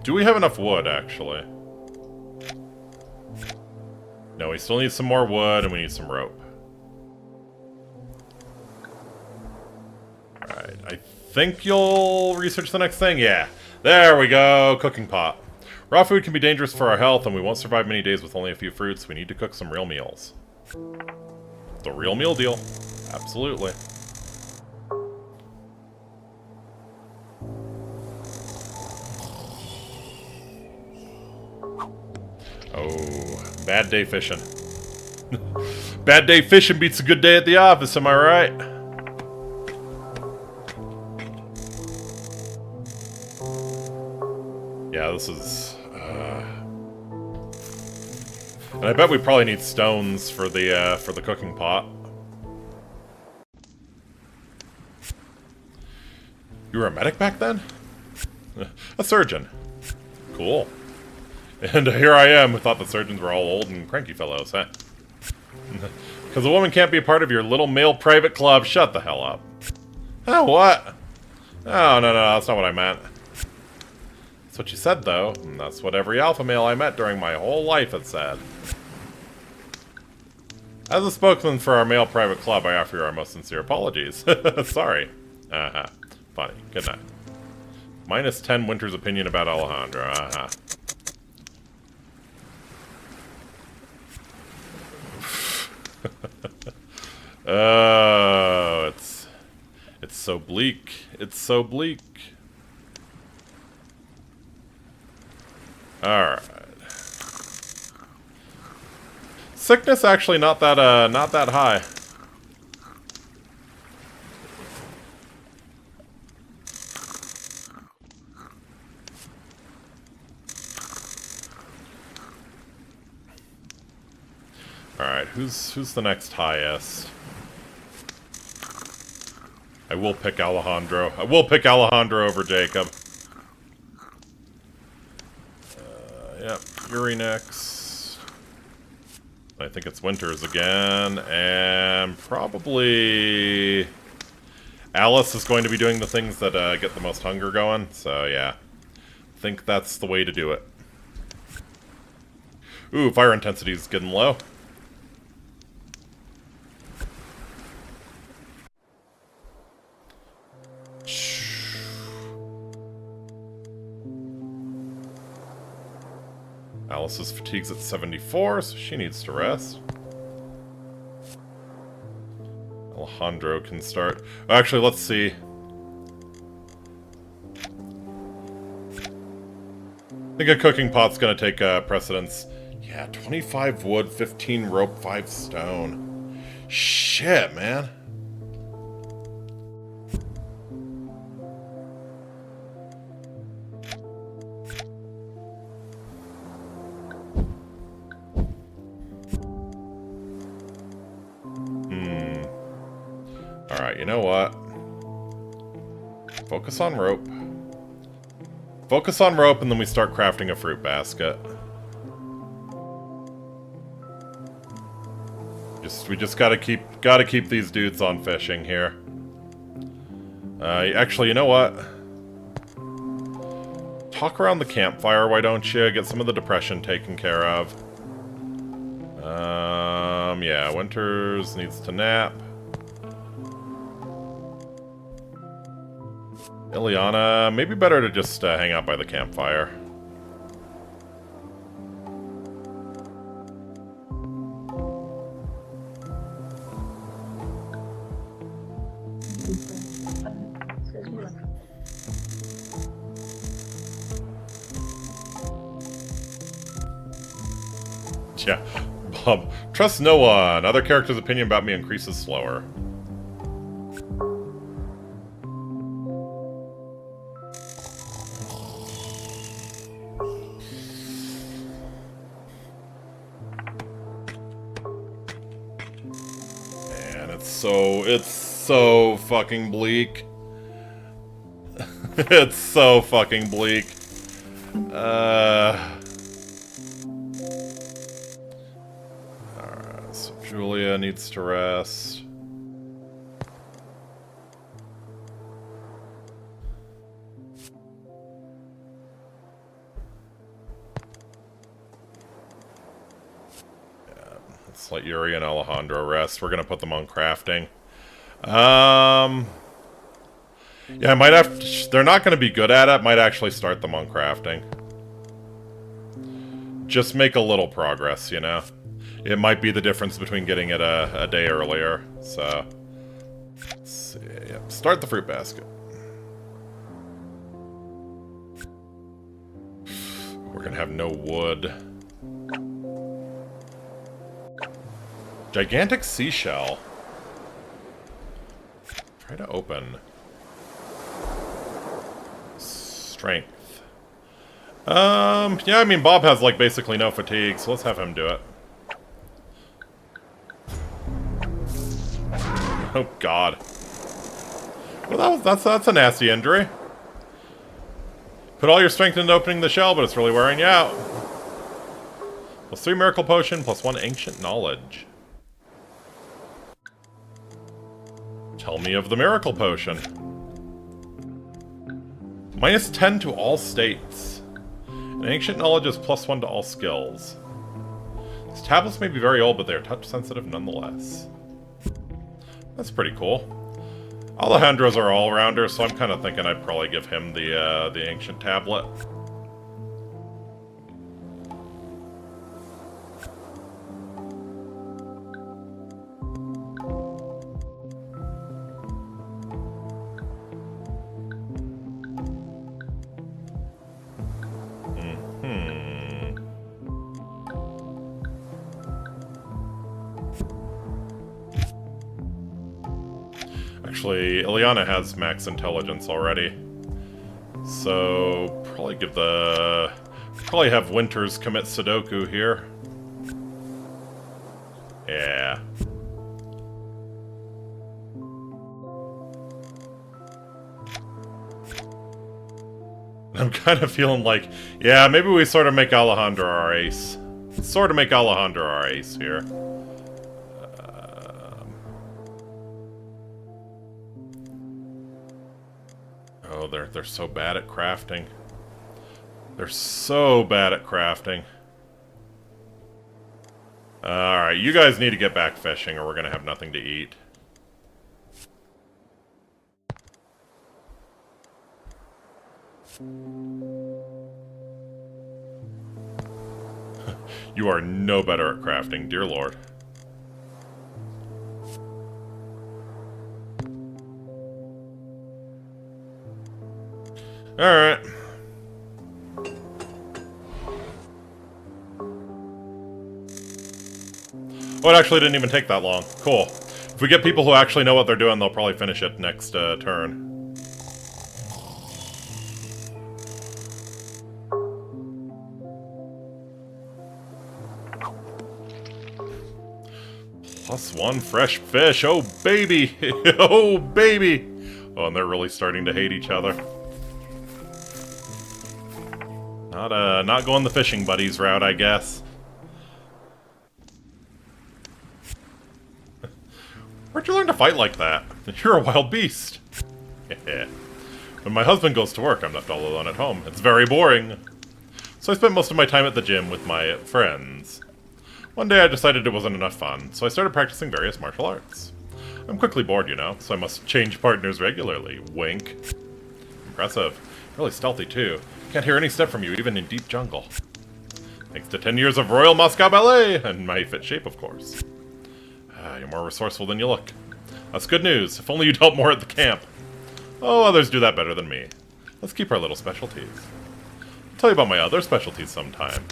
Do we have enough wood, actually? No, we still need some more wood, and we need some rope. Alright, I think you'll research the next thing? Yeah. There we go, cooking pot. Raw food can be dangerous for our health, and we won't survive many days with only a few fruits. We need to cook some real meals. The real meal deal. Absolutely. Oh, bad day fishing. Bad day fishing beats a good day at the office, am I right? Yeah, this is... And I bet we probably need stones for the cooking pot. You were a medic back then? A surgeon. Cool. And here I am, who thought that surgeons were all old and cranky fellows, huh? Because a woman can't be a part of your little male private club. Shut the hell up. Oh, what? Oh, no, that's not what I meant. That's what you said, though. And that's what every alpha male I met during my whole life had said. As a spokesman for our male private club, I offer you our most sincere apologies. Sorry. Uh-huh. Funny. Good night. -10 Winter's opinion about Alejandro. Uh-huh. Oh, it's so bleak. It's so bleak. Alright. Sickness actually not that high. Alright, who's the next highest? I will pick Alejandro. I will pick Alejandro over Jacob. Yep, Yuri next. I think it's Winters again, and probably Alice is going to be doing the things that get the most hunger going, so yeah. I think that's the way to do it. Ooh, fire intensity is getting low. Alice's fatigue's at 74, so she needs to rest. Alejandro can start. Actually, let's see. I think a cooking pot's gonna take precedence. Yeah, 25 wood, 15 rope, 5 stone. Shit, man. Alright, you know what? Focus on rope. Focus on rope, and then we start crafting a fruit basket. We just gotta keep these dudes on fishing here. Actually, you know what? Talk around the campfire, why don't you? Get some of the depression taken care of. Yeah, Winters needs to nap. Ileana, maybe better to just hang out by the campfire. Yeah, Bob. Trust no one. Other characters' opinion about me increases slower. Man, it's so fucking bleak. It's so fucking bleak. Julia needs to rest. Yeah, let's let Yuri and Alejandro rest. We're gonna put them on crafting. Yeah, I might have to, they're not gonna be good at it. Might actually start them on crafting. Just make a little progress, you know? It might be the difference between getting it a day earlier, so... Let's see, yep. Start the fruit basket. We're gonna have no wood. Gigantic seashell. Try to open. Strength. Yeah, I mean, Bob has, like, basically no fatigue, so let's have him do it. Oh God. Well, that's a nasty injury. Put all your strength into opening the shell, but it's really wearing you out. +3 miracle potion, +1 ancient knowledge. Tell me of the miracle potion. -10 to all states. And ancient knowledge is +1 to all skills. These tablets may be very old, but they are touch sensitive nonetheless. That's pretty cool. Alejandro's our all-rounder, so I'm kind of thinking I'd probably give him the ancient tablet. Actually, Ileana has max intelligence already. So, probably have Winters commit Sudoku here. Yeah. I'm kind of feeling like, yeah, maybe we sort of make Alejandro our ace. sort of make Alejandro our ace here. Oh, they're so bad at crafting. They're so bad at crafting. Alright, you guys need to get back fishing or we're gonna have nothing to eat. You are no better at crafting, dear lord. Alright. Oh, it actually didn't even take that long. Cool. If we get people who actually know what they're doing, they'll probably finish it next turn. +1 fresh fish. Oh, baby. Oh, baby. Oh, and they're really starting to hate each other. Not going the fishing buddies route, I guess. Where'd you learn to fight like that? You're a wild beast. When my husband goes to work, I'm left all alone at home. It's very boring. So I spent most of my time at the gym with my friends. One day I decided it wasn't enough fun, so I started practicing various martial arts. I'm quickly bored, you know, so I must change partners regularly. Wink. Impressive. Really stealthy, too. Can't hear any step from you, even in deep jungle. Thanks to 10 years of Royal Moscow Ballet, and my fit shape, of course. You're more resourceful than you look. That's good news. If only you'd help more at the camp. Oh, others do that better than me. Let's keep our little specialties. I'll tell you about my other specialties sometime.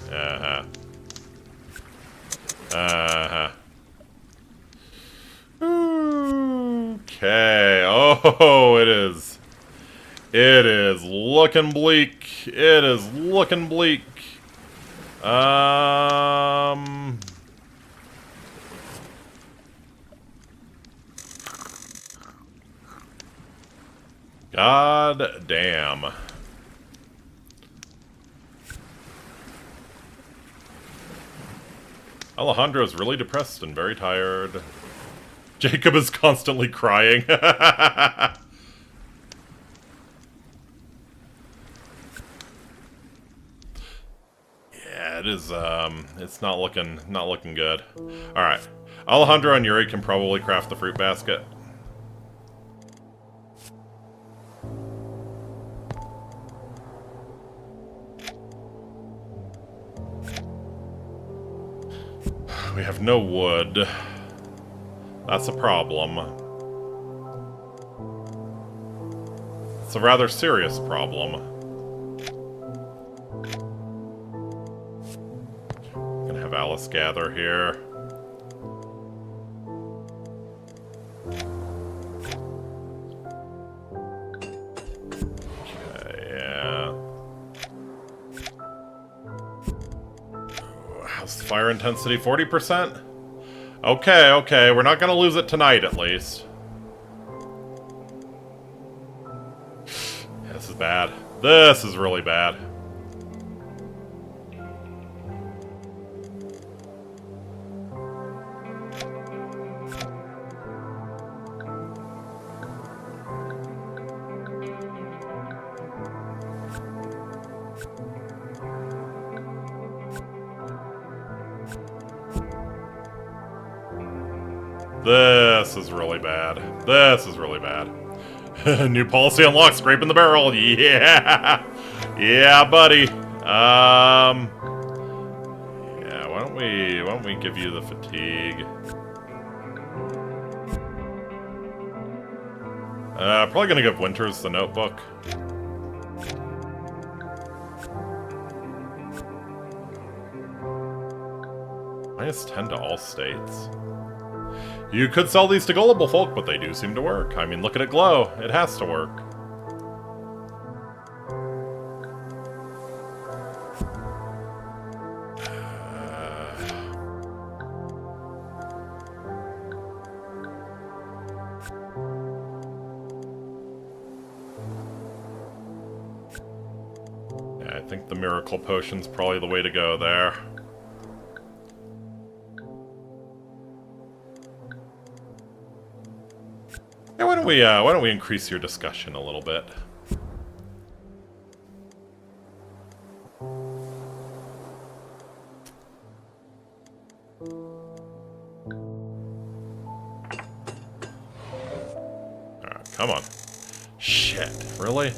Okay. Oh, it is. It is looking bleak. It is looking bleak. God damn. Alejandro's really depressed and very tired. Jacob is constantly crying. Yeah, it is, it's not looking good. Alright. Alejandro and Yuri can probably craft the fruit basket. We have no wood. That's a problem. It's a rather serious problem. Gonna have Alice gather here. Okay, yeah. How's the fire intensity? 40%? Okay, okay, we're not gonna lose it tonight, at least. Yeah, this is bad. This is really bad. This is really bad. This is really bad. New policy unlocked, scraping the barrel. Yeah! Yeah, buddy. Yeah, why don't we give you the fatigue? Probably gonna give Winters the notebook. -10 to all states. You could sell these to gullible folk, but they do seem to work. I mean, look at it glow. It has to work. Yeah, I think the miracle potion's probably the way to go there. Yeah, why don't we increase your discussion a little bit? Alright, come on. Shit, really?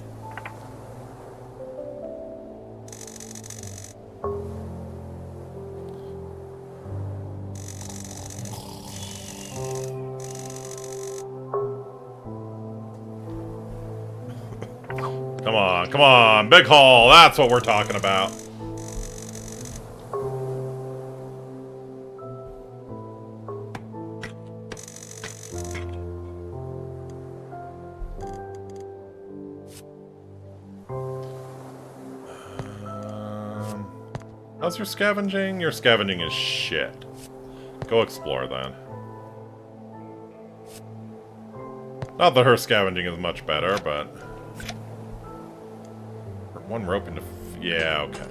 Come on, big haul, that's what we're talking about. How's your scavenging? Your scavenging is shit. Go explore then. Not that her scavenging is much better, but... One rope into... Yeah, okay.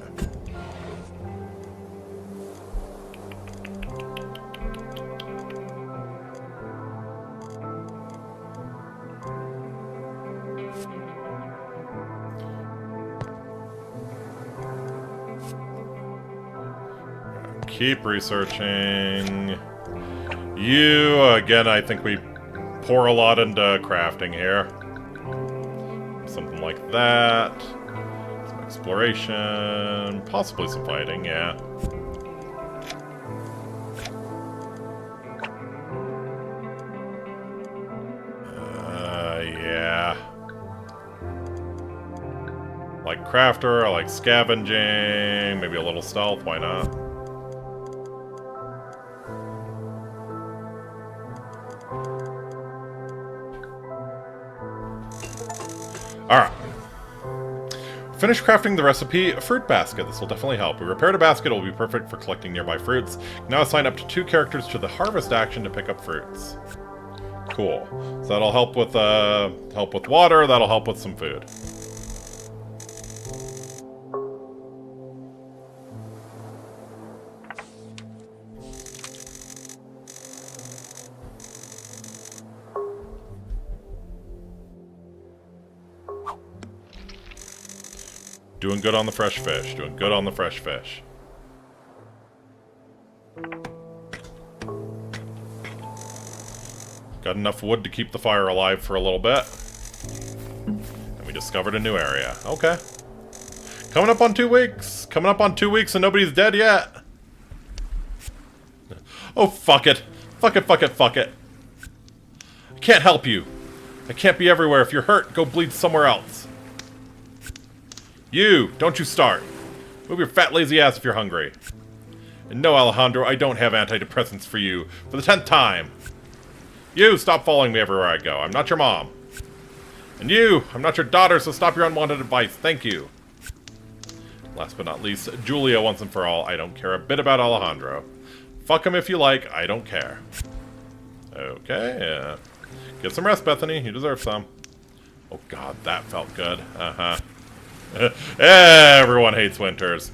Keep researching. You, again, I think we pour a lot into crafting here. Something like that. Some exploration. Possibly some fighting, yeah. Yeah. Like crafter, I like scavenging, maybe a little stealth, why not? Alright. Finish crafting the recipe, a fruit basket. This will definitely help. We repaired a basket, it will be perfect for collecting nearby fruits. Now assign up to 2 characters to the harvest action to pick up fruits. Cool. So that'll help with water, that'll help with some food. Doing good on the fresh fish. Doing good on the fresh fish. Got enough wood to keep the fire alive for a little bit. And we discovered a new area. Okay. Coming up on 2 weeks. Coming up on 2 weeks and nobody's dead yet. Oh, fuck it. Fuck it, fuck it, fuck it. I can't help you. I can't be everywhere. If you're hurt, go bleed somewhere else. You! Don't you start! Move your fat lazy ass if you're hungry. And no, Alejandro, I don't have antidepressants for you. For the 10th time! You! Stop following me everywhere I go. I'm not your mom. And you! I'm not your daughter, so stop your unwanted advice. Thank you. Last but not least, Julia once and for all. I don't care a bit about Alejandro. Fuck him if you like. I don't care. Okay, yeah. Get some rest, Bethany. You deserve some. Oh god, that felt good. Uh-huh. Everyone hates Winters.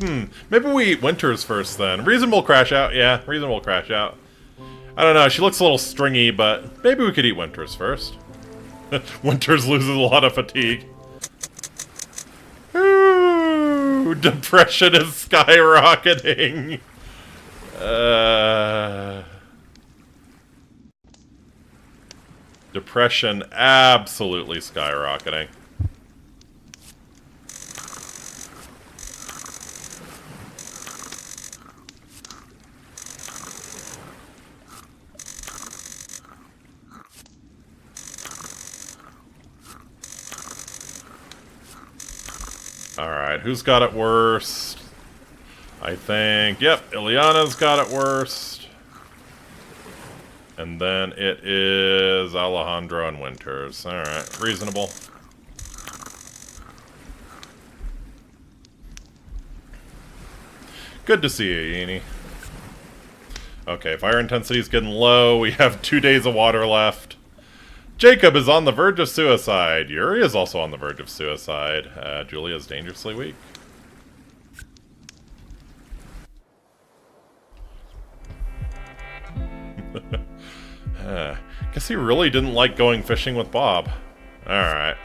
Maybe we eat Winters first then. Reasonable crash out, yeah. Reasonable crash out. I don't know, she looks a little stringy, but maybe we could eat Winters first. Winters loses a lot of fatigue. Ooh, depression is skyrocketing. Depression absolutely skyrocketing. Alright, who's got it worst? I think, yep, Ileana's got it worst. And then it is Alejandro and Winters. Alright, reasonable. Good to see you, Yini. Okay, fire intensity is getting low. We have 2 days of water left. Jacob is on the verge of suicide. Yuri is also on the verge of suicide. Julia's dangerously weak. Guess he really didn't like going fishing with Bob. Alright.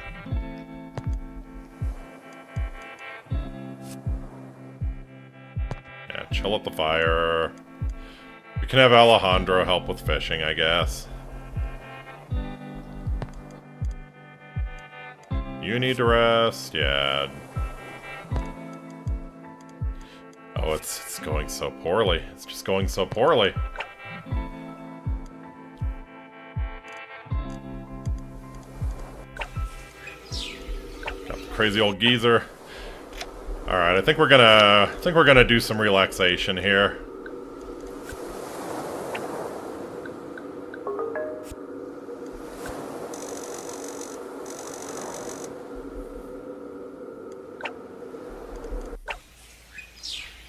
Yeah, chill at the fire. We can have Alejandro help with fishing, I guess. You need to rest, yeah. Oh, it's going so poorly. It's just going so poorly. Got the crazy old geezer. Alright, I think we're gonna do some relaxation here.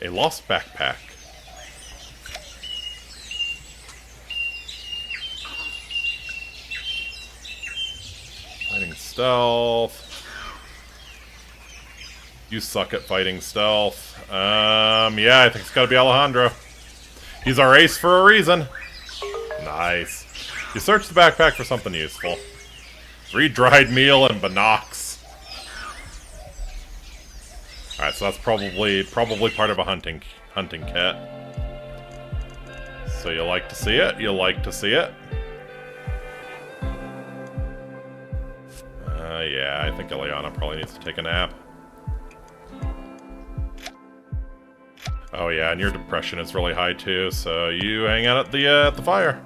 A lost backpack. Fighting stealth. You suck at fighting stealth. Yeah, I think it's gotta be Alejandro. He's our ace for a reason. Nice. You search the backpack for something useful. 3 dried meal and binocs. Alright, so that's probably part of a hunting kit. So you like to see it? You like to see it? Yeah, I think Eliana probably needs to take a nap. Oh yeah, and your depression is really high too, so you hang out at the fire.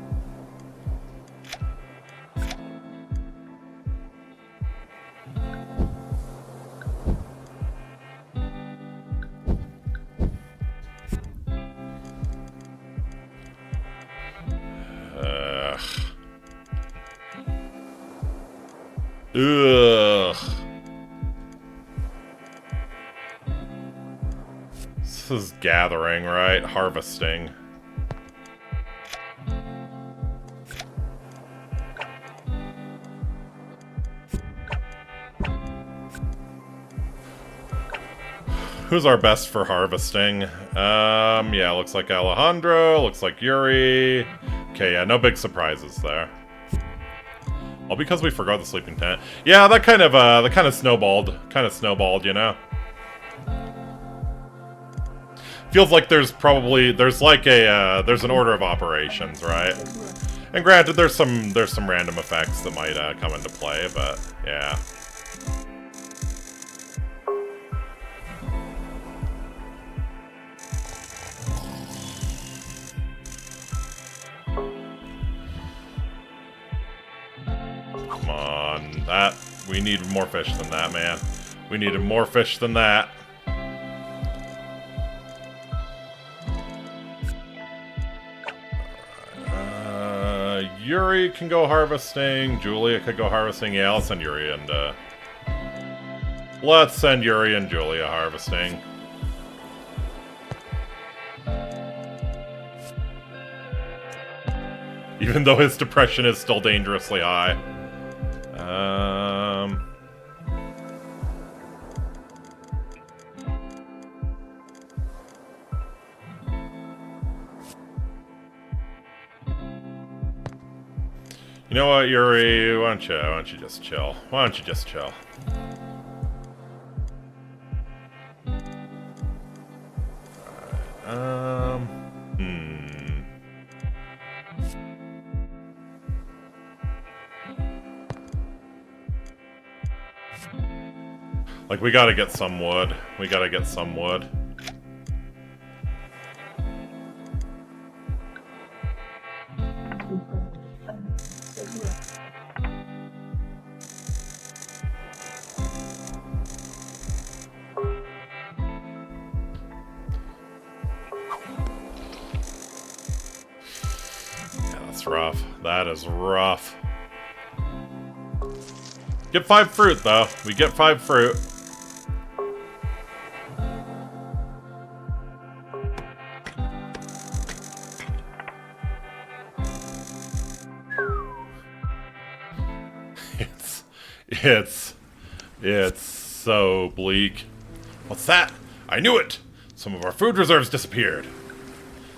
Ugh. This is gathering, right? Harvesting. Who's our best for harvesting? Yeah, looks like Alejandro, looks like Yuri. Okay, yeah, no big surprises there. All because we forgot the sleeping tent. Yeah, that kind of snowballed, you know. Feels like there's an order of operations, right? And granted, there's some random effects that might come into play, but yeah. Come on, we need more fish than that, man. We needed more fish than that. Yuri can go harvesting. Julia could go harvesting. Yeah, let's send Yuri and let's send Yuri and Julia harvesting. Even though his depression is still dangerously high. You know what, Yuri? Why don't you just chill? Why don't you just chill? Like, we gotta get some wood. We gotta get some wood. Rough. That is rough. Get 5 fruit, though. We get 5 fruit. It's so bleak. What's that? I knew it! Some of our food reserves disappeared.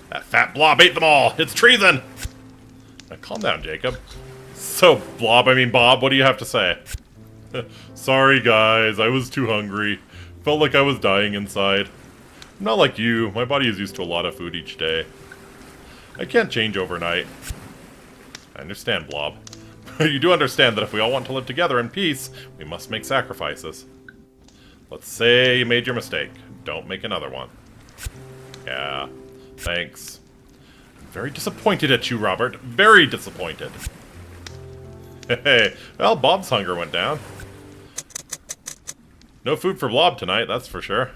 That fat blob ate them all. It's treason! Now, calm down, Jacob. So, Blob, I mean Bob, what do you have to say? Sorry, guys, I was too hungry. Felt like I was dying inside. I'm not like you. My body is used to a lot of food each day. I can't change overnight. I understand, Blob. You do understand that if we all want to live together in peace, we must make sacrifices. Let's say you made your mistake. Don't make another one. Yeah, thanks. I'm very disappointed at you, Robert. Very disappointed. Hey, well, Bob's hunger went down. No food for Blob tonight, that's for sure.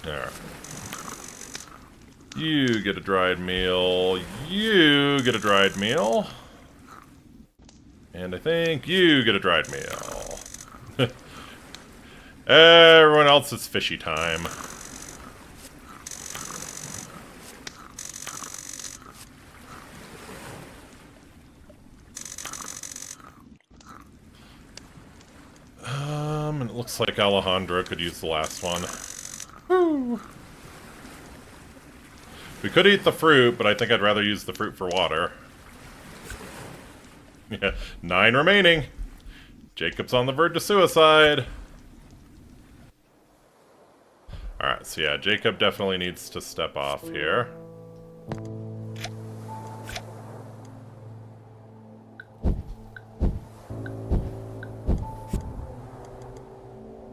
Alright. You get a dried meal. You get a dried meal. And I think you get a dried meal. Everyone else, it's fishy time. And it looks like Alejandro could use the last one. Woo! We could eat the fruit, but I think I'd rather use the fruit for water. Yeah, 9 remaining. Jacob's on the verge of suicide. Alright, so yeah, Jacob definitely needs to step off here.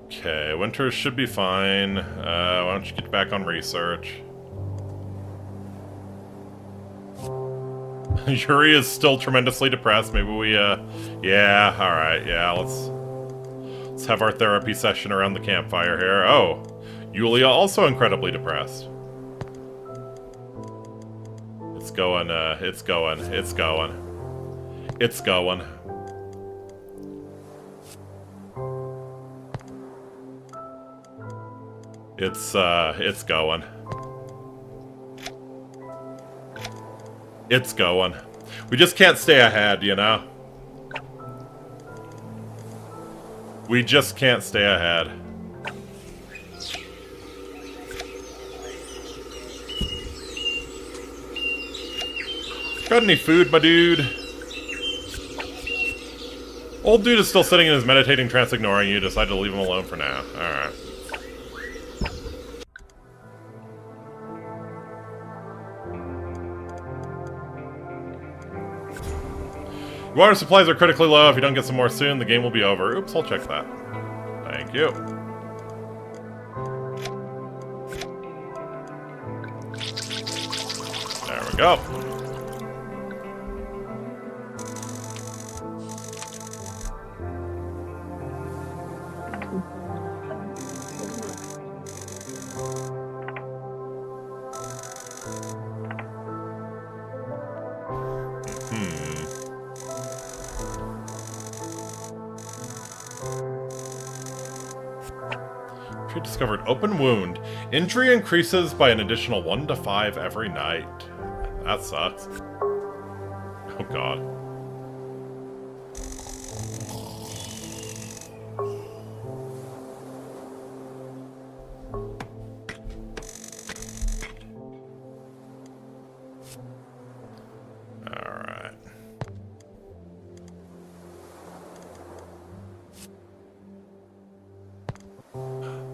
Okay, Winters should be fine. Why don't you get back on research? Yuri is still tremendously depressed. Maybe we, yeah, alright, yeah, let's have our therapy session around the campfire here. Oh, Yulia also incredibly depressed. It's going, it's going, it's going. It's going. It's going. It's going. We just can't stay ahead, you know? We just can't stay ahead. Got any food, my dude? Old dude is still sitting in his meditating trance ignoring you. Decide to leave him alone for now. Alright. Water supplies are critically low. If you don't get some more soon, the game will be over. Oops, I'll check that. Thank you. There we go. Discovered open wound. Injury increases by an additional 1 to 5 every night. That sucks. Oh god. Alright.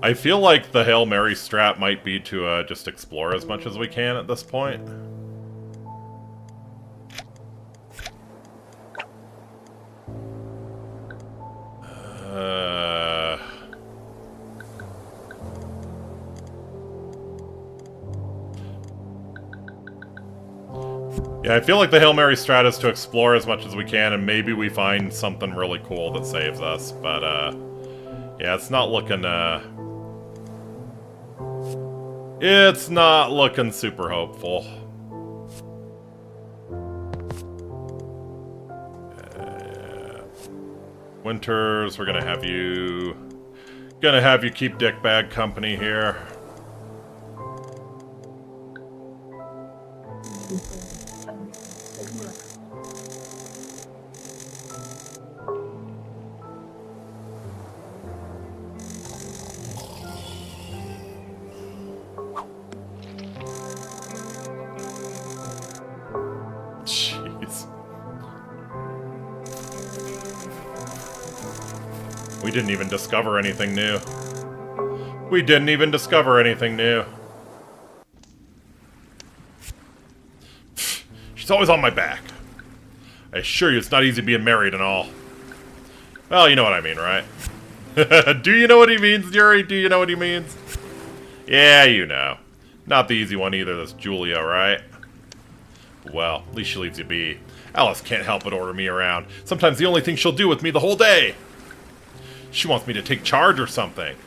I feel like the Hail Mary strat might be to just explore as much as we can at this point. Yeah, I feel like the Hail Mary strat is to explore as much as we can, and maybe we find something really cool that saves us, but, yeah, it's not looking, it's not looking super hopeful. Winters, we're gonna have you keep dickbag company here. We didn't even discover anything new. We didn't even discover anything new. She's always on my back. I assure you it's not easy being married and all. Well, you know what I mean, right? Do you know what he means, Yuri? Do you know what he means? Yeah, you know. Not the easy one either, this Julia, right? Well, at least she leaves you be. Alice can't help but order me around. Sometimes the only thing she'll do with me the whole day. She wants me to take charge or something.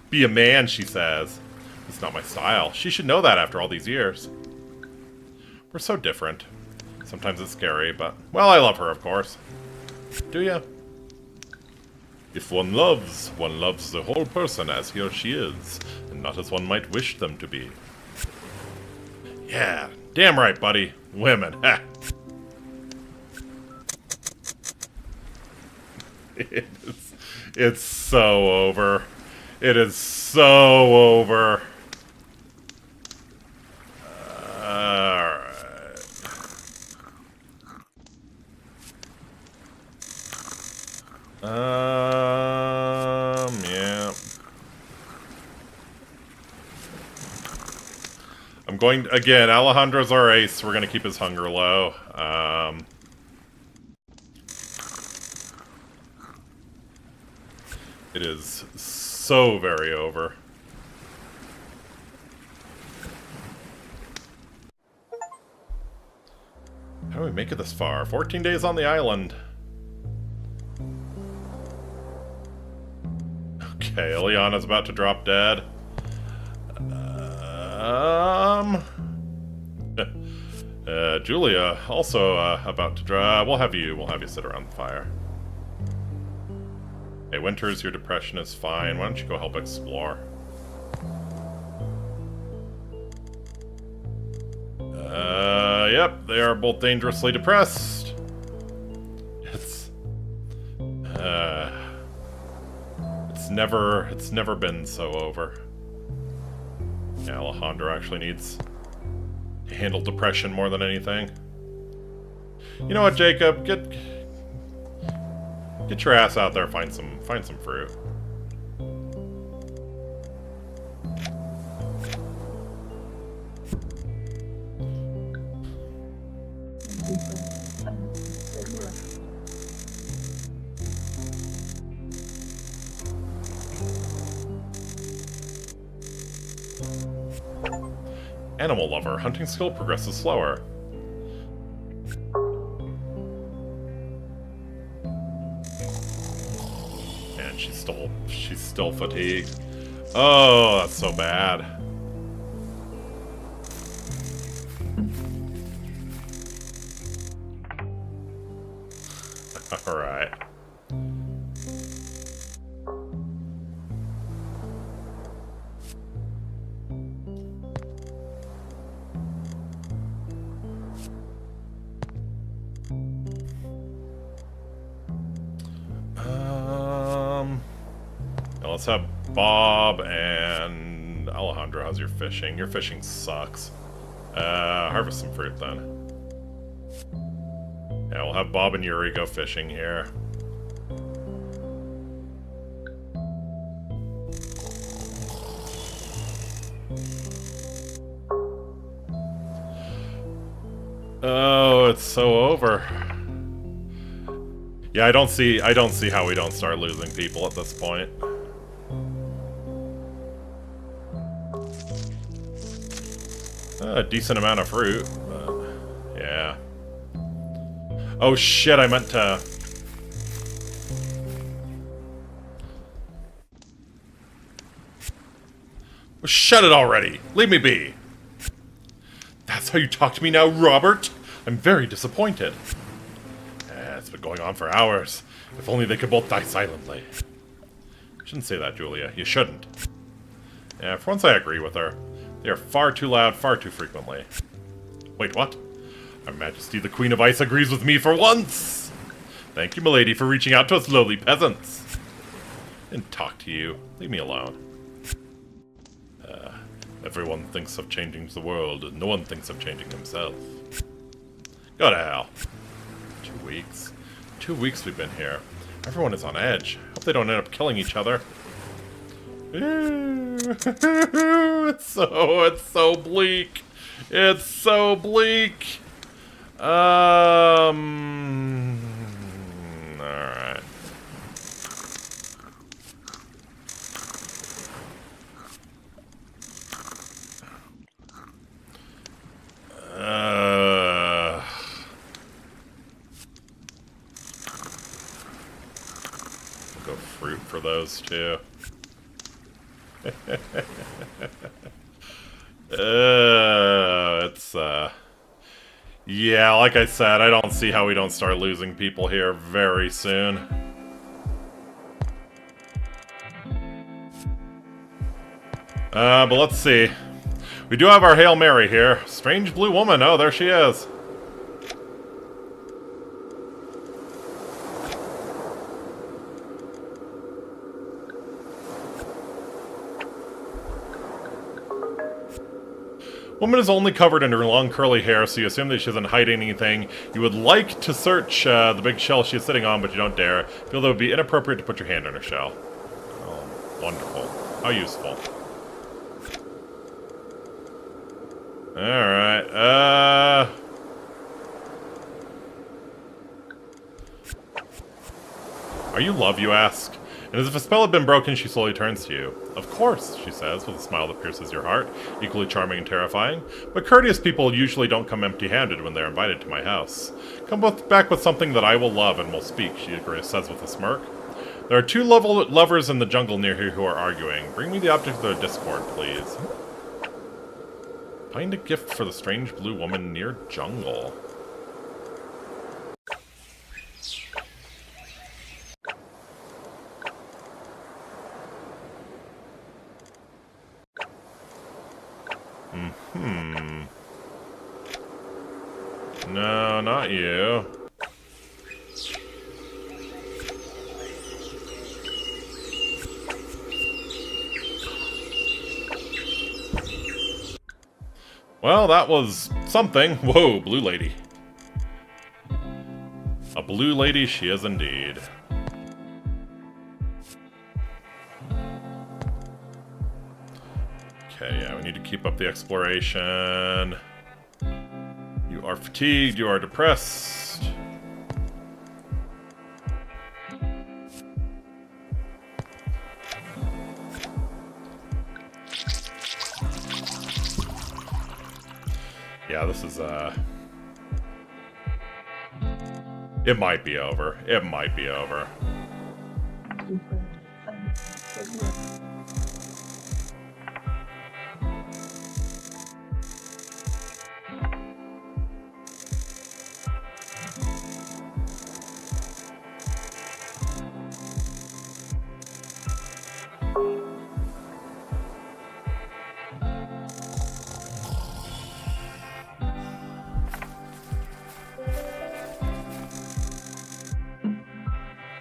Be a man, she says. It's not my style. She should know that after all these years. We're so different. Sometimes it's scary, but... Well, I love her, of course. Do ya? If one loves the whole person as he or she is, and not as one might wish them to be. Yeah, damn right, buddy. Women, ha! It's so over. It is so over. Alright. Yeah. I'm going, again, Alejandro's our ace. We're gonna keep his hunger low. It is so very over. How do we make it this far? 14 days on the island. Okay, Ileana's about to drop dead. Julia also about to drop. We'll have you sit around the fire. Hey, Winters, your depression is fine. Why don't you go help explore? Yep, they are both dangerously depressed. It's never been so over. Yeah, Alejandro actually needs to handle depression more than anything. You know what, Jacob? Get your ass out there, find some fruit. Animal lover, hunting skill progresses slower. And she's still fatigued. Oh, that's so bad. Alright. Let's have Bob and Alejandro. How's your fishing? Your fishing sucks. Harvest some fruit then. Yeah, we'll have Bob and Yuri go fishing here. Oh, it's so over. Yeah, I don't see how we don't start losing people at this point. A decent amount of fruit, but yeah. Oh shit, I meant to... Shut it already! Leave me be! That's how you talk to me now, Robert? I'm very disappointed. It's been going on for hours. If only they could both die silently. Shouldn't say that, Julia. You shouldn't. Yeah, for once I agree with her. They are far too loud, far too frequently. Wait, what? Her Majesty the Queen of Ice agrees with me for once! Thank you, milady, for reaching out to us lowly peasants. Didn't talk to you. Leave me alone. Everyone thinks of changing the world, and no one thinks of changing himself. Go to hell. 2 weeks. 2 weeks we've been here. Everyone is on edge. Hope they don't end up killing each other. It's so bleak. It's so bleak. Alright. Go fruit for those two. It's yeah, like I said, I don't see how we don't start losing people here very soon. But let's see. We do have our Hail Mary here. Strange blue woman. Oh, there she is. Woman is only covered in her long curly hair, so you assume that she doesn't hide anything. You would like to search the big shell she is sitting on, but you don't dare. Feel that it would be inappropriate to put your hand on her shell. Oh, wonderful. How useful. Alright, Are you love, you ask? And as if a spell had been broken, she slowly turns to you. Of course, she says, with a smile that pierces your heart, equally charming and terrifying. But courteous people usually don't come empty-handed when they're invited to my house. Come back with something that I will love and will speak, she says with a smirk. There are two lovers in the jungle near here who are arguing. Bring me the object of their discord, please. Find a gift for the strange blue woman near jungle. No, not you. Well, that was something. Whoa, blue lady. A blue lady she is indeed. Okay, yeah, we need to keep up the exploration. You are fatigued, you are depressed. Yeah, this is, it might be over. It might be over.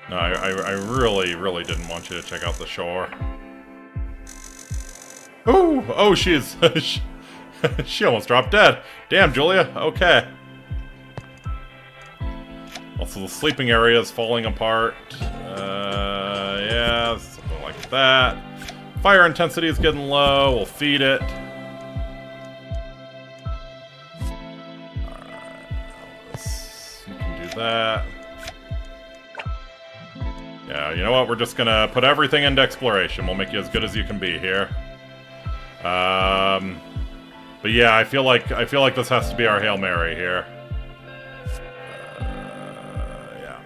No, I really didn't want you to check out the shore. Ooh! Oh, she is... she almost dropped dead. Damn, Julia. Okay. Also, the sleeping area is falling apart. Yeah, something like that. Fire intensity is getting low. We'll feed it. Alright. You can do that. Yeah, you know what? We're just gonna put everything into exploration. We'll make you as good as you can be here. But yeah, I feel like this has to be our Hail Mary here. Yeah.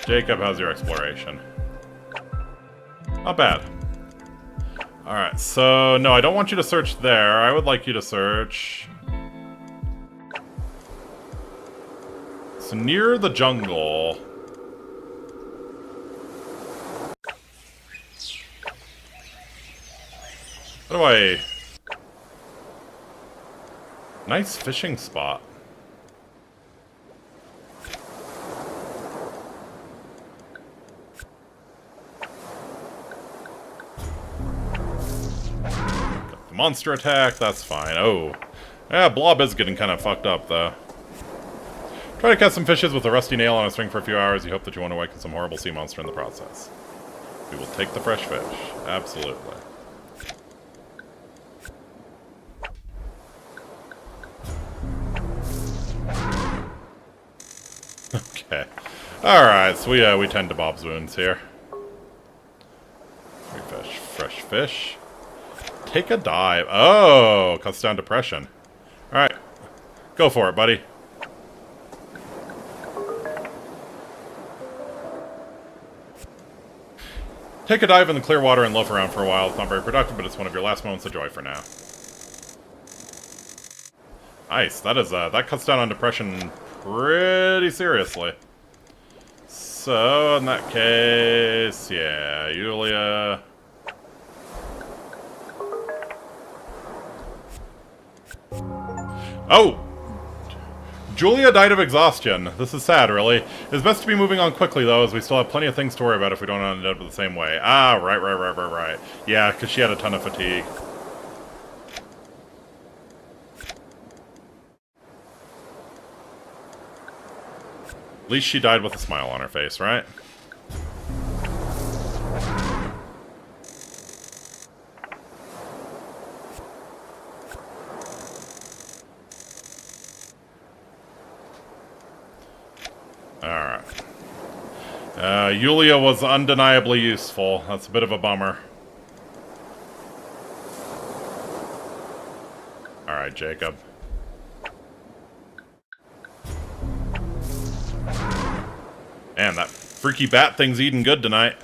Jacob, how's your exploration? Not bad. Alright, so no, I don't want you to search there. I would like you to search... So near the jungle... How do I... Nice fishing spot. Got the monster attack, that's fine. Oh. Yeah, Blob is getting kind of fucked up, though. Try to catch some fishes with a rusty nail on a string for a few hours. You hope that you won't awaken some horrible sea monster in the process. We will take the fresh fish. Absolutely. Okay. Alright, so we tend to Bob's wounds here. Free fish. Fresh fish. Take a dive. Oh! Cuts down depression. Alright. Go for it, buddy. Take a dive in the clear water and loaf around for a while. It's not very productive, but it's one of your last moments of joy for now. Nice. That cuts down on depression pretty seriously. So, in that case, yeah, Yulia. Oh! Julia died of exhaustion. This is sad, really. It's best to be moving on quickly, though, as we still have plenty of things to worry about if we don't end up the same way. Ah, right. Yeah, because she had a ton of fatigue. At least she died with a smile on her face, right? Alright. Yulia was undeniably useful. That's a bit of a bummer. Alright, Jacob. Man, that freaky bat thing's eating good tonight.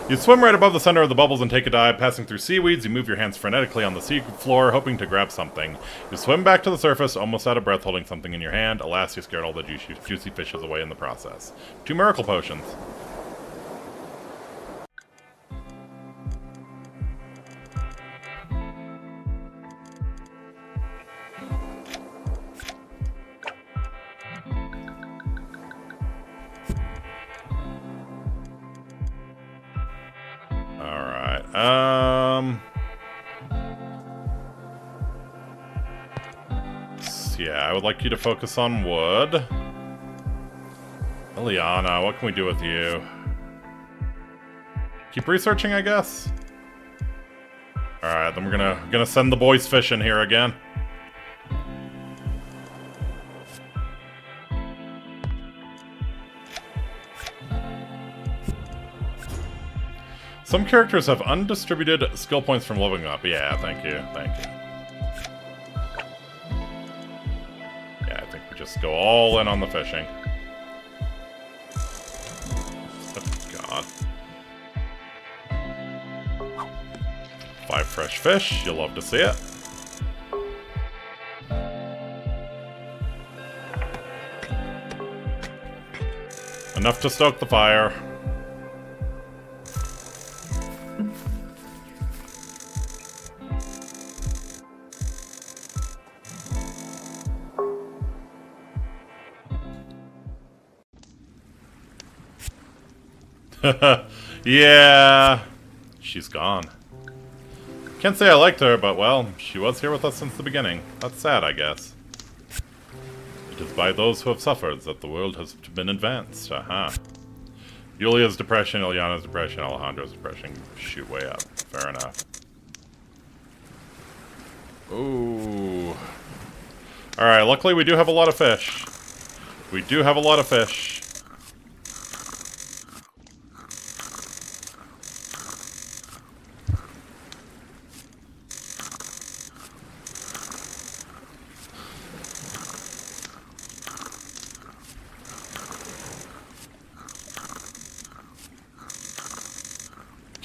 You swim right above the center of the bubbles and take a dive. Passing through seaweeds, you move your hands frenetically on the sea floor, hoping to grab something. You swim back to the surface, almost out of breath, holding something in your hand. Alas, you scared all the juicy fishes away in the process. 2 miracle potions. Yeah, I would like you to focus on wood. Liliana, what can we do with you? Keep researching, I guess? Alright, then we're gonna send the boys fishing here again. Some characters have undistributed skill points from leveling up. Yeah, thank you. Yeah, I think we just go all in on the fishing. Oh, God. 5 fresh fish. You'll love to see it. Enough to stoke the fire. Yeah, she's gone. Can't say I liked her, but well, she was here with us since the beginning. That's sad, I guess. It is by those who have suffered that the world has been advanced. Aha. Yulia's depression, Ilyana's depression, Alejandro's depression shoot way up. Fair enough. Ooh. Alright, luckily we do have a lot of fish. We do have a lot of fish.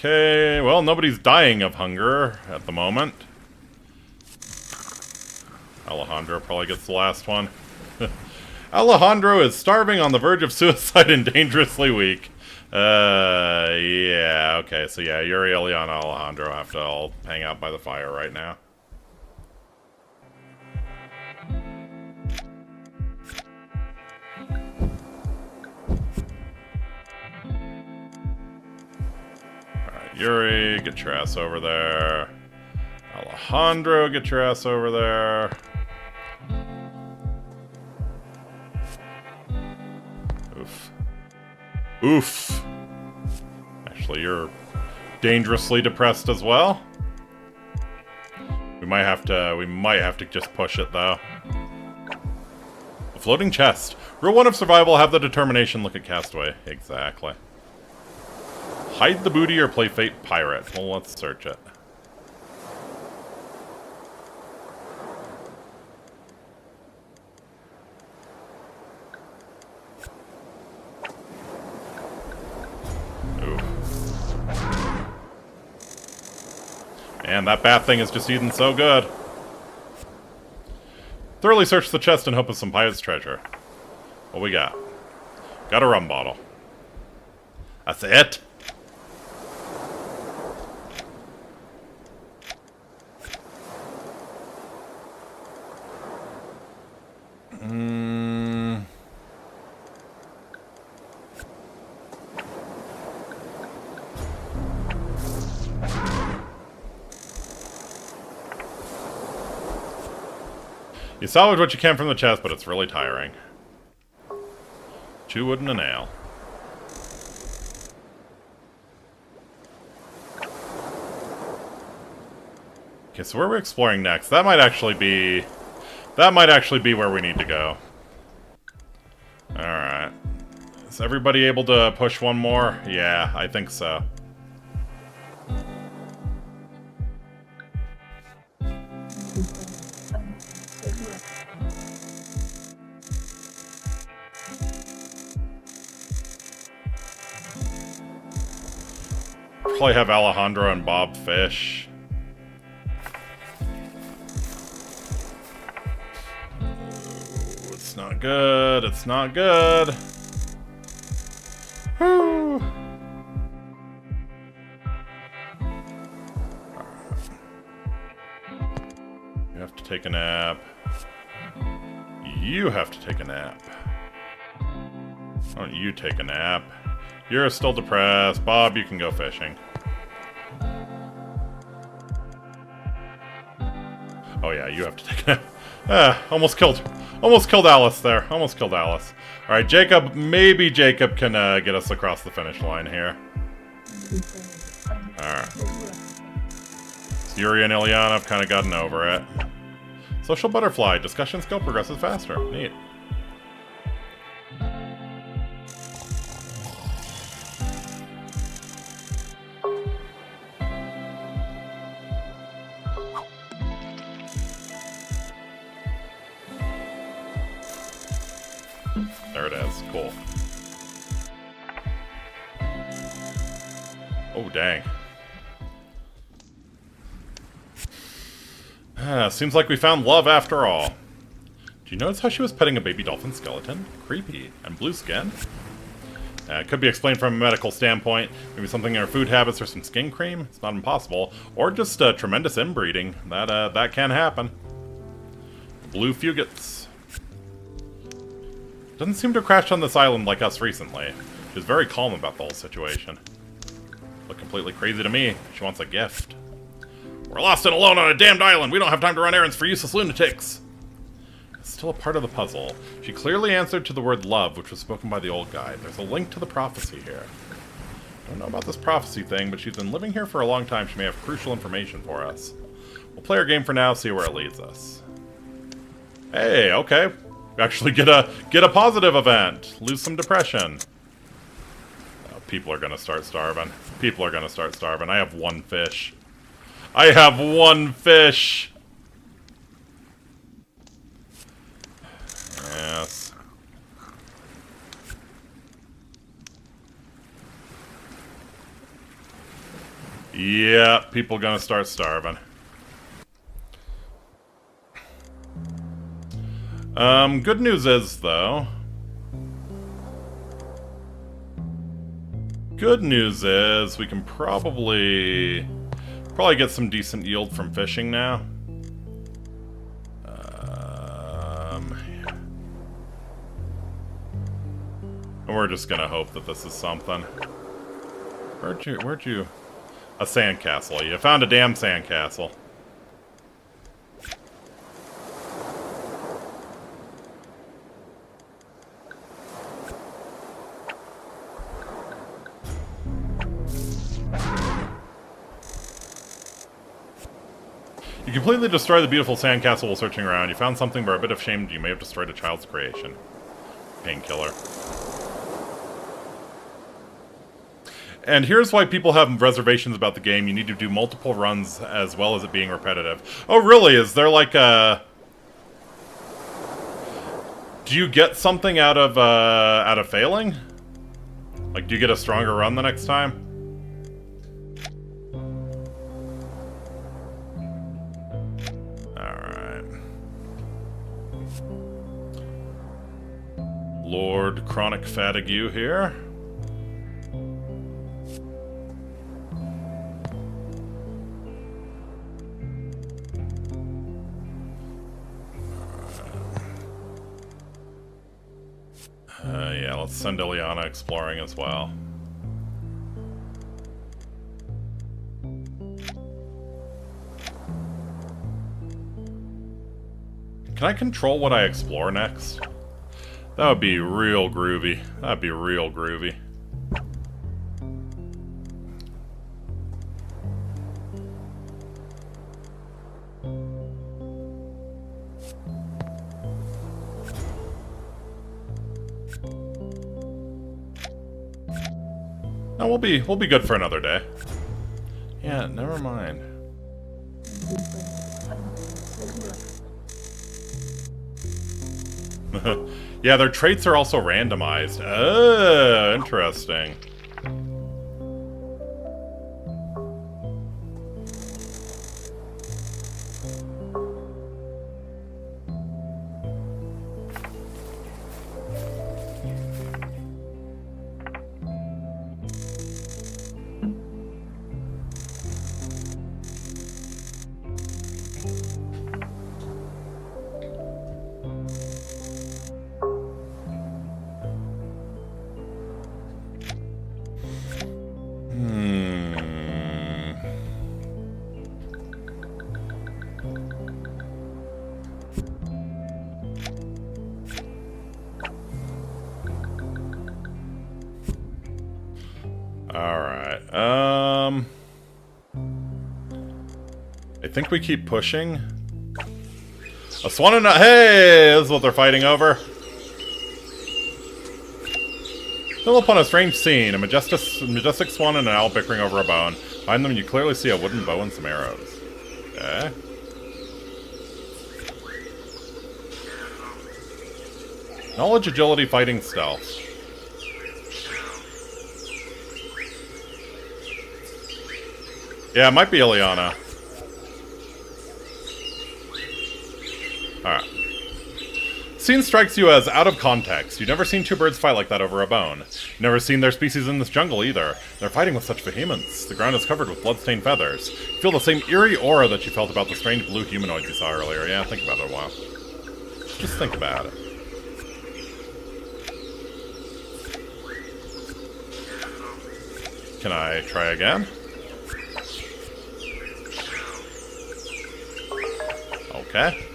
Okay, well, nobody's dying of hunger at the moment. Alejandro probably gets the last one. Alejandro is starving on the verge of suicide and dangerously weak. Yeah, okay, so yeah, Yuri, Eliana, Alejandro have to all hang out by the fire right now. Yuri, get your ass over there. Alejandro, get your ass over there. Oof. Actually, you're dangerously depressed as well. We might have to just push it, though. A floating chest. Rule 1 of survival, have the determination, look at Castaway. Exactly. Hide the booty or play Fate Pirate. Well, let's search it. And that bat thing is just eating so good. Thoroughly search the chest in hope of some pirate's treasure. What we got? Got a rum bottle. That's it? You salvage what you can from the chest, but it's really tiring. 2 wood and a nail. Okay, so where are we exploring next? That might actually be where we need to go. Alright. Is everybody able to push one more? Yeah, I think so. Probably have Alejandro and Bob fish. Ooh, it's not good. It's not good. Whew. You have to take a nap. You have to take a nap. Why don't you take a nap? You're still depressed. Bob, you can go fishing. Oh yeah, you have to take a nap. Almost killed Alice there. Almost killed Alice. Alright, Jacob, maybe Jacob can get us across the finish line here. Alright. Yuri and Ilyana have kind of gotten over it. Social butterfly. Discussion skill progresses faster. Neat. There it is. Cool. Oh, dang. Seems like we found love after all. Do you notice how she was petting a baby dolphin skeleton? Creepy. And blue skin? It could be explained from a medical standpoint. Maybe something in her food habits or some skin cream. It's not impossible. Or just tremendous inbreeding. That can happen. Blue fugates. Doesn't seem to have crashed on this island like us recently. She's very calm about the whole situation. Look completely crazy to me. She wants a gift. We're lost and alone on a damned island. We don't have time to run errands for useless lunatics. It's still a part of the puzzle. She clearly answered to the word love, which was spoken by the old guy. There's a link to the prophecy here. I don't know about this prophecy thing, but she's been living here for a long time. She may have crucial information for us. We'll play our game for now, see where it leads us. Hey, okay. We actually get a positive event. Lose some depression. Oh, people are gonna start starving. People are gonna start starving. I have 1 fish. I have 1 fish! Yes. Yeah, people gonna start starving. Good news is, though... Good news is, we can probably get some decent yield from fishing now. And we're just gonna hope that this is something. Where'd you... A sandcastle. You found a damn sandcastle. You completely destroyed the beautiful sandcastle while searching around. You found something, but a bit ashamed you may have destroyed a child's creation. Painkiller. And here's why people have reservations about the game. You need to do multiple runs as well as it being repetitive. Oh, really? Is there like a... Do you get something out of failing? Like, do you get a stronger run the next time? Alright. Lord Chronic Fatigue here. Yeah, let's send Ileana exploring as well. Can I control what I explore next? That would be real groovy. That'd be real groovy. No, we'll be good for another day. Yeah, never mind. Yeah, their traits are also randomized. Oh, interesting. Alright, I think we keep pushing. A swan and a... Hey! This is what they're fighting over. Still upon a strange scene, a majestic swan and an owl bickering over a bone. Behind them you clearly see a wooden bow and some arrows. Okay. Knowledge, agility, fighting, stealth. Yeah, it might be Ileana. Alright. Scene strikes you as out of context. You've never seen two birds fight like that over a bone. You've never seen their species in this jungle either. They're fighting with such vehemence. The ground is covered with blood-stained feathers. You feel the same eerie aura that you felt about the strange blue humanoids you saw earlier. Yeah, think about it a while. Just think about it. Can I try again? Okay.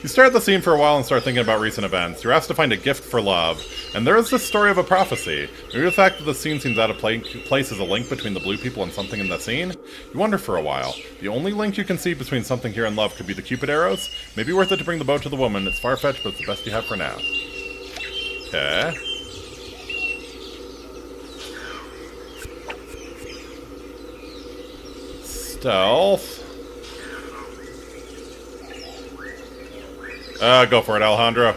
You stare at the scene for a while and start thinking about recent events. You're asked to find a gift for love, and there is this story of a prophecy. Maybe the fact that the scene seems out of place is a link between the blue people and something in the scene? You wonder for a while. The only link you can see between something here and love could be the Cupid arrows? Maybe worth it to bring the bow to the woman. It's far-fetched, but it's the best you have for now. Okay. Stealth. Go for it, Alejandro.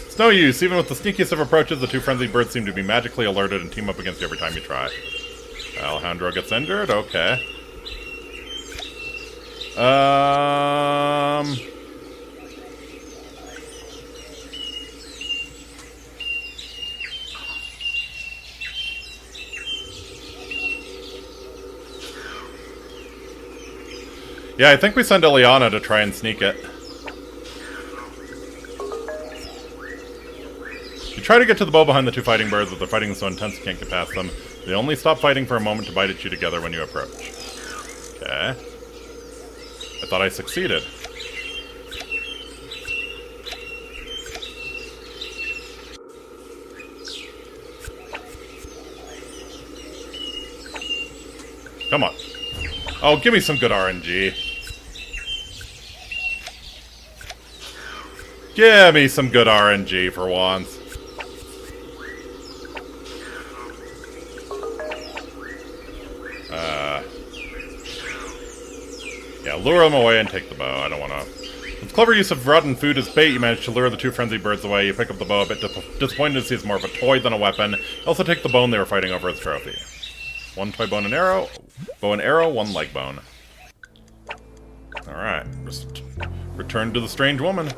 It's no use. Even with the sneakiest of approaches, the two frenzied birds seem to be magically alerted and team up against you every time you try. Alejandro gets injured? Okay. Yeah, I think we send Ileana to try and sneak it. You try to get to the bow behind the two fighting birds, but they're fighting so intense you can't get past them. They only stop fighting for a moment to bite at you together when you approach. Okay. I thought I succeeded. Come on. Oh, give me some good RNG. Give me some good RNG for once. Yeah, lure them away and take the bow. I don't want to... With clever use of rotten food as bait, you manage to lure the two frenzied birds away. You pick up the bow, a bit disappointed to see it's more of a toy than a weapon. You also take the bone they were fighting over as a trophy. One toy bone and arrow, one leg bone. Alright, just return to the strange woman.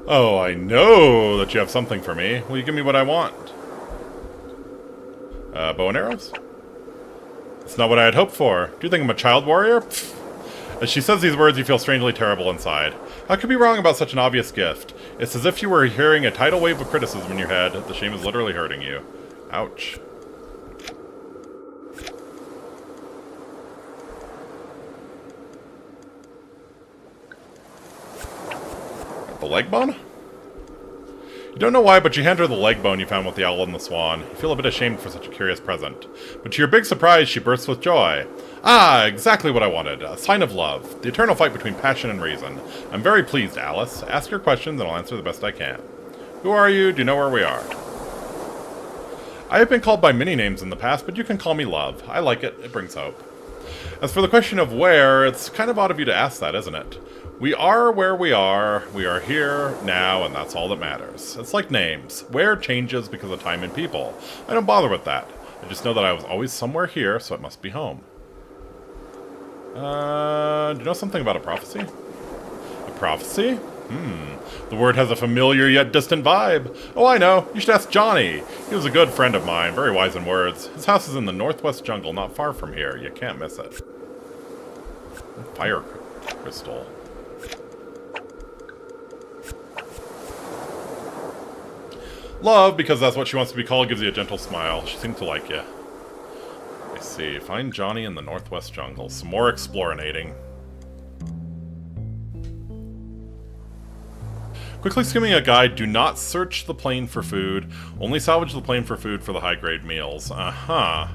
Oh, I know that you have something for me. Will you give me what I want? Bow and arrows? It's not what I had hoped for. Do you think I'm a child warrior? Pfft. As she says these words, you feel strangely terrible inside. How could you be wrong about such an obvious gift? It's as if you were hearing a tidal wave of criticism in your head. The shame is literally hurting you. Ouch. The leg bone? You don't know why, but you hand her the leg bone you found with the owl and the swan. You feel a bit ashamed for such a curious present. But to your big surprise, she bursts with joy. Ah, exactly what I wanted. A sign of love. The eternal fight between passion and reason. I'm very pleased, Alice. Ask your questions and I'll answer the best I can. Who are you? Do you know where we are? I have been called by many names in the past, but you can call me Love. I like it. It brings hope. As for the question of where, it's kind of odd of you to ask that, isn't it? We are where we are here, now, and that's all that matters. It's like names. Where changes because of time and people. I don't bother with that. I just know that I was always somewhere here, so it must be home. Do you know something about a prophecy? A prophecy? The word has a familiar yet distant vibe. Oh, I know. You should ask Johnny. He was a good friend of mine, very wise in words. His house is in the northwest jungle, not far from here. You can't miss it. Fire crystal. Love, because that's what she wants to be called, gives you a gentle smile. She seems to like you. I see. Find Johnny in the northwest jungle. Some more explorinating. Quickly skimming a guide, do not search the plane for food. Only salvage the plane for food for the high-grade meals. Uh-huh.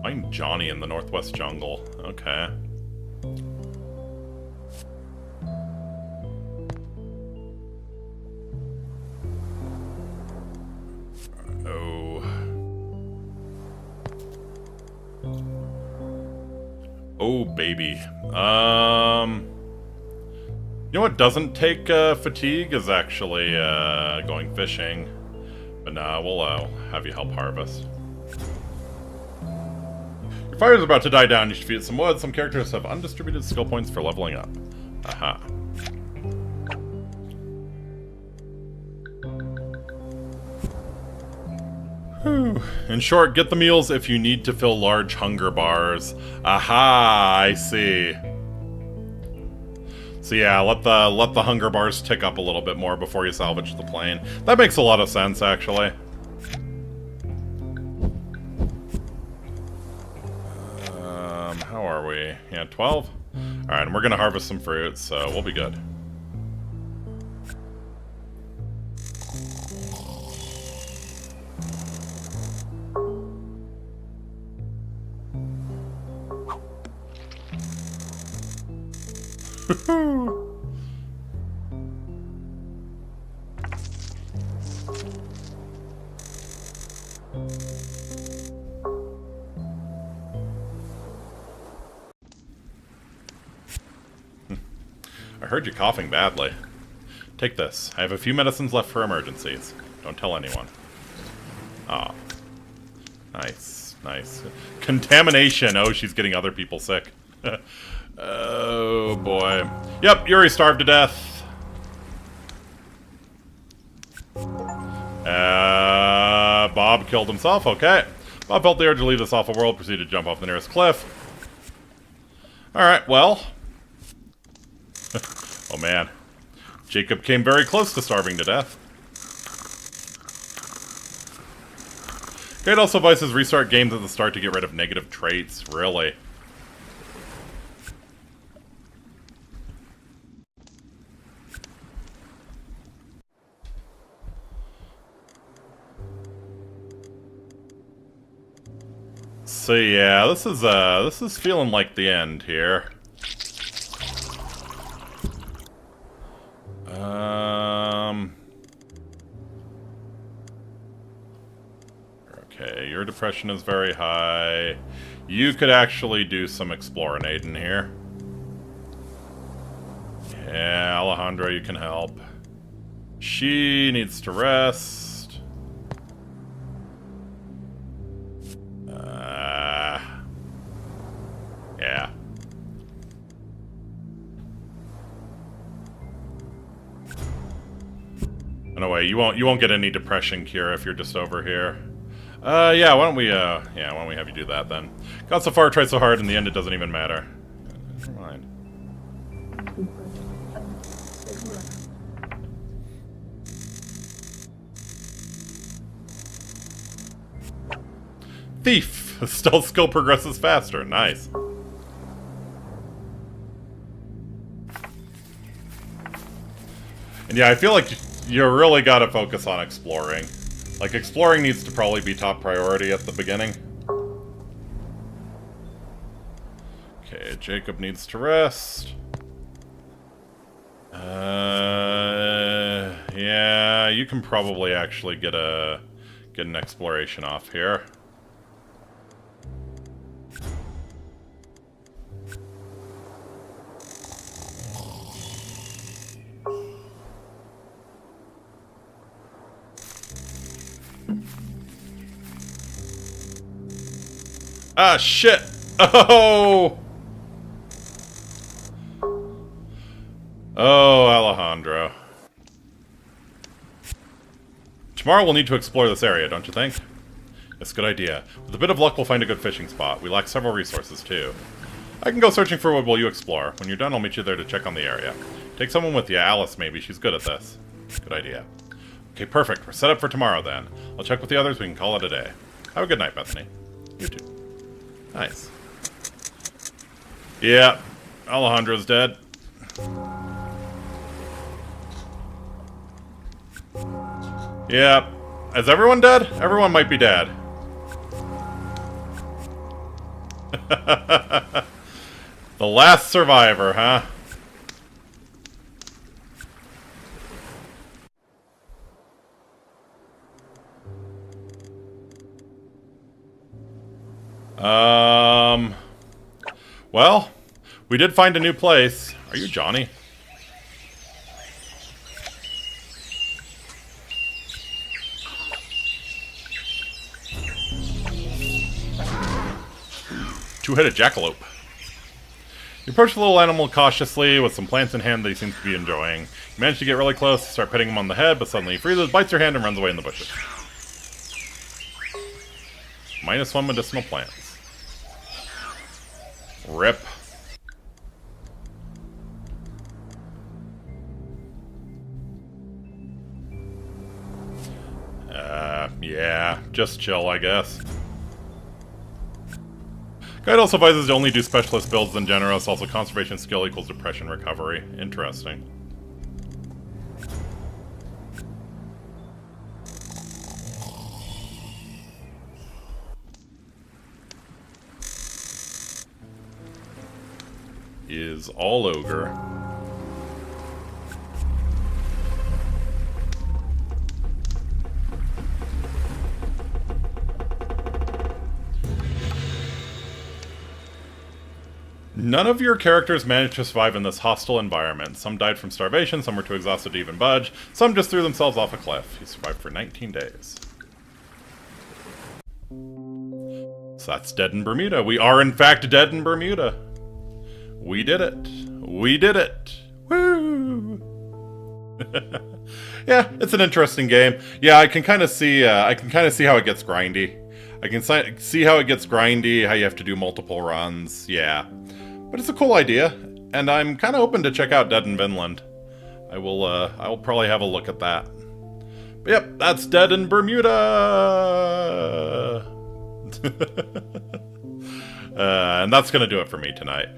Find Johnny in the northwest jungle. Okay. Oh, baby. You know what doesn't take fatigue is actually going fishing. But nah, we'll have you help harvest. Your fire's about to die down. You should feed it some wood. Some characters have undistributed skill points for leveling up. Aha. Whew. In short, get the meals if you need to fill large hunger bars. Aha, I see. So yeah, let the hunger bars tick up a little bit more before you salvage the plane. That makes a lot of sense, actually. How are we? Yeah, 12? Alright, and we're gonna harvest some fruits, so we'll be good. I heard you coughing badly. Take this. I have a few medicines left for emergencies. Don't tell anyone. Ah. Nice, nice. Contamination! Oh, she's getting other people sick. Oh, boy. Yep, Yuri starved to death. Bob killed himself, okay. Bob felt the urge to leave this awful world, proceeded to jump off the nearest cliff. Alright, well. Oh, man. Jacob came very close to starving to death. Great also advises restart games at the start to get rid of negative traits. Really? So yeah, this is feeling like the end here. Okay, your depression is very high. You could actually do some exploring here. Yeah, Alejandro, you can help. She needs to rest. Yeah. No way, you won't get any depression cure if you're just over here. Yeah, why don't we have you do that then? Got so far, tried so hard, in the end it doesn't even matter. Never mind. Thief! Stealth skill progresses faster. Nice. And yeah, I feel like you really gotta focus on exploring. Like, exploring needs to probably be top priority at the beginning. Okay, Jacob needs to rest. Yeah, you can probably actually get an exploration off here. Ah, shit! Oh! Oh, Alejandro. Tomorrow we'll need to explore this area, don't you think? It's a good idea. With a bit of luck, we'll find a good fishing spot. We lack several resources, too. I can go searching for wood while you explore. When you're done, I'll meet you there to check on the area. Take someone with you. Alice, maybe. She's good at this. Good idea. Okay, perfect. We're set up for tomorrow, then. I'll check with the others. We can call it a day. Have a good night, Bethany. You too. Nice. Yeah, Alejandro's dead. Yeah. Is everyone dead? Everyone might be dead. The last survivor, huh? Well, we did find a new place. Are you Johnny? Two-headed jackalope. You approach the little animal cautiously with some plants in hand that he seems to be enjoying. You manage to get really close, start petting him on the head, but suddenly he freezes, bites your hand, and runs away in the bushes. -1 medicinal plants. Rip. Yeah, just chill, I guess. Guide also advises to only do specialist builds than generous, also conservation skill equals depression recovery. Interesting. Is all ogre. None of your characters managed to survive in this hostile environment. Some died from starvation, some were too exhausted to even budge, some just threw themselves off a cliff. You survived for 19 days. So that's dead in Bermuda. We are in fact dead in Bermuda. We did it. We did it. Woo! Yeah, it's an interesting game. Yeah, I can kind of see how it gets grindy. I can see how it gets grindy, how you have to do multiple runs. Yeah. But it's a cool idea, and I'm kind of open to check out Dead in Vinland. I will probably have a look at that. But yep, that's Dead in Bermuda! And that's going to do it for me tonight.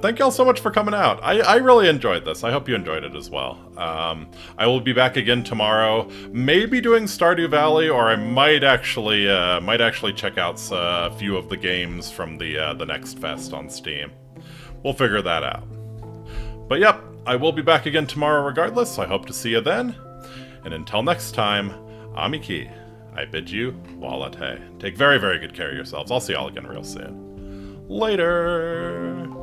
Thank you all so much for coming out. I really enjoyed this. I hope you enjoyed it as well. I will be back again tomorrow, maybe doing Stardew Valley, or I might actually check out a few of the games from the next fest on Steam. We'll figure that out. But yep, I will be back again tomorrow regardless, so I hope to see you then. And until next time, Amiki, I bid you walate. Take very, very good care of yourselves. I'll see y'all again real soon. Later!